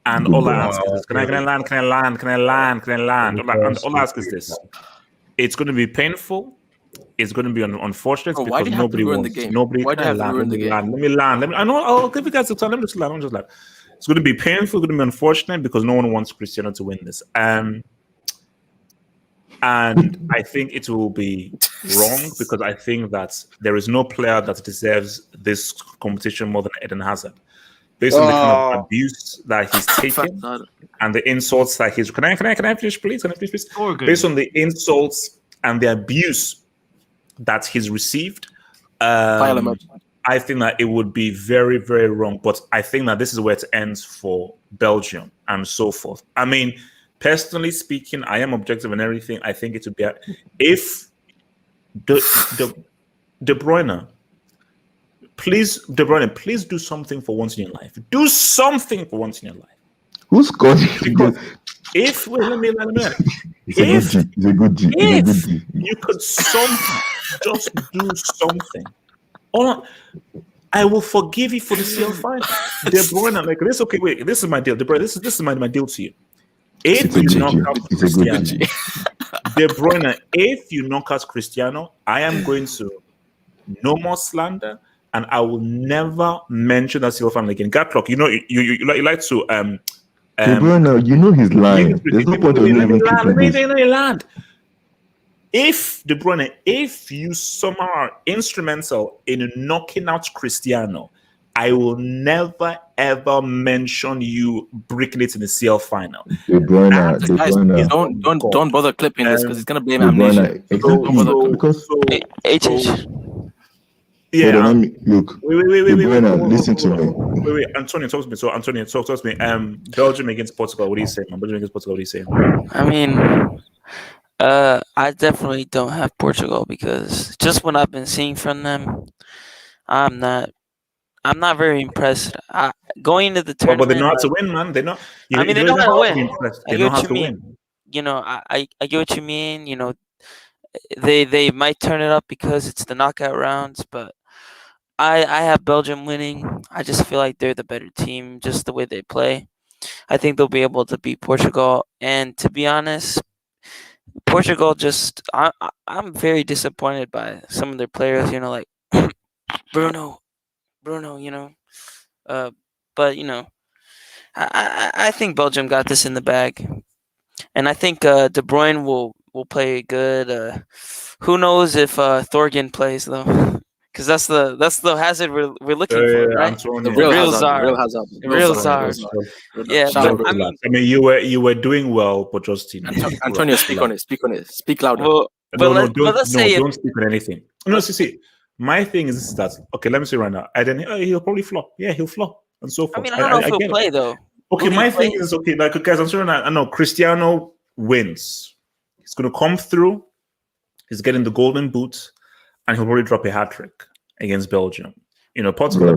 [SPEAKER 1] And all I ask is this. Can I land? All I ask is this. It's going to be painful. It's going to be unfortunate because nobody wants. Why do you have to ruin the game? Let me land. I know. I'll give you guys the time. Let me just land. It's going to be painful. It's going to be unfortunate because no one wants Cristiano to win this. And I think it will be wrong because I think that there is no player that deserves this competition more than Eden Hazard. Based on the kind of abuse that he's taken and the insults that he's... Can I finish, please? Based on the insults and the abuse that he's received, I think that it would be very, very wrong. But I think that this is where it ends for Belgium and so forth. I mean... Personally speaking, I am objective and everything. I think it would be if De Bruyne, please do something for once in your life. Do something for once in your life.
[SPEAKER 13] Who scored?
[SPEAKER 1] If wait, let me
[SPEAKER 13] It's a good G. It's a good G. It's a good
[SPEAKER 1] if
[SPEAKER 13] G.
[SPEAKER 1] you could somehow just do something, or I will forgive you for the CL final. De Bruyne, like this. Okay, wait. This is my deal. De Bruyne, this is my deal to you. If
[SPEAKER 13] It's a
[SPEAKER 1] you
[SPEAKER 13] good
[SPEAKER 1] knock
[SPEAKER 13] G.
[SPEAKER 1] out
[SPEAKER 13] It's a good
[SPEAKER 1] Cristiano,
[SPEAKER 13] G.
[SPEAKER 1] De Bruyne, if you knock out Cristiano, I am going to no more slander, and I will never mention that CL final again. Gatlock, you know, you like to
[SPEAKER 13] De Bruyne, you know he's lying. There's no point of you even keeping this.
[SPEAKER 1] let me land. If De Bruyne, if you somehow are instrumental in knocking out Cristiano, I will never ever mention you breaking it in the CL final.
[SPEAKER 13] De Bruyne, De
[SPEAKER 4] Guys,
[SPEAKER 13] Bruyne.
[SPEAKER 4] don't bother clipping this because he's gonna blame
[SPEAKER 13] De Bruyne,
[SPEAKER 4] amnesia.
[SPEAKER 13] exactly. Because
[SPEAKER 1] yeah,
[SPEAKER 13] hold on, let me look.
[SPEAKER 1] Wait,
[SPEAKER 13] De Bruyne, listen to me.
[SPEAKER 1] Wait, Antonio, talk to me. So, Antonio, talk to me. Belgium against Portugal. What do you say? Belgium against Portugal. What do you say?
[SPEAKER 15] I mean, I definitely don't have Portugal because just what I've been seeing from them, I'm not very impressed. Going into the tournament,
[SPEAKER 1] but they know how to win, man. They know.
[SPEAKER 15] I mean, they know how to win.
[SPEAKER 1] They know how to win.
[SPEAKER 15] You know, I get what you mean. You know, they might turn it up because it's the knockout rounds, but I have Belgium winning. I just feel like they're the better team, just the way they play. I think they'll be able to beat Portugal. And to be honest, Portugal I'm very disappointed by some of their players. You know, like Bruno. You know, but you know, I think Belgium got this in the bag, and I think De Bruyne will play good. Who knows if Thorgan plays though? Because that's the hazard we're looking for, right?
[SPEAKER 4] The real hazard.
[SPEAKER 15] The real hazard. Yeah, but,
[SPEAKER 1] I mean, you were doing well, but just you know,
[SPEAKER 4] Antonio, speak on it. Speak louder.
[SPEAKER 15] Well,
[SPEAKER 1] don't speak on anything. No, see, my thing is that okay. Let me say right now, Eden, he'll probably flop. Yeah, he'll flop and so forth.
[SPEAKER 15] I mean, I don't know if he'll play though.
[SPEAKER 1] Okay, my thing is okay. Like guys, I'm sorry. I know Cristiano wins. He's going to come through. He's getting the golden boot, and he'll probably drop a hat trick against Belgium. You know, Portugal.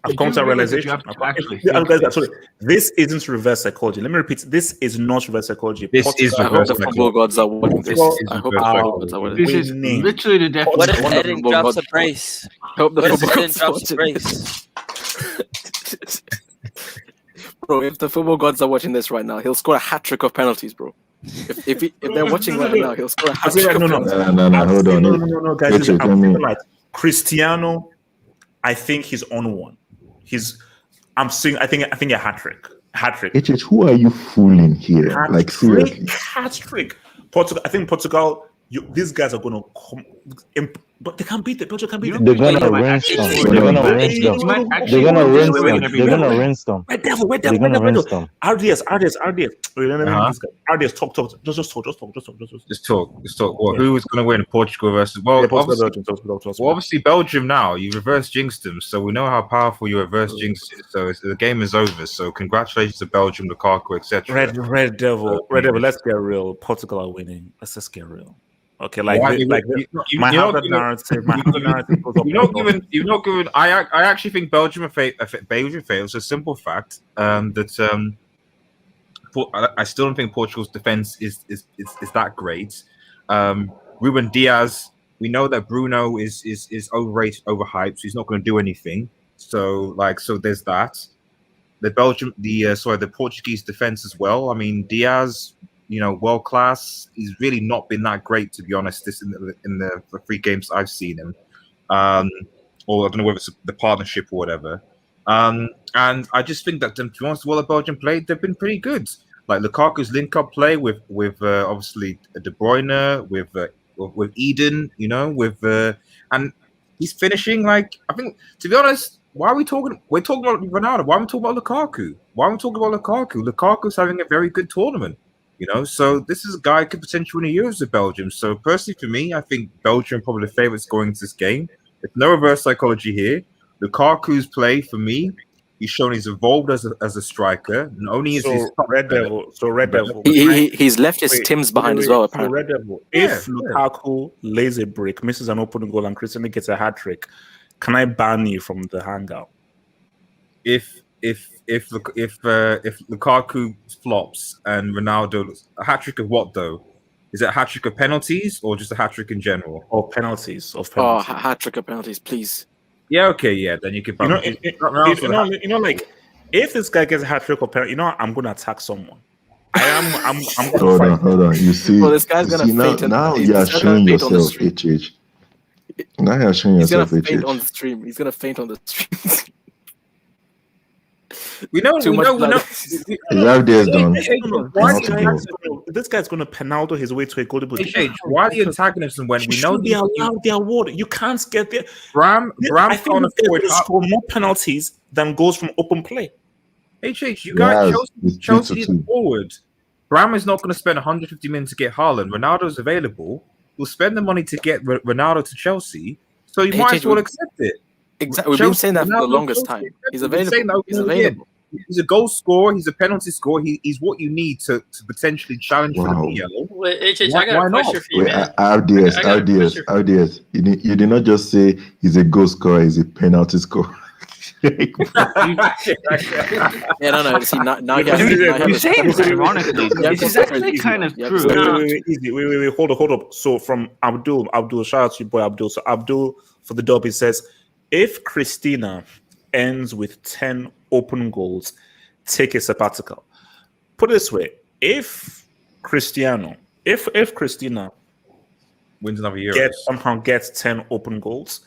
[SPEAKER 1] I've come to a realization. This isn't reverse psychology. Let me repeat. This is not reverse psychology.
[SPEAKER 4] I hope the football gods are watching this. I hope the football gods are watching
[SPEAKER 12] this. This is literally the definition.
[SPEAKER 15] What if Eden drops a brace?
[SPEAKER 4] I hope the football gods
[SPEAKER 15] drops a brace.
[SPEAKER 4] Bro, if the football gods are watching this right now, he'll score a hat trick of penalties, bro. If they're watching right now, he'll score a hat trick.
[SPEAKER 1] No, guys. Cristiano, I think he's on one. I'm saying. I think a hat trick.
[SPEAKER 13] HH, who are you fooling here? Like seriously,
[SPEAKER 1] hat trick. Portugal. I think Portugal. These guys are going to come, but they can't beat the Belgium. Can't beat them.
[SPEAKER 6] They're gonna rinse them. They're gonna rinse them. They're gonna rinse them. They're gonna rinse them.
[SPEAKER 1] Red devil.
[SPEAKER 6] They're gonna rinse them.
[SPEAKER 1] RDS. Talk. Just talk.
[SPEAKER 11] Well, who is going to win? Portugal versus? Well, obviously Belgium. Now you reverse jinxed them, so we know how powerful you reverse jinxed is. So the game is over. So congratulations to Belgium, Lukaku, etc.
[SPEAKER 1] Red devil. Let's get real. Portugal are winning. Let's just get real. Okay, my narrative.
[SPEAKER 11] You're not giving. I actually think Belgium fails. A simple fact that I still don't think Portugal's defense is that great. Ruben Diaz, we know that Bruno is overrated, overhyped, so he's not going to do anything. So there's that. The Portuguese defense as well. I mean, Diaz, you know, world class. He's really not been that great, to be honest. This in the 3 games I've seen him, or I don't know whether it's the partnership or whatever. And I just think that, to be honest, while the Belgium played, they've been pretty good. Like Lukaku's link-up play with obviously De Bruyne, with Eden, you know, and he's finishing like, I think, to be honest. Why are we talking? We're talking about Ronaldo. Why are we talking about Lukaku? Lukaku's having a very good tournament. You know, so this is a guy who could potentially win a Euros with Belgium. So personally, for me, I think Belgium are probably the favourites going into this game. There's no reverse psychology here. Lukaku's play, for me, he's shown he's evolved as a striker. Not only is he
[SPEAKER 1] Red Devil.
[SPEAKER 4] He's left his Tims behind as well. Apparently,
[SPEAKER 1] Red Devil. If Lukaku lays a brick, misses an open goal, and Cristiano gets a hat trick, can I ban you from the hangout?
[SPEAKER 11] If if Lukaku flops and Ronaldo, a hat trick of what though? Is it a hat trick of penalties or just a hat trick in general?
[SPEAKER 1] Or penalties of
[SPEAKER 4] Oh,
[SPEAKER 1] penalties.
[SPEAKER 4] hat trick of penalties, please.
[SPEAKER 11] Yeah, okay, yeah. Then you can.
[SPEAKER 1] Like if this guy gets a hat trick of penalty, I'm gonna attack someone. I'm gonna
[SPEAKER 13] Hold
[SPEAKER 1] fight.
[SPEAKER 13] on, hold on. You see,
[SPEAKER 4] Well, this guy's gonna faint
[SPEAKER 13] now
[SPEAKER 4] he's
[SPEAKER 13] you are
[SPEAKER 4] gonna
[SPEAKER 13] showing
[SPEAKER 4] faint on the
[SPEAKER 13] yourself,
[SPEAKER 4] stream.
[SPEAKER 13] HH. Now you are showing
[SPEAKER 4] He's gonna
[SPEAKER 13] yourself,
[SPEAKER 4] faint on
[SPEAKER 13] HH.
[SPEAKER 4] the stream. He's gonna faint on the stream.
[SPEAKER 11] We know.
[SPEAKER 13] His idea is done.
[SPEAKER 1] This guy's gonna penalty his way to a golden boot.
[SPEAKER 11] Why the antagonism when we know
[SPEAKER 1] they allowed their award? You can't get there.
[SPEAKER 11] Bram
[SPEAKER 1] I think they score more penalties than goals from open play.
[SPEAKER 11] HH, you got
[SPEAKER 13] Yes,
[SPEAKER 11] Chelsea is
[SPEAKER 13] 3-2.
[SPEAKER 11] forward. Bram is not going to spend 150 million to get Haaland. Ronaldo's available. We'll spend the money to get Ronaldo to Chelsea. So you might as well accept it.
[SPEAKER 4] Exactly. We've been saying that for the longest time. He's available. He's available.
[SPEAKER 11] He's a goal scorer. He's a penalty scorer. He's what you need to potentially challenge for the PL.
[SPEAKER 5] Wait, HH, I got a question for you, man.
[SPEAKER 13] RDS. You did not just say he's a goal scorer, he's a penalty scorer.
[SPEAKER 4] No. See, now
[SPEAKER 12] you say this ironically. This is actually kind of true.
[SPEAKER 1] Wait, hold up. So from Abdul, shout out to your boy Abdul. So Abdul for the dub, he says, if Christina ends with 10 open goals, take a sabbatical. Put it this way: if Christina
[SPEAKER 11] wins another year,
[SPEAKER 1] somehow gets 10 open goals,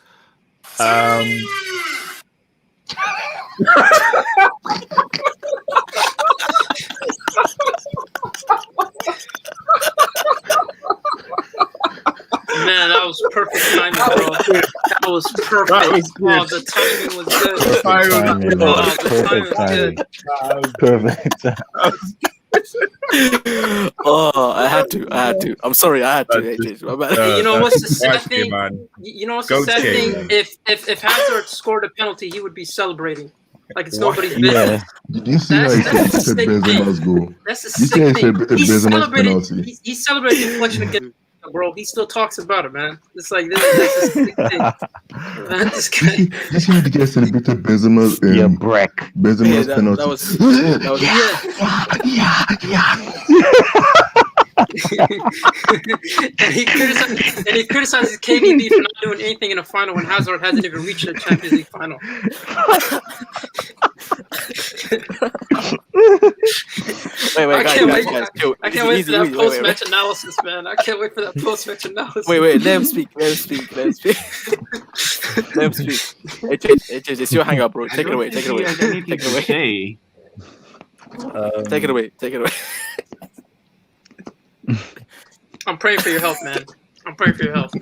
[SPEAKER 5] Man, that was perfect timing, bro. That was perfect. Wow, the timing was good.
[SPEAKER 6] Perfect.
[SPEAKER 1] Oh,
[SPEAKER 4] I had to. I'm sorry, I had to.
[SPEAKER 5] You know what's the sad thing? You know what's the sad thing? If Hazard scored a penalty, he would be celebrating like it's nobody's business.
[SPEAKER 13] Did you see how he said Benzema's goal?
[SPEAKER 5] That's the sick thing. He's celebrating the deflection again, bro. He still talks about it, man. It's like that's the sick thing. Man, this guy.
[SPEAKER 13] Did you see how the guy celebrated Benzema's Benzema's penalty?
[SPEAKER 5] That was and he criticizes KDB for not doing anything in a final when Hazard hasn't even reached the Champions League final.
[SPEAKER 4] Wait,
[SPEAKER 5] I
[SPEAKER 4] guys,
[SPEAKER 5] I can't wait for that post-match analysis, man. I can't wait for that post-match analysis.
[SPEAKER 4] Wait, let him speak. Let him speak. It's your hangout, bro. Take it away. Take it away.
[SPEAKER 5] I'm praying for your health, man. I'm praying for your health.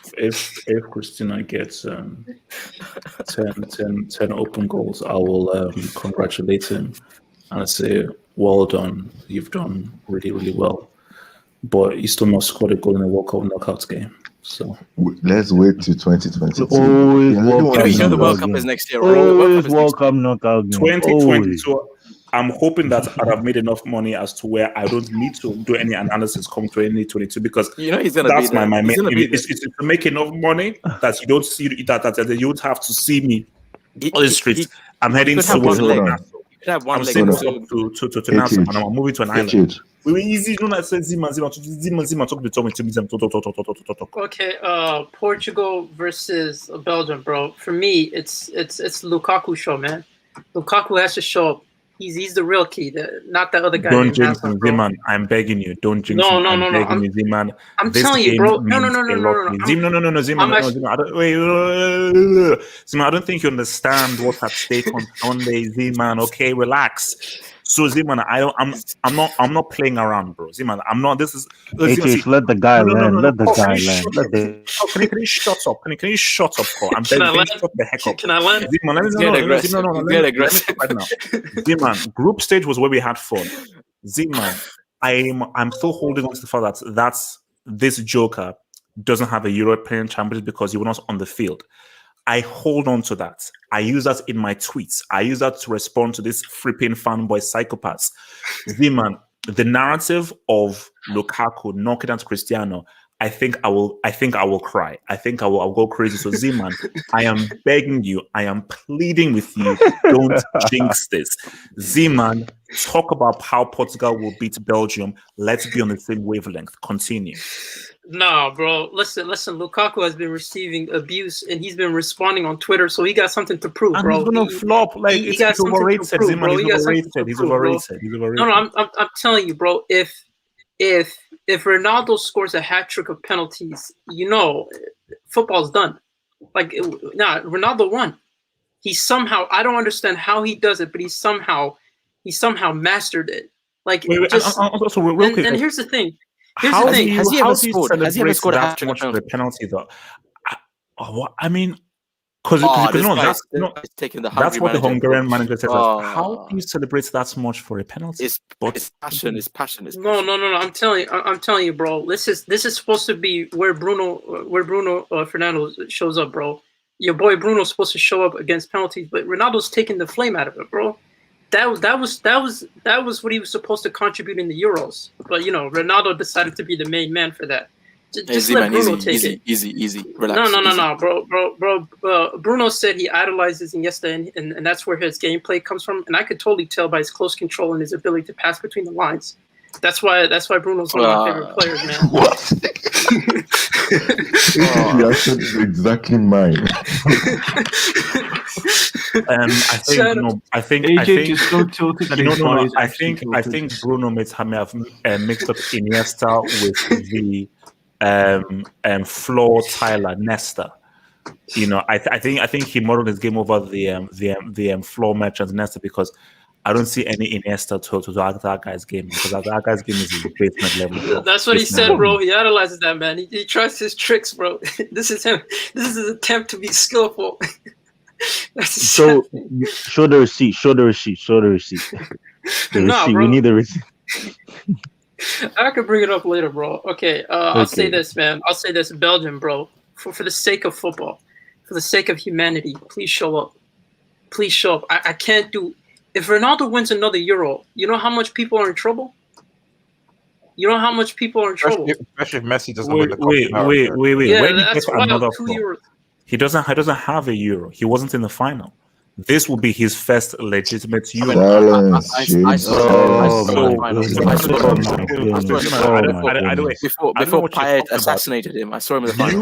[SPEAKER 1] If Christina gets 10 open goals, I will congratulate him and say, well done. You've done really, really well. But you still not scored a goal in a World Cup knockout game. So
[SPEAKER 13] let's wait till 2022.
[SPEAKER 4] The World Cup is next year.
[SPEAKER 6] Always World Cup knockout game.
[SPEAKER 1] 2022. I'm hoping that I'd have made enough money as to where I don't need to do any analysis come 2022 because
[SPEAKER 4] he's gonna
[SPEAKER 1] that's
[SPEAKER 4] be there.
[SPEAKER 1] my main.
[SPEAKER 4] It's
[SPEAKER 1] to make enough money that you don't see that you don't have to see me on the streets. I'm heading towards I'm saying to Nassau and I'm moving to an island. We easy. No, I said Zima. Talk to
[SPEAKER 5] Okay, Portugal versus Belgium, bro. For me, it's Lukaku show, man. Lukaku has to show up. He's the real key, not that other guy.
[SPEAKER 1] Don't jinx him, Z-Man. I'm begging you. Don't jinx him.
[SPEAKER 5] No.
[SPEAKER 1] Begging you, Z-Man.
[SPEAKER 5] I'm telling you, bro. No.
[SPEAKER 1] Z-Man, Z-Man. I don't think you understand what's at stake on Sunday, Z-Man. Okay, relax. So Z-Man, I'm not playing around, bro. Z-Man, I'm not. This is.
[SPEAKER 6] Let the guy learn. Let the guy learn.
[SPEAKER 1] Can you shut up? Can you shut up, Cole? I'm
[SPEAKER 5] Can I learn?
[SPEAKER 1] Shut the heck up.
[SPEAKER 5] Can I learn?
[SPEAKER 1] Z-Man, let me talk right now. Z-Man, group stage was where we had fun. Z-Man, I'm still holding on to the fact that this Joker doesn't have a European Championship because he was not on the field. I hold on to that. I use that in my tweets. I use that to respond to this flipping fanboy psychopaths. Z-Man, the narrative of Lukaku knocking out Cristiano, I think I will cry. I think I'll go crazy. So Z-Man, I am begging you, I am pleading with you, don't jinx this. Z-Man, talk about how Portugal will beat Belgium. Let's be on the same wavelength. Continue.
[SPEAKER 5] Nah, bro. Listen. Lukaku has been receiving abuse, and he's been responding on Twitter, so he got something to prove,
[SPEAKER 1] And
[SPEAKER 5] bro.
[SPEAKER 1] he's gonna flop. Like
[SPEAKER 5] he's
[SPEAKER 1] it's overrated. Z-Man, he's overrated. He's overrated.
[SPEAKER 5] No, I'm telling you, bro. If Ronaldo scores a hat trick of penalties, football's done. Like, Ronaldo won. He somehow, I don't understand how he does it, but he somehow mastered it. Like,
[SPEAKER 1] and
[SPEAKER 5] here's the thing.
[SPEAKER 1] Has he ever scored a hat trick for a penalty though? I mean. Because that's what the Hungarian manager says. How do you celebrate that much for a penalty?
[SPEAKER 4] It's passion.
[SPEAKER 5] No. I'm telling you, bro. This is supposed to be where Bruno Fernandes shows up, bro. Your boy Bruno's supposed to show up against penalties, but Ronaldo's taking the flame out of it, bro. That was what he was supposed to contribute in the Euros. But Ronaldo decided to be the main man for that. Just let Bruno take it.
[SPEAKER 4] Easy. Relax.
[SPEAKER 5] No, bro. Bruno said he idolizes Iniesta, and that's where his gameplay comes from. And I could totally tell by his close control and his ability to pass between the lines. That's why Bruno's one of my favorite players, man.
[SPEAKER 13] What? The answer is exactly mine.
[SPEAKER 1] I think
[SPEAKER 9] AJ is so tilted that his body is
[SPEAKER 1] I think Bruno may have mixed up Iniesta with the Flo Tyler Nesta. I think he modeled his game over the Flo Merchant Nesta, because I don't see any Iniesta to that guy's game, because that guy's game is basement level.
[SPEAKER 5] That's what he said, bro. He idolizes that man. He tries his tricks, bro. This is him. This is his attempt to be skillful.
[SPEAKER 6] So show the receipt. We need the receipt.
[SPEAKER 5] I could bring it up later, bro. Okay, I'll say this, man. I'll say this, Belgium, bro. For the sake of football, for the sake of humanity, please show up. Please show up. I can't do. If Ronaldo wins another Euro, you know how much people are in trouble?
[SPEAKER 11] Especially if Messi doesn't win the cup.
[SPEAKER 1] Wait.
[SPEAKER 5] Yeah,
[SPEAKER 1] Where did he
[SPEAKER 5] that's
[SPEAKER 1] get
[SPEAKER 5] why
[SPEAKER 1] another
[SPEAKER 5] 2
[SPEAKER 1] from?
[SPEAKER 5] Euros.
[SPEAKER 1] He doesn't have a Euro. He wasn't in the final. This will be his first legitimate Euro.
[SPEAKER 4] Before Payet assassinated him, I saw him in the final.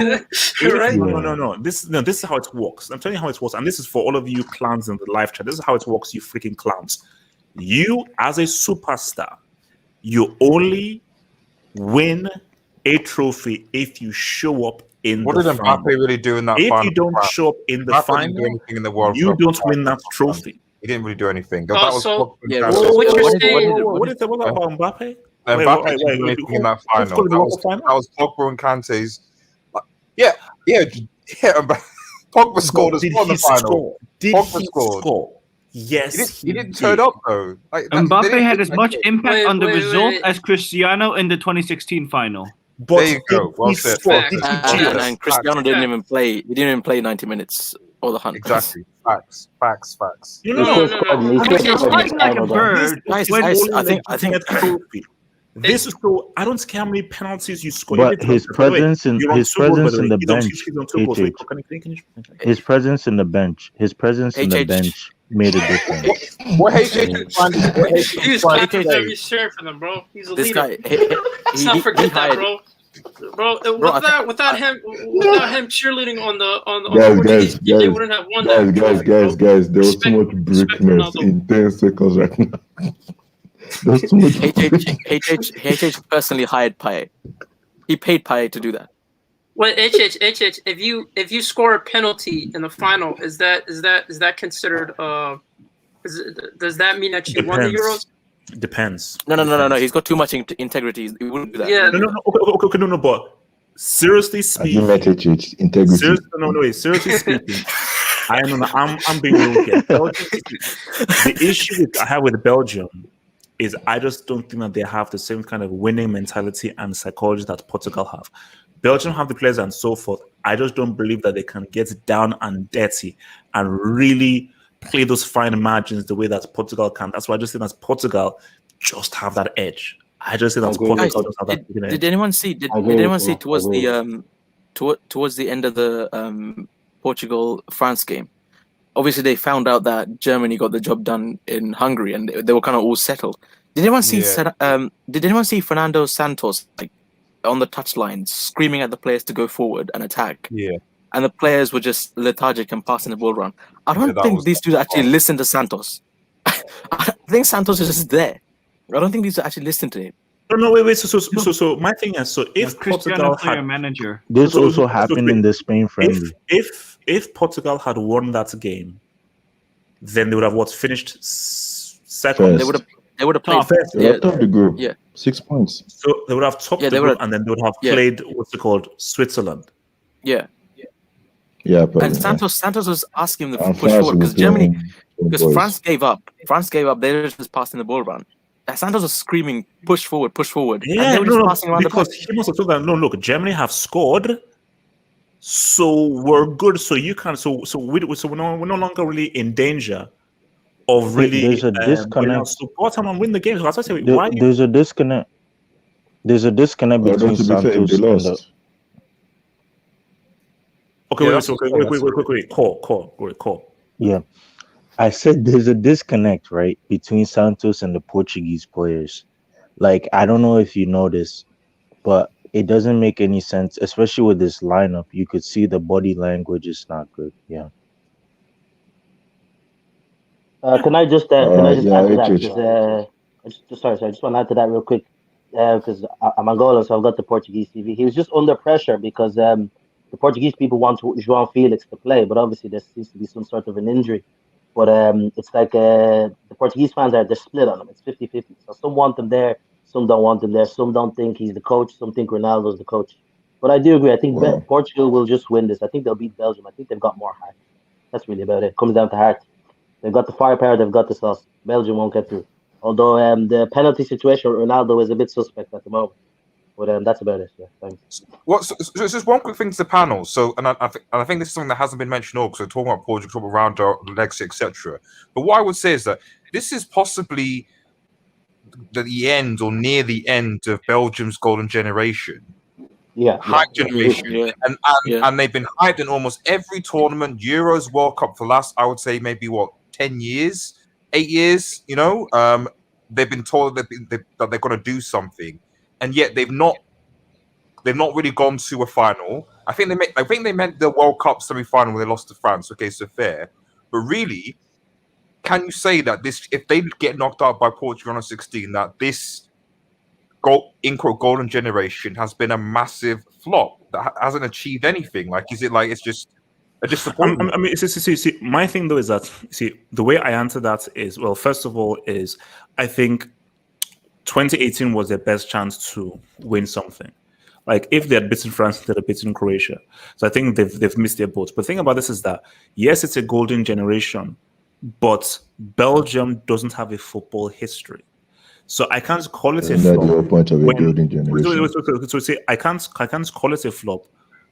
[SPEAKER 1] No. This is how it works. I'm telling you how it works, and this is for all of you clowns in the live chat. This is how it works, you freaking clowns. You, as a superstar, you only win a trophy if you show up in
[SPEAKER 11] what
[SPEAKER 1] the
[SPEAKER 11] did
[SPEAKER 1] final.
[SPEAKER 11] Mbappe really do in that
[SPEAKER 1] if
[SPEAKER 11] final?
[SPEAKER 1] you don't show up in the final,
[SPEAKER 11] do anything in the World
[SPEAKER 1] you
[SPEAKER 11] Cup.
[SPEAKER 1] don't win that trophy.
[SPEAKER 11] He didn't really do anything.
[SPEAKER 5] What about
[SPEAKER 1] Mbappe?
[SPEAKER 11] Mbappe didn't do anything in that final. That was Pogba and Kante's. Yeah. Pogba scored as well in the final.
[SPEAKER 1] Did he score? Yes,
[SPEAKER 11] he didn't turn up though.
[SPEAKER 12] Mbappe had as much impact on the result as Cristiano in the 2016 final.
[SPEAKER 1] But
[SPEAKER 11] there you go. Well said.
[SPEAKER 4] And Cristiano didn't even play. He didn't even play 90 minutes or the 100.
[SPEAKER 11] Exactly. Facts.
[SPEAKER 1] I think this is so. I don't care how many penalties you score.
[SPEAKER 6] But his presence in the bench, his presence in the bench made a difference.
[SPEAKER 5] What he's every share for them, bro. He's a leader. Let's not forget that, bro. Without him cheerleading on the they wouldn't have won that.
[SPEAKER 13] Guys, there was too much brickness in 10 seconds right now. There's too much.
[SPEAKER 4] HH personally hired Payet. He paid Payet to do that.
[SPEAKER 5] Well, HH, if you score a penalty in the final, is that considered? Does that mean that you won the Euros?
[SPEAKER 1] Depends.
[SPEAKER 4] No. He's got too much integrity. He wouldn't do that.
[SPEAKER 5] Yeah.
[SPEAKER 1] No. But seriously speaking,
[SPEAKER 13] integrity.
[SPEAKER 1] Seriously speaking, I'm being real here. The issue I have with Belgium is I just don't think that they have the same kind of winning mentality and psychology that Portugal have. Belgium have the players and so forth. I just don't believe that they can get down and dirty and really play those fine margins the way that Portugal can. That's why I just think that Portugal just have that edge. I just think that's
[SPEAKER 4] Guys,
[SPEAKER 1] Portugal does have that.
[SPEAKER 4] did anyone see? Did anyone see towards the towards the end of the Portugal France game? Obviously, they found out that Germany got the job done in Hungary, and they were kind of all settled. Did anyone see? Did anyone see Fernando Santos like on the touchline screaming at the players to go forward and attack?
[SPEAKER 11] Yeah.
[SPEAKER 4] And the players were just lethargic and passing the ball around. I don't think these dudes actually listen to Santos. I think Santos is just there. I don't think these actually listen to him.
[SPEAKER 1] No, wait. So my thing is, so if Portugal had
[SPEAKER 9] manager,
[SPEAKER 6] this also happened in the Spain friendly.
[SPEAKER 1] If Portugal had won that game, then they would have finished second.
[SPEAKER 13] First.
[SPEAKER 4] They would have played
[SPEAKER 1] first.
[SPEAKER 13] They would have topped the group.
[SPEAKER 4] Yeah.
[SPEAKER 13] 6 points.
[SPEAKER 1] So they would have topped the group, and then they would have played what's it called, Switzerland.
[SPEAKER 4] Yeah.
[SPEAKER 13] Yeah, probably.
[SPEAKER 4] And Santos was asking them to push forward because Germany, because France gave up. They were just passing the ball around. Santos was screaming, "Push forward, push forward!"
[SPEAKER 1] Yeah,
[SPEAKER 4] and they were just passing around
[SPEAKER 1] because he must have told them, "No, look, Germany have scored, so we're good. So you can, so we're no longer really in danger of really
[SPEAKER 6] There's a disconnect.
[SPEAKER 1] Support them and win the game." So that's why
[SPEAKER 6] there's a disconnect. There's a disconnect between Santos and the.
[SPEAKER 1] Okay, call.
[SPEAKER 6] Yeah, I said there's a disconnect, right, between Santos and the Portuguese players. Like, I don't know if you noticed, but it doesn't make any sense, especially with this lineup. You could see the body language is not good. Yeah.
[SPEAKER 14] Can I just add to that? Sorry, I just want to add to that real quick because I'm Angola, so I've got the Portuguese TV. He was just under pressure because the Portuguese people want João Felix to play, but obviously there seems to be some sort of an injury. But it's like the Portuguese fans they're split on him. It's 50-50. So some want him there, some don't want him there. Some don't think he's the coach, some think Ronaldo's the coach. But I do agree. I think Portugal will just win this. I think they'll beat Belgium. I think they've got more heart. That's really about it. Comes down to heart. They've got the firepower. They've got the sauce. Belgium won't get through. Although the penalty situation with Ronaldo is a bit suspect at the moment. But that's about it. Yeah, thanks.
[SPEAKER 11] So just one quick thing to the panel. So, and I think this is something that hasn't been mentioned all because we're talking about Portugal, talking about Ronaldo, legacy, etc. But what I would say is that this is possibly the end or near the end of Belgium's golden generation. Hype generation, and they've been hyped in almost every tournament, Euros, World Cup for the last, I would say, maybe 10 years, 8 years. You know, they've been told that they're going to do something, and yet they've not really gone to a final. I think they meant the World Cup semi-final when they lost to France. Okay, so fair, but really, can you say that if they get knocked out by Portugal on 16, that this golden generation has been a massive flop that hasn't achieved anything? Like, is it like it's just a disappointment?
[SPEAKER 1] I mean, see, my thing though is that the way I answer that is, well, first of all, is I think 2018 was their best chance to win something. Like, if they had beaten France, they'd have beaten Croatia. So I think they've missed their boat. But the thing about this is that yes, it's a golden generation, but Belgium doesn't have a football history. So I can't call it a flop.
[SPEAKER 13] That's the point of a golden generation.
[SPEAKER 1] So say I can't call it a flop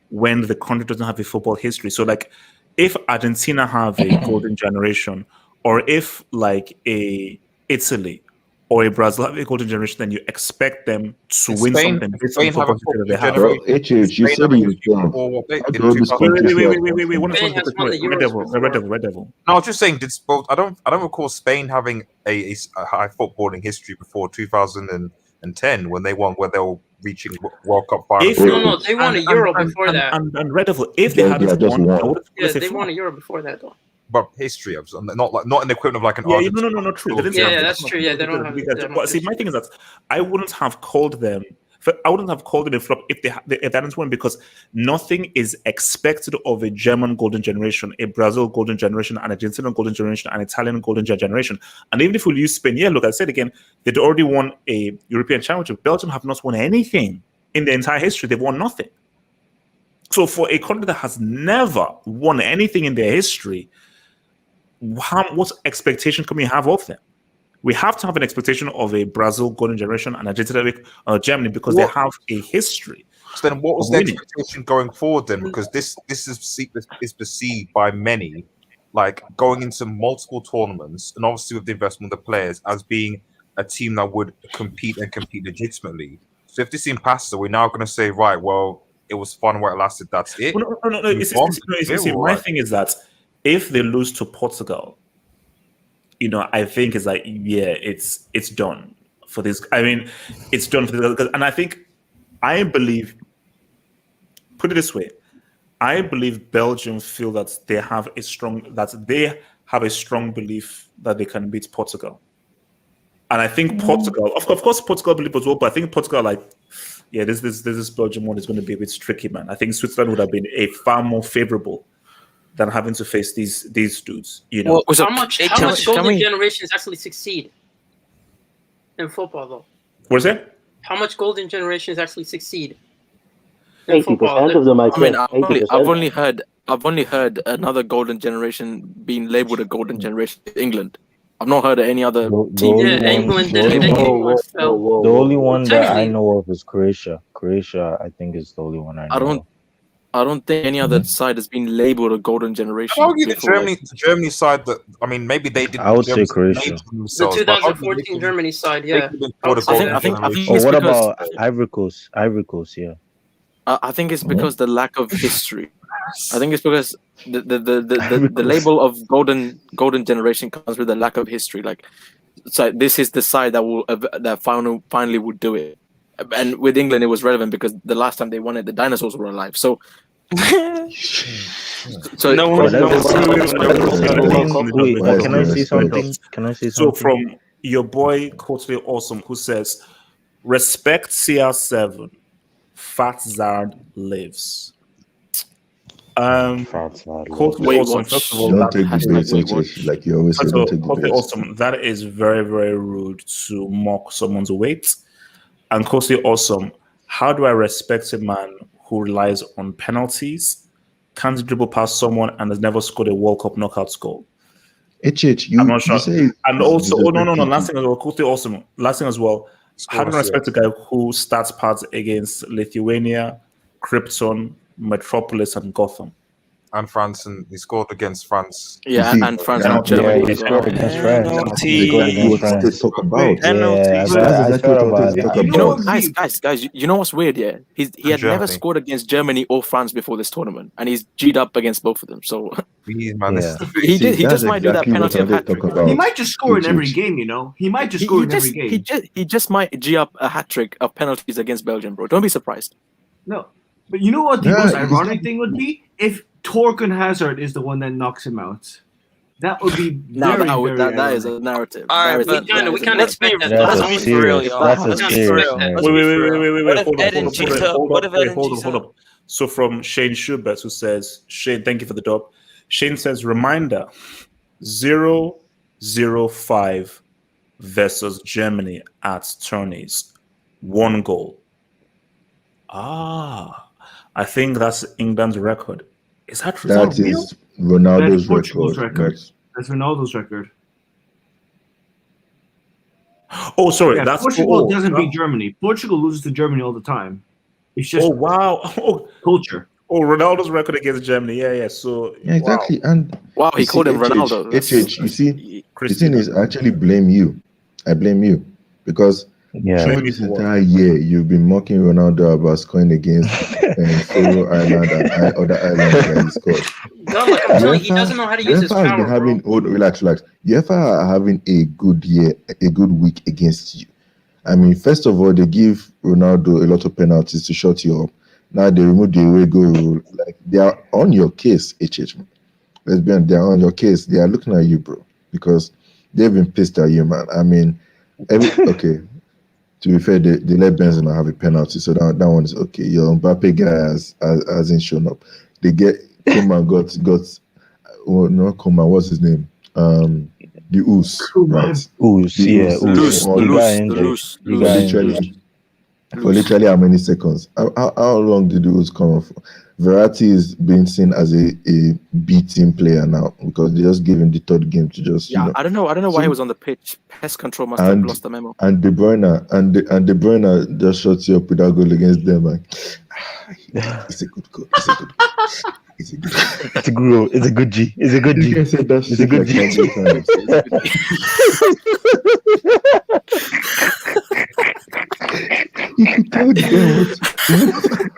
[SPEAKER 1] when the country doesn't have a football history. So like, if Argentina have a golden generation, or if like a Italy or a Brazil have a golden generation, then you expect them to win something.
[SPEAKER 11] Spain have a football
[SPEAKER 13] generation. You said
[SPEAKER 1] Wait. Red Devil.
[SPEAKER 11] No, I was just saying. I don't recall Spain having a high footballing history before 2010 when they were reaching World Cup finals.
[SPEAKER 5] No, they won a Euro before that.
[SPEAKER 1] And Red Devil, if they had won,
[SPEAKER 5] they won a Euro before that though.
[SPEAKER 11] But history of not in the equivalent of like an
[SPEAKER 5] no, true. That's true. Yeah, they don't have.
[SPEAKER 1] But see, my thing is that I wouldn't have called them a flop if they hadn't won, because nothing is expected of a German golden generation, a Brazil golden generation, an Argentinian golden generation, an Italian golden generation. And even if we use Spain, look, I said again, they'd already won a European championship. Belgium have not won anything in their entire history. They've won nothing. So for a country that has never won anything in their history, what expectation can we have of them? We have to have an expectation of a Brazil golden generation and Argentina or Germany because they have a history.
[SPEAKER 11] So then, what was the expectation going forward then? Because this is perceived by many, like going into multiple tournaments and obviously with the investment of the players as being a team that would compete legitimately. So if this team passes, are we now going to say, right, well, it was fun while it lasted, that's it?
[SPEAKER 1] Well, no. My thing is that if they lose to Portugal, I think it's like, yeah, it's done for this. I mean, it's done for this. And I believe, put it this way, I believe Belgium feel that they have a strong belief that they can beat Portugal. And I think Portugal, of course, Portugal believe as well, but I think Portugal this Belgium one is going to be a bit tricky, man. I think Switzerland would have been a far more favorable than having to face these dudes.
[SPEAKER 5] Well, how much golden generations actually succeed in football, though?
[SPEAKER 1] What is that?
[SPEAKER 5] How much golden generations actually succeed?
[SPEAKER 14] 80% of them, I
[SPEAKER 4] mean,
[SPEAKER 14] think.
[SPEAKER 4] I've only heard another golden generation being labeled a golden generation in England. I've not heard of any other team.
[SPEAKER 6] The only one that I know of is Croatia. Croatia, I think, is the only one I know.
[SPEAKER 4] I don't think any other side has been labeled a golden generation.
[SPEAKER 11] I'll argue the Germany side that, I mean, maybe they didn't.
[SPEAKER 6] I would say Croatia.
[SPEAKER 5] The 2014 Germany side, yeah.
[SPEAKER 4] I think
[SPEAKER 6] what about Ivory Coast? Ivory Coast, yeah.
[SPEAKER 4] I think it's because the lack of history. I think it's because the label of golden generation comes with the lack of history. Like, so this is the side that finally would do it. And with England, it was relevant because the last time they won it, the dinosaurs were alive. So can
[SPEAKER 6] I say something?
[SPEAKER 1] So from your boy, Totally Awesome, who says, respect CR7, Fat Zard lives. Totally Awesome. First of all,
[SPEAKER 13] don't take the bait, like you always say. Don't take the bait.
[SPEAKER 1] Awesome. That is very, very rude to mock someone's weight. And Totally Awesome. How do I respect a man who relies on penalties, can't dribble past someone, and has never scored a World Cup knockout goal? I'm not sure. And also, last thing as well, Totally Awesome. Last thing as well, having respect to a guy who starts parts against Lithuania, Krypton, Metropolis, and Gotham.
[SPEAKER 11] And France, and he scored against France.
[SPEAKER 4] Yeah, and France and Germany.
[SPEAKER 6] He scored against France.
[SPEAKER 4] Guys, you know what's weird? Yeah, he had never scored against Germany or France before this tournament, and he's G'd up against both of them. So he just might do that penalty of hat trick.
[SPEAKER 12] He might just score in every game, He might just score in every game.
[SPEAKER 4] He just might G up a hat trick of penalties against Belgium, bro. Don't be surprised.
[SPEAKER 12] No, but you know what the most ironic thing would be? If Torgan Hazard is the one that knocks him out. That would be
[SPEAKER 4] that is a narrative.
[SPEAKER 15] All right,
[SPEAKER 5] we kind of expect that.
[SPEAKER 15] Let's be for real, y'all.
[SPEAKER 1] Let's be for real. Wait, hold up. So from Shane Schubert, who says, Shane, thank you for the dub. Shane says, reminder, 0-0-5 versus Germany at tourneys. 1 goal. I think that's England's record. Is that true?
[SPEAKER 13] That is Ronaldo's record.
[SPEAKER 12] That's Ronaldo's record.
[SPEAKER 1] Oh, sorry.
[SPEAKER 12] Yeah, Portugal doesn't beat Germany. Portugal loses to Germany all the time. It's just culture.
[SPEAKER 1] Oh, Ronaldo's record against Germany. Yeah. So
[SPEAKER 13] exactly.
[SPEAKER 1] Wow.
[SPEAKER 13] And
[SPEAKER 4] he called him Ronaldo.
[SPEAKER 13] You see, the thing is, I actually blame you. I blame you because this entire year you've been mocking Ronaldo about scoring against Faroe Island and other islands that he scored.
[SPEAKER 5] No, I'm telling you, he doesn't know how to use his power.
[SPEAKER 13] Relax. UEFA are having a good week against you. I mean, first of all, they give Ronaldo a lot of penalties to shut you up. Now they remove the away goal rule. Like, they are on your case, HH. Let's be honest, they are on your case. They are looking at you, bro, because they've been pissed at you, man. I mean, okay. To be fair, they let Benzema have a penalty, so that one is okay. Your Mbappe guy hasn't shown up. They get Koeman not Koeman, what's his name? The Oos, right?
[SPEAKER 6] Oos,
[SPEAKER 13] for literally how many seconds? How long did the Oos come off? Verratti is being seen as a B team player now because they just gave him the third game to just
[SPEAKER 4] I don't know why he was on the pitch. Pest control must have lost the memo.
[SPEAKER 13] And De Bruyne just shuts you up with that goal against them. Like, it's a good goal. It's a
[SPEAKER 6] It's a good. It's a good G. It's a good G.
[SPEAKER 13] You can say that
[SPEAKER 6] It's a
[SPEAKER 13] shit
[SPEAKER 6] good
[SPEAKER 13] like
[SPEAKER 6] G.
[SPEAKER 13] 100 times. You could tell the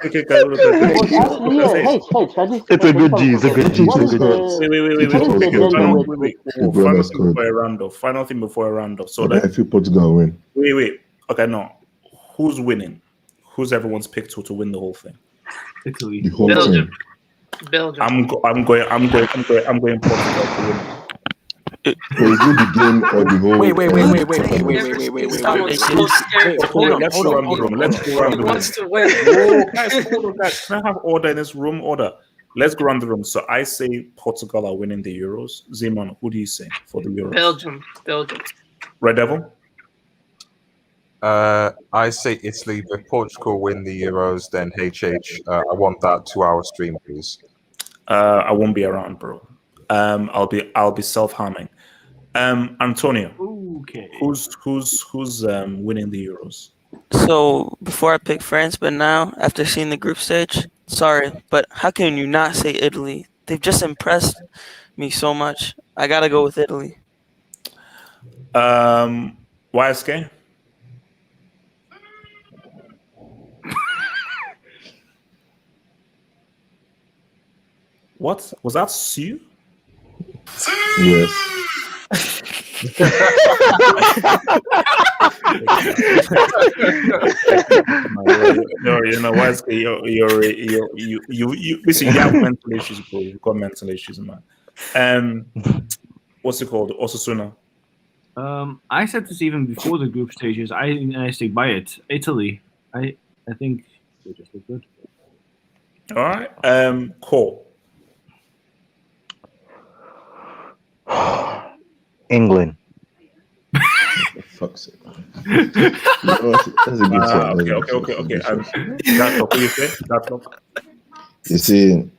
[SPEAKER 1] Okay,
[SPEAKER 14] Actually, yeah. Hey,
[SPEAKER 6] It's a good G. It's a good G.
[SPEAKER 14] What
[SPEAKER 6] It's
[SPEAKER 14] is
[SPEAKER 6] a good G.
[SPEAKER 1] wait.
[SPEAKER 14] what is the agenda with
[SPEAKER 1] Final thing before I round off. Final thing before I round off. So
[SPEAKER 13] But I feel Portugal will win.
[SPEAKER 1] wait. Okay, no. Who's winning? Who's everyone's pick to win the whole thing?
[SPEAKER 9] Italy.
[SPEAKER 13] The whole
[SPEAKER 5] Belgium.
[SPEAKER 13] team.
[SPEAKER 5] Belgium.
[SPEAKER 1] I'm going Portugal to win.
[SPEAKER 13] Or is it the game or the whole?
[SPEAKER 4] Wait.
[SPEAKER 1] Let's go around the room. Let's go around the
[SPEAKER 5] He
[SPEAKER 1] room.
[SPEAKER 5] wants to win.
[SPEAKER 1] Whoa, guys, hold on, guys. Can I have order in this room? Order. Let's go around the room. So I say Portugal are winning the Euros. Zeman, who do you say for the Euros?
[SPEAKER 5] Belgium.
[SPEAKER 1] Red Devil?
[SPEAKER 11] I say Italy, but Portugal win the Euros, then HH. I want that 2-hour stream, please.
[SPEAKER 1] I won't be around, bro. I'll be self-harming. Antonio.
[SPEAKER 9] Okay.
[SPEAKER 1] Who's winning the Euros?
[SPEAKER 15] So before I pick France, but now after seeing the group stage, sorry, but how can you not say Italy? They've just impressed me so much. I gotta go with Italy.
[SPEAKER 1] YSK? What was that? Sue?
[SPEAKER 13] Yes.
[SPEAKER 1] No, you know what? You listen. You have mental issues, bro. You've got mental issues, man. What's it called? Osasuna.
[SPEAKER 9] I said this even before the group stages. I stick by it. Italy. I think they just look good.
[SPEAKER 1] All right. Cole.
[SPEAKER 6] England.
[SPEAKER 13] Fuck's sake. That's a good shot.
[SPEAKER 1] Okay. That's what you say. That's what.
[SPEAKER 13] You see,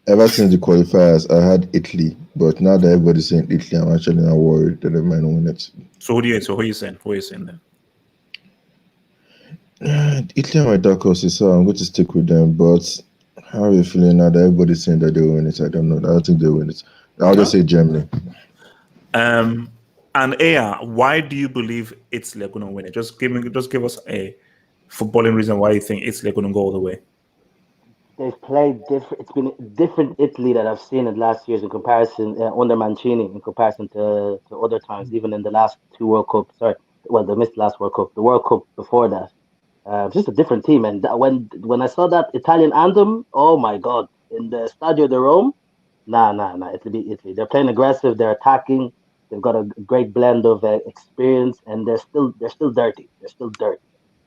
[SPEAKER 13] ever since the qualifiers, I had Italy, but now that everybody's saying Italy, I'm actually not worried that they might not win it.
[SPEAKER 1] So who are you saying? Who are you saying then?
[SPEAKER 13] Italy are my dark horses, so I'm going to stick with them. But how are you feeling now that everybody's saying that they will win it? I don't know. I don't think they'll win it. I'll just say Germany.
[SPEAKER 1] And Aya, why do you believe Italy are going to win it? Just give us a footballing reason why you think Italy are going to go all the way.
[SPEAKER 14] They've played different. It's been different Italy that I've seen in last years in comparison under Mancini, in comparison to other times, even in the last two World Cups. Sorry, well, they missed the last World Cup. The World Cup before that, just a different team. And when I saw that Italian anthem, oh my God, in the Stadio de Rome, nah, Italy. They're playing aggressive. They're attacking. They've got a great blend of experience, and they're still dirty. They're still dirty,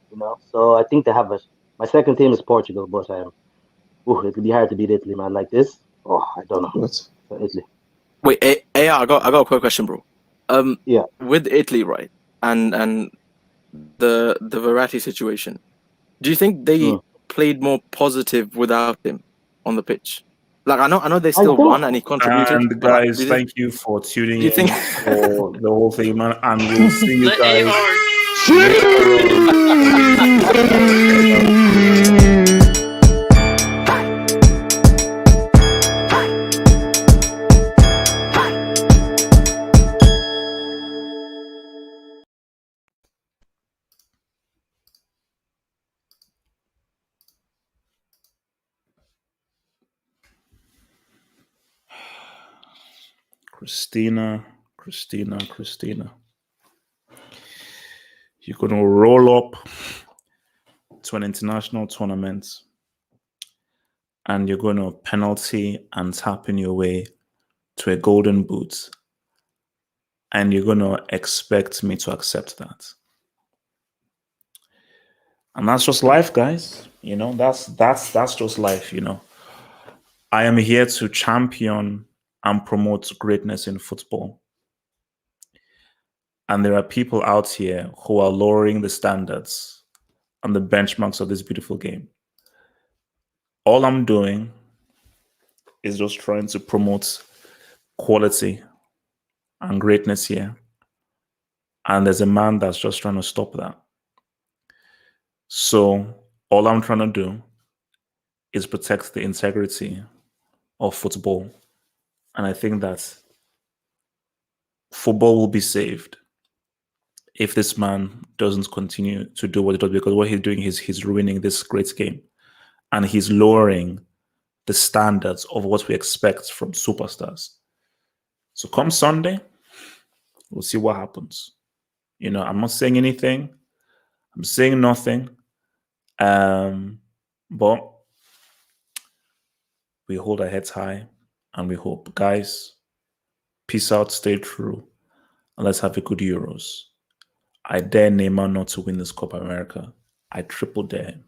[SPEAKER 14] you know. So I think they have my second team is Portugal, but it could be hard to beat Italy, man. Like this, I don't know.
[SPEAKER 13] What?
[SPEAKER 14] So Italy.
[SPEAKER 4] Wait, I got a quick question, bro.
[SPEAKER 14] Yeah.
[SPEAKER 4] With Italy, right, and the Verratti situation, do you think they played more positive without him on the pitch? Like I know they still won and he contributed.
[SPEAKER 1] And guys, thank you for tuning in
[SPEAKER 4] think
[SPEAKER 1] for the whole thing, man. And we'll see you guys. Christina. You're going to roll up to an international tournament and you're going to penalty and tap in your way to a golden boot. And you're going to expect me to accept that. And that's just life, guys. You know, that's just life, you know. I am here to champion and promote greatness in football. And there are people out here who are lowering the standards and the benchmarks of this beautiful game. All I'm doing is just trying to promote quality and greatness here. And there's a man that's just trying to stop that. So all I'm trying to do is protect the integrity of football. And I think that football will be saved if this man doesn't continue to do what he does, because what he's doing is he's ruining this great game, and he's lowering the standards of what we expect from superstars. So come Sunday, we'll see what happens. You know, I'm not saying anything. I'm saying nothing. But we hold our heads high and we hope. Guys, peace out, stay true, and let's have a good Euros. I dare Neymar not to win this Copa America. I triple dare him.